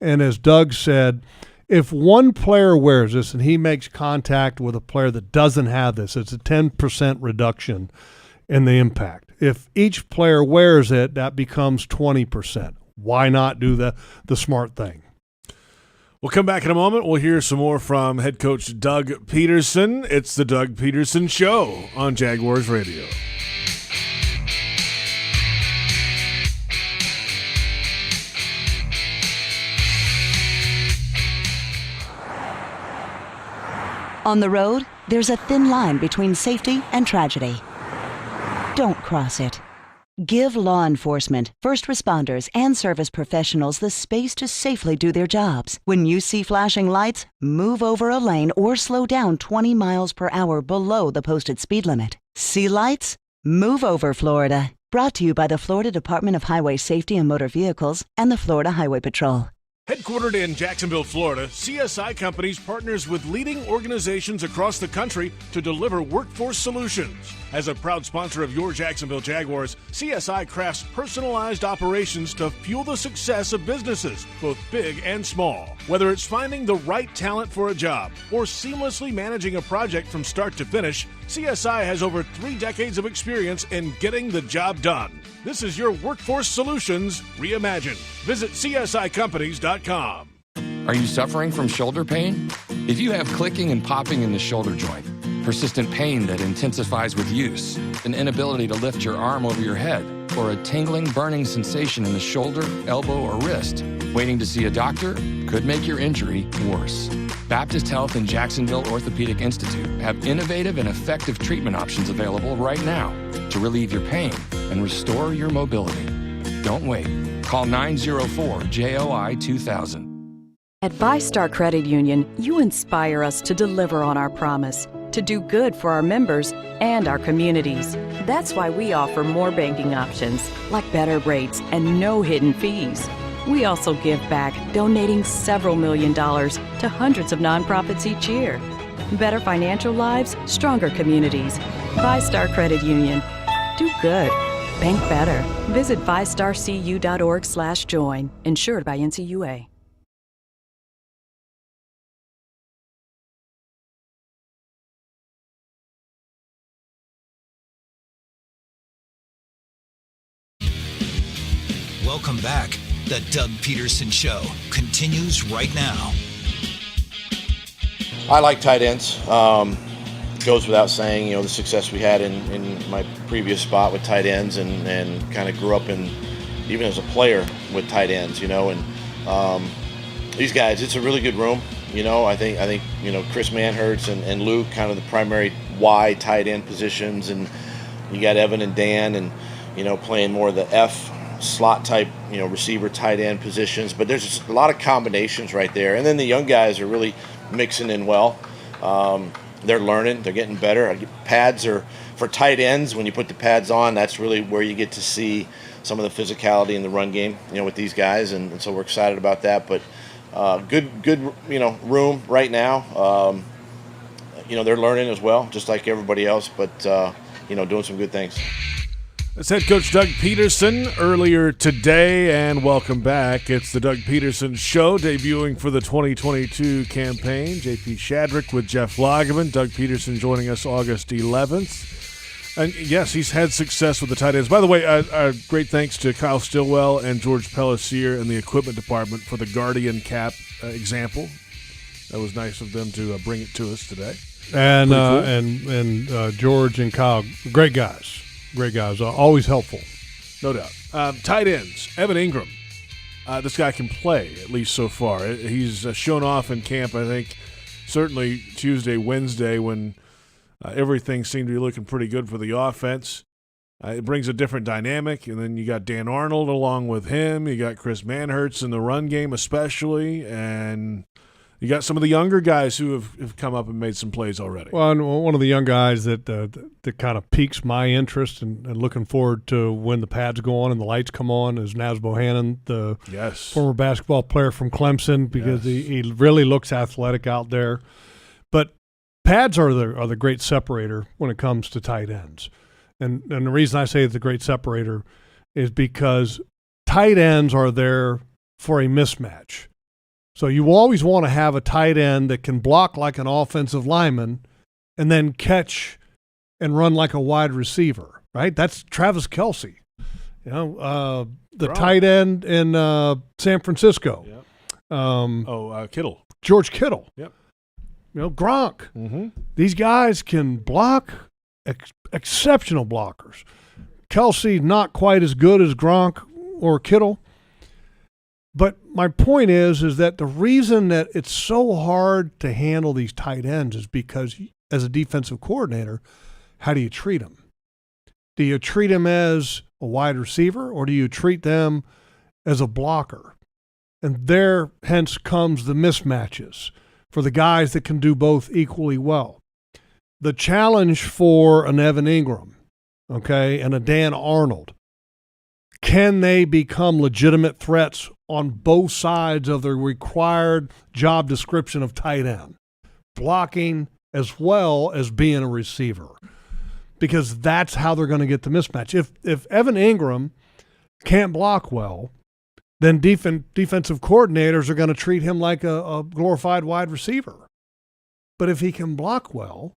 Speaker 3: And as Doug said, if one player wears this and he makes contact with a player that doesn't have this, it's a 10% reduction in the impact. If each player wears it, that becomes 20%. Why not do the smart thing?
Speaker 2: We'll come back in a moment. We'll hear some more from head coach Doug Pederson. It's the Doug Pederson Show on Jaguars Radio.
Speaker 4: On the road, there's a thin line between safety and tragedy. Don't cross it. Give law enforcement, first responders, and service professionals the space to safely do their jobs. When you see flashing lights, move over a lane or slow down 20 miles per hour below the posted speed limit. See lights? Move over, Florida. Brought to you by the Florida Department of Highway Safety and Motor Vehicles and the Florida Highway Patrol.
Speaker 2: Headquartered in Jacksonville, Florida, CSI Companies partners with leading organizations across the country to deliver workforce solutions. As a proud sponsor of your Jacksonville Jaguars, CSI crafts personalized operations to fuel the success of businesses, both big and small. Whether it's finding the right talent for a job or seamlessly managing a project from start to finish, CSI has over 3 decades of experience in getting the job done. This is your workforce solutions reimagined. Visit CSICompanies.com.
Speaker 6: Are you suffering from shoulder pain? If you have clicking and popping in the shoulder joint, persistent pain that intensifies with use, an inability to lift your arm over your head, or a tingling, burning sensation in the shoulder, elbow, or wrist, waiting to see a doctor could make your injury worse. Baptist Health and Jacksonville Orthopedic Institute have innovative and effective treatment options available right now to relieve your pain and restore your mobility. Don't wait. Call 904-JOI-2000.
Speaker 17: At VyStar Credit Union, you inspire us to deliver on our promise, to do good for our members and our communities. That's why we offer more banking options, like better rates and no hidden fees. We also give back, donating several $1 million to hundreds of nonprofits each year. Better financial lives, stronger communities. VyStar Credit Union. Do good. Bank better. Visit vystarcu.org/join. Insured by NCUA.
Speaker 15: Welcome back. The Doug Pederson Show continues right now.
Speaker 11: I like tight ends. Goes without saying, the success we had in my previous spot with tight ends and kind of grew up even as a player with tight ends, and these guys, it's a really good room. I think Chris Manhertz and Luke, kind of the primary wide tight end positions, and you got Evan and Dan and, playing more of the F slot type, receiver tight end positions, but there's just a lot of combinations right there. And then the young guys are really mixing in well. They're learning, they're getting better. Pads are for tight ends. When you put the pads on, that's really where you get to see some of the physicality in the run game, with these guys. And so we're excited about that, but good, room right now. They're learning as well, just like everybody else, but, doing some good things.
Speaker 2: That's head coach Doug Pederson earlier today, and welcome back. It's the Doug Pederson Show, debuting for the 2022 campaign. J.P. Shadrick with Jeff Lageman. Doug Pederson joining us August 11th. And yes, he's had success with the tight ends. By the way, great thanks to Kyle Stillwell and George Pellissier in the equipment department for the Guardian cap example. That was nice of them to bring it to us today.
Speaker 3: And cool. George and Kyle, great guys. Great guys, always helpful.
Speaker 2: No doubt. Tight ends, Evan Ingram. This guy can play, at least so far. He's shown off in camp, I think, certainly Tuesday, Wednesday, when everything seemed to be looking pretty good for the offense. It brings a different dynamic, and then you got Dan Arnold along with him. You got Chris Manhertz in the run game especially, and You got some of the younger guys who have come up and made some plays already.
Speaker 3: Well, and one of the young guys that kind of piques my interest and looking forward to when the pads go on and the lights come on is Naz Bohannon, the former basketball player from Clemson, because he really looks athletic out there. But pads are the great separator when it comes to tight ends. And the reason I say it's a great separator is because tight ends are there for a mismatch. So you always want to have a tight end that can block like an offensive lineman and then catch and run like a wide receiver, right? That's Travis Kelce, the tight end in San Francisco.
Speaker 2: Yep. Kittle.
Speaker 3: George Kittle.
Speaker 2: Yep.
Speaker 3: Gronk.
Speaker 2: Mm-hmm.
Speaker 3: These guys can block, exceptional blockers. Kelce not quite as good as Gronk or Kittle. But my point is that the reason that it's so hard to handle these tight ends is because as a defensive coordinator, how do you treat them? Do you treat them as a wide receiver or do you treat them as a blocker? And there hence comes the mismatches for the guys that can do both equally well. The challenge for an Evan Ingram, and a Dan Arnold, can they become legitimate threats on both sides of the required job description of tight end, blocking as well as being a receiver? Because that's how they're going to get the mismatch. If Evan Ingram can't block well, then defensive coordinators are going to treat him like a glorified wide receiver. But if he can block well,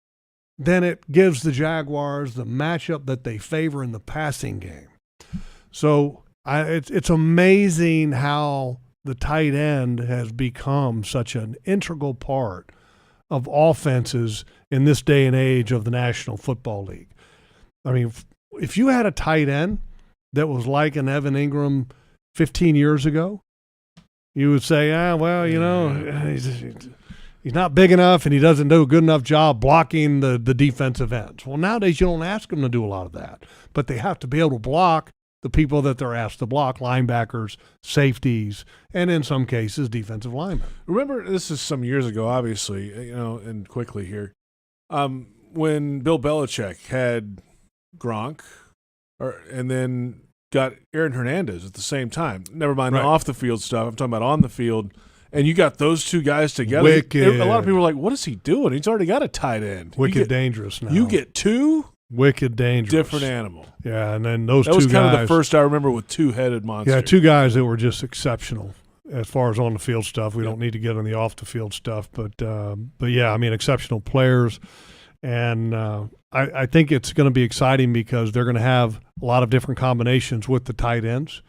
Speaker 3: then it gives the Jaguars the matchup that they favor in the passing game. So it's amazing how the tight end has become such an integral part of offenses in this day and age of the National Football League. I mean, if you had a tight end that was like an Evan Ingram 15 years ago, you would say, he's not big enough and he doesn't do a good enough job blocking the defensive ends. Well, nowadays you don't ask them to do a lot of that, but they have to be able to block the people that they're asked to block, linebackers, safeties, and in some cases, defensive linemen.
Speaker 2: Remember, this is some years ago, obviously, and quickly here, when Bill Belichick had Gronk and then got Aaron Hernandez at the same time. Never mind off the field stuff. I'm talking about on the field. And you got those two guys together.
Speaker 3: Wicked.
Speaker 2: A lot of people are like, what is he doing? He's already got a tight end.
Speaker 3: Wicked dangerous now.
Speaker 2: You get two?
Speaker 3: Wicked dangerous.
Speaker 2: Different animal.
Speaker 3: Yeah, and then those two
Speaker 2: That
Speaker 3: guys.
Speaker 2: was kind of the first I remember with two-headed monsters.
Speaker 3: Yeah, two guys that were just exceptional as far as on-the-field stuff. We don't need to get on the off-the-field stuff. But yeah, I mean, exceptional players. And I think it's going to be exciting because they're going to have a lot of different combinations with the tight ends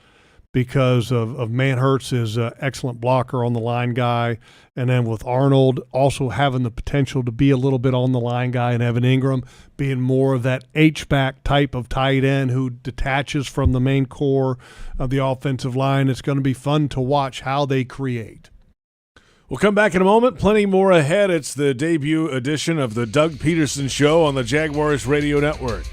Speaker 3: because of Manhurts is an excellent blocker on the line guy. And then with Arnold also having the potential to be a little bit on the line guy, and Evan Ingram being more of that H-back type of tight end who detaches from the main core of the offensive line. It's going to be fun to watch how they create.
Speaker 2: We'll come back in a moment. Plenty more ahead. It's the debut edition of the Doug Pederson Show on the Jaguars Radio Network.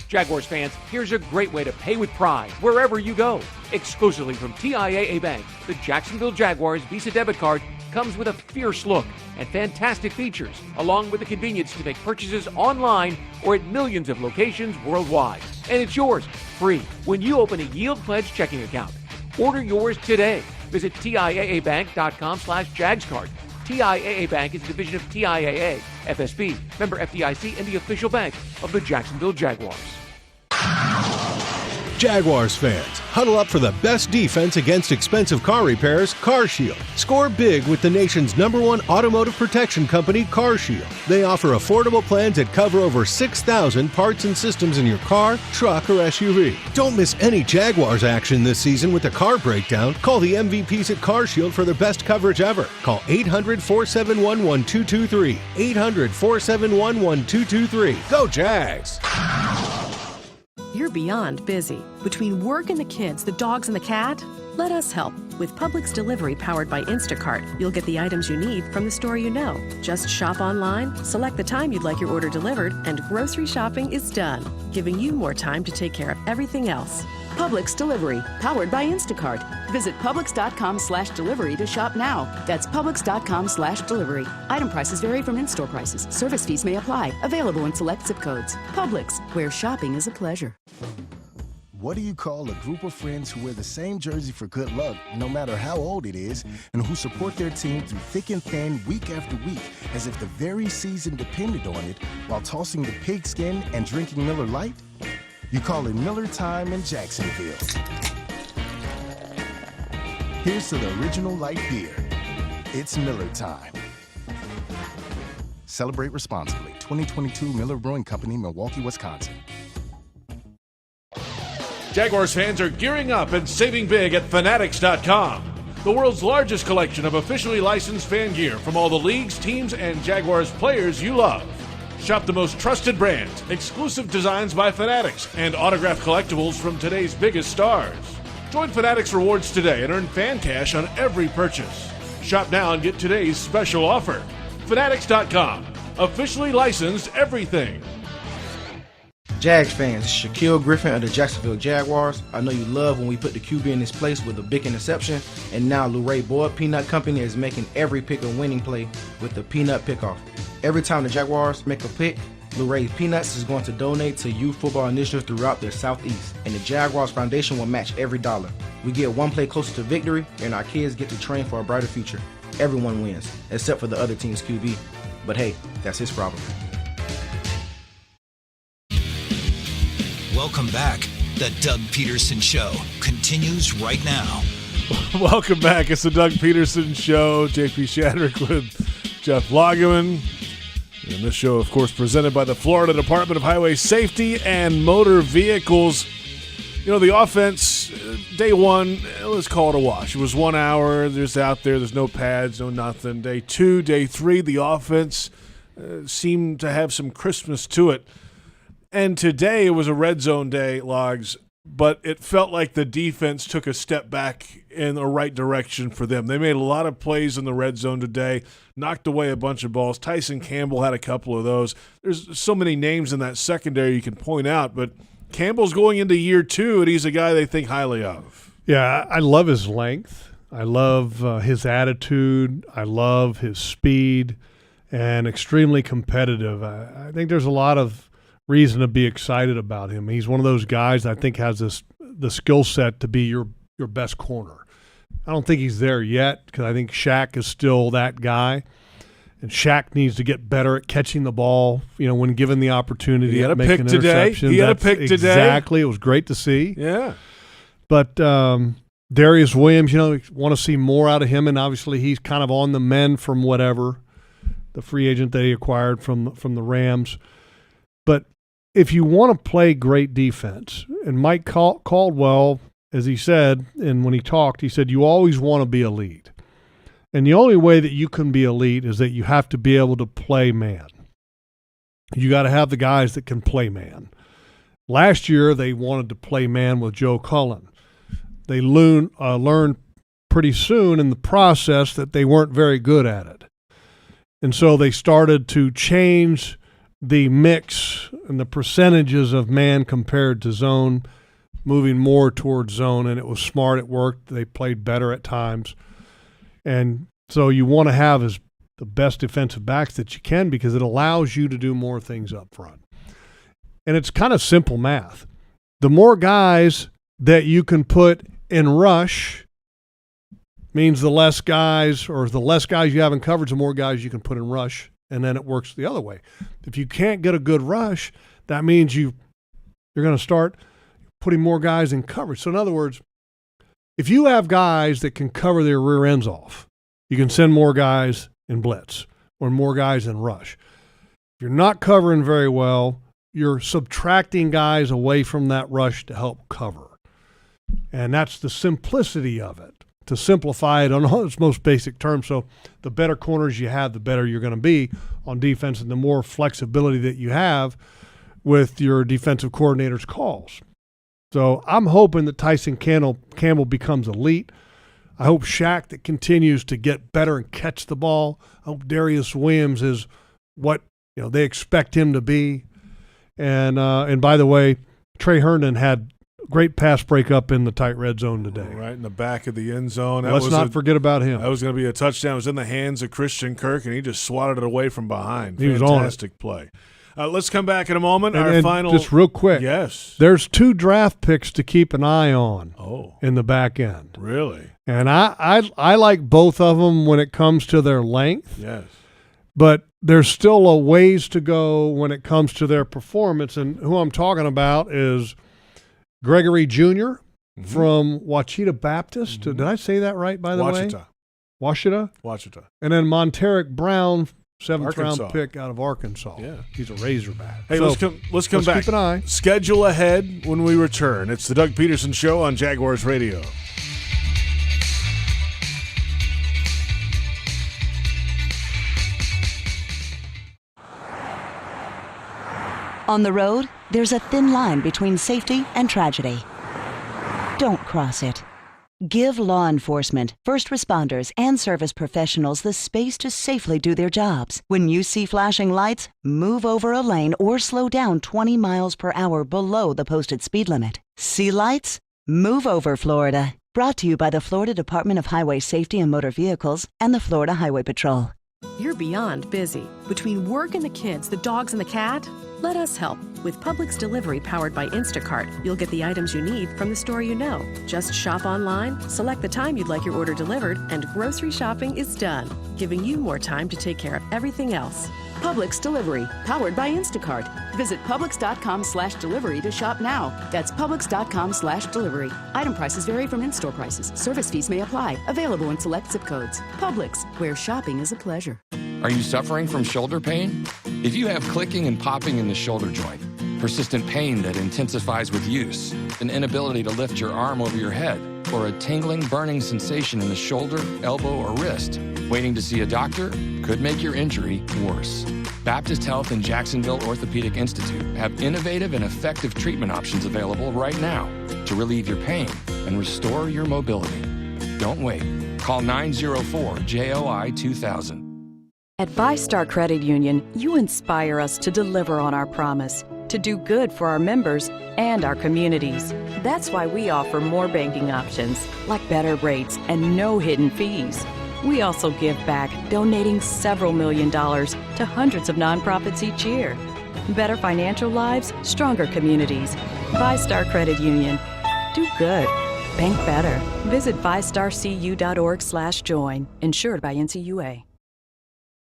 Speaker 9: Jaguars fans, here's a great way to pay with pride wherever you go. Exclusively from TIAA Bank, the Jacksonville Jaguars Visa debit card comes with a fierce look and fantastic features, along with the convenience to make purchases online or at millions of locations worldwide. And it's yours, free, when you open a Yield Pledge checking account. Order yours today. Visit TIAABank.com/JagsCard. TIAA Bank is a division of TIAA, FSB, member FDIC, and the official bank of the Jacksonville Jaguars.
Speaker 8: Jaguars fans, huddle up for the best defense against expensive car repairs, CarShield. Score big with the nation's #1 automotive protection company, CarShield. They offer affordable plans that cover over 6,000 parts and systems in your car, truck, or SUV. Don't miss any Jaguars action this season with a car breakdown. Call the MVPs at CarShield for their best coverage ever. Call 800-471-1223. 800-471-1223. Go Jags!
Speaker 1: You're beyond busy. Between work and the kids, the dogs and the cat, let us help With Publix delivery powered by Instacart, you'll get the items you need from the store you know. Just shop online, select the time you'd like your order delivered, and grocery shopping is done, giving you more time to take care of everything else.
Speaker 22: Publix delivery, powered by Instacart. Visit Publix.com/delivery to shop now. That's Publix.com/delivery. Item prices vary from in-store prices. Service fees may apply. Available in select zip codes. Publix, where shopping is a pleasure.
Speaker 23: What do you call a group of friends who wear the same jersey for good luck, no matter how old it is, and who support their team through thick and thin week after week, as if the very season depended on it, while tossing the pigskin and drinking Miller Lite? You call it Miller Time in Jacksonville. Here's to the original light beer. It's Miller Time. Celebrate responsibly. 2022 Miller Brewing Company, Milwaukee, Wisconsin.
Speaker 2: Jaguars fans are gearing up and saving big at Fanatics.com. The world's largest collection of officially licensed fan gear from all the leagues, teams, and Jaguars players you love. Shop the most trusted brands, exclusive designs by Fanatics, and autographed collectibles from today's biggest stars. Join Fanatics Rewards today and earn fan cash on every purchase. Shop now and get today's special offer. Fanatics.com. Officially licensed everything.
Speaker 12: Jags fans, Shaquille Griffin of the Jacksonville Jaguars. I know you love when we put the QB in his place with a big interception, and now Luray Boyd Peanut Company is making every pick a winning play with the Peanut Pickoff. Every time the Jaguars make a pick, Luray Peanuts is going to donate to youth football initiatives throughout the Southeast, and the Jaguars Foundation will match every dollar. We get one play closer to victory, and our kids get to train for a brighter future. Everyone wins, except for the other team's QB. But hey, that's his problem.
Speaker 15: Welcome back. The Doug Pederson Show continues right now.
Speaker 2: Welcome back. It's the Doug Pederson Show. J.P. Shadrick with Jeff Lageman. And this show, of course, presented by the Florida Department of Highway Safety and Motor Vehicles. You know, the offense, day one, let's call it a wash. It was 1 hour. There's out there. There's no pads, no nothing. Day two, day three, the offense seemed to have some Christmas to it. And today it was a red zone day, Logs, but it felt like the defense took a step back in the right direction for them. They made a lot of plays in the red zone today, knocked away a bunch of balls. Tyson Campbell had a couple of those. There's so many names in that secondary you can point out, but Campbell's going into year two, and he's a guy they think highly of.
Speaker 3: Yeah, I love his length. I love his attitude. I love his speed, and extremely competitive. I think there's a lot of reason to be excited about him. He's one of those guys that I think has the skill set to be your best corner. I don't think he's there yet because I think Shaq is still that guy, and Shaq needs to get better at catching the ball. You know, when given the opportunity,
Speaker 2: he had
Speaker 3: to
Speaker 2: a
Speaker 3: make
Speaker 2: pick
Speaker 3: an
Speaker 2: today.
Speaker 3: interception.
Speaker 2: He had a
Speaker 3: That's
Speaker 2: pick today.
Speaker 3: Exactly, it was great to see.
Speaker 2: Yeah,
Speaker 3: but Darius Williams, you know, want to see more out of him, and obviously he's kind of on the mend from whatever the free agent that he acquired from the Rams, but if you want to play great defense, and Mike Caldwell, as he said, and when he talked, he said, you always want to be elite. And the only way that you can be elite is that you have to be able to play man. You got to have the guys that can play man. Last year, they wanted to play man with Joe Cullen. They learned pretty soon in the process that they weren't very good at it. And so they started to change the mix and the percentages of man compared to zone, moving more towards zone, and it was smart. It worked. They played better at times. And so you want to have the best defensive backs that you can because it allows you to do more things up front. And it's kind of simple math. The more guys that you can put in rush means the less guys you have in coverage, the more guys you can put in rush. And then it works the other way. If you can't get a good rush, that means you're going to start putting more guys in coverage. So in other words, if you have guys that can cover their rear ends off, you can send more guys in blitz or more guys in rush. If you're not covering very well, you're subtracting guys away from that rush to help cover. And that's the simplicity of it. To simplify it on its most basic terms. So the better corners you have, the better you're going to be on defense, and the more flexibility that you have with your defensive coordinator's calls. So I'm hoping that Tyson Campbell becomes elite. I hope Shaq that continues to get better and catch the ball. I hope Darius Williams is what they expect him to be. And by the way, Trey Herndon had great pass breakup in the tight red zone today.
Speaker 2: Right in the back of the end zone.
Speaker 3: Let's not forget about him.
Speaker 2: That was going to be a touchdown. It was in the hands of Christian Kirk, and he just swatted it away from behind.
Speaker 3: He was on it.
Speaker 2: Fantastic play. Let's come back in a moment.
Speaker 3: And,
Speaker 2: Our
Speaker 3: and
Speaker 2: final.
Speaker 3: just real quick.
Speaker 2: Yes.
Speaker 3: There's 2 draft picks to keep an eye on in the back end.
Speaker 2: Really?
Speaker 3: And I like both of them when it comes to their length.
Speaker 2: Yes.
Speaker 3: But there's still a ways to go when it comes to their performance. And who I'm talking about is Gregory Jr. from Ouachita Baptist. Did I say that right, by the way? Ouachita. And then Monteric Brown, 7th round pick out of Arkansas.
Speaker 2: Yeah.
Speaker 3: He's a Razorback.
Speaker 2: Hey, let's come back.
Speaker 3: Keep an eye.
Speaker 2: Schedule ahead when we return. It's the Doug Pederson Show on Jaguars Radio.
Speaker 4: On the road, there's a thin line between safety and tragedy. Don't cross it. Give law enforcement, first responders, and service professionals the space to safely do their jobs. When you see flashing lights, move over a lane or slow down 20 miles per hour below the posted speed limit. See lights? Move over, Florida. Brought to you by the Florida Department of Highway Safety and Motor Vehicles and the Florida Highway Patrol.
Speaker 1: You're beyond busy. Between work and the kids, the dogs and the cat, let us help. With Publix Delivery powered by Instacart, you'll get the items you need from the store you know. Just shop online, select the time you'd like your order delivered, and grocery shopping is done, giving you more time to take care of everything else.
Speaker 22: Publix Delivery, powered by Instacart. Visit Publix.com/delivery to shop now. That's Publix.com/delivery. Item prices vary from in-store prices. Service fees may apply. Available in select zip codes. Publix, where shopping is a pleasure.
Speaker 6: Are you suffering from shoulder pain? If you have clicking and popping in the shoulder joint, persistent pain that intensifies with use, an inability to lift your arm over your head, or a tingling, burning sensation in the shoulder, elbow, or wrist, waiting to see a doctor could make your injury worse. Baptist Health and Jacksonville Orthopedic Institute have innovative and effective treatment options available right now to relieve your pain and restore your mobility. Don't wait. Call 904-JOI-2000.
Speaker 17: At VyStar Credit Union, you inspire us to deliver on our promise, to do good for our members and our communities. That's why we offer more banking options, like better rates and no hidden fees. We also give back, donating several $1 million to hundreds of nonprofits each year. Better financial lives, stronger communities. VyStar Credit Union. Do good. Bank better. Visit vystarcu.org/join. Insured by NCUA.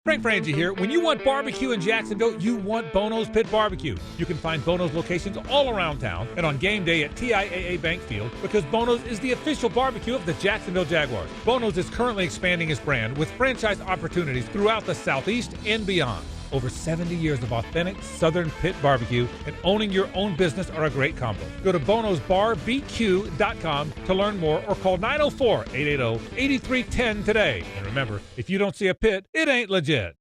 Speaker 10: Frank Frangie here. When you want barbecue in Jacksonville, you want Bono's Pit Barbecue. You can find Bono's locations all around town and on game day at TIAA Bank Field, because Bono's is the official barbecue of the Jacksonville Jaguars. Bono's is currently expanding its brand with franchise opportunities throughout the Southeast and beyond. Over 70 years of authentic Southern pit barbecue and owning your own business are a great combo. Go to bonosbarbq.com to learn more or call 904-880-8310 today. And remember, if you don't see a pit, it ain't legit.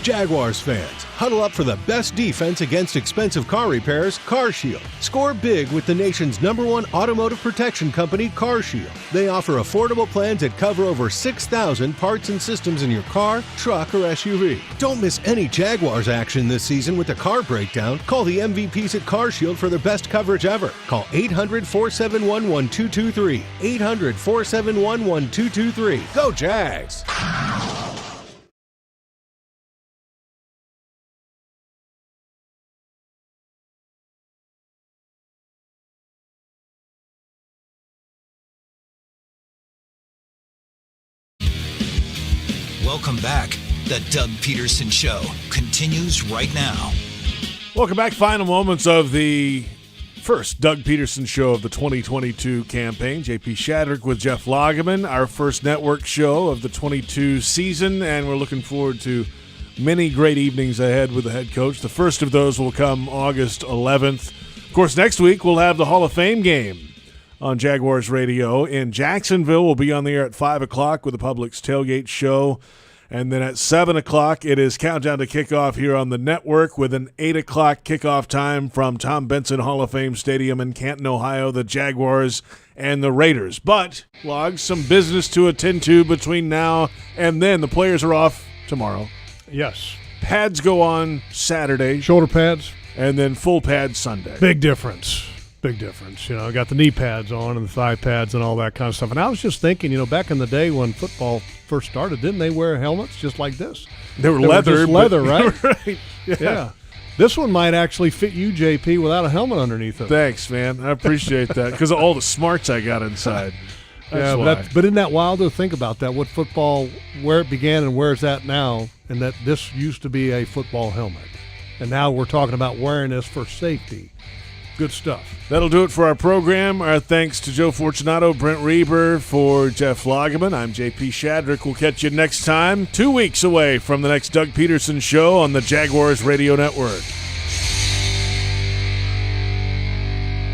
Speaker 8: Jaguars fans, huddle up for the best defense against expensive car repairs, CarShield. Score big with the nation's #1 automotive protection company, CarShield. They offer affordable plans that cover over 6,000 parts and systems in your car, truck, or SUV. Don't miss any Jaguars action this season with a car breakdown. Call the MVPs at CarShield for their best coverage ever. Call 800-471-1223. 800-471-1223. Go Jags!
Speaker 15: Welcome back. The Doug Pederson Show continues right now.
Speaker 2: Welcome back. Final moments of the first Doug Pederson Show of the 2022 campaign. J.P. Shadrick with Jeff Lageman, our first network show of the 22 season, and we're looking forward to many great evenings ahead with the head coach. The first of those will come August 11th. Of course, next week we'll have the Hall of Fame game on Jaguars Radio in Jacksonville. We'll be on the air at 5 o'clock with the Publix Tailgate Show. And then at 7 o'clock, it is Countdown to Kickoff here on the network with an 8 o'clock kickoff time from Tom Benson Hall of Fame Stadium in Canton, Ohio, the Jaguars and the Raiders. But, Log, some business to attend to between now and then. The players are off tomorrow.
Speaker 3: Yes.
Speaker 2: Pads go on Saturday.
Speaker 3: Shoulder pads.
Speaker 2: And then full pads Sunday.
Speaker 3: Big difference. Big difference. I got the knee pads on and the thigh pads and all that kind of stuff. And I was just thinking, back in the day when football first started, didn't they wear helmets just like this?
Speaker 2: They were leather.
Speaker 3: Just leather, right?
Speaker 2: Right.
Speaker 3: Yeah. This one might actually fit you, JP, without a helmet underneath it.
Speaker 2: Thanks, man. I appreciate that because of all the smarts I got inside. That's
Speaker 3: but isn't that wild to think about that? What football, where it began and where it's at now, and that this used to be a football helmet. And now we're talking about wearing this for safety. Good stuff.
Speaker 2: That'll do it for our program. Our thanks to Joe Fortunato, Brent Reber, for Jeff Lageman. I'm J.P. Shadrick. We'll catch you next time, 2 weeks away from the next Doug Pederson Show on the Jaguars Radio Network.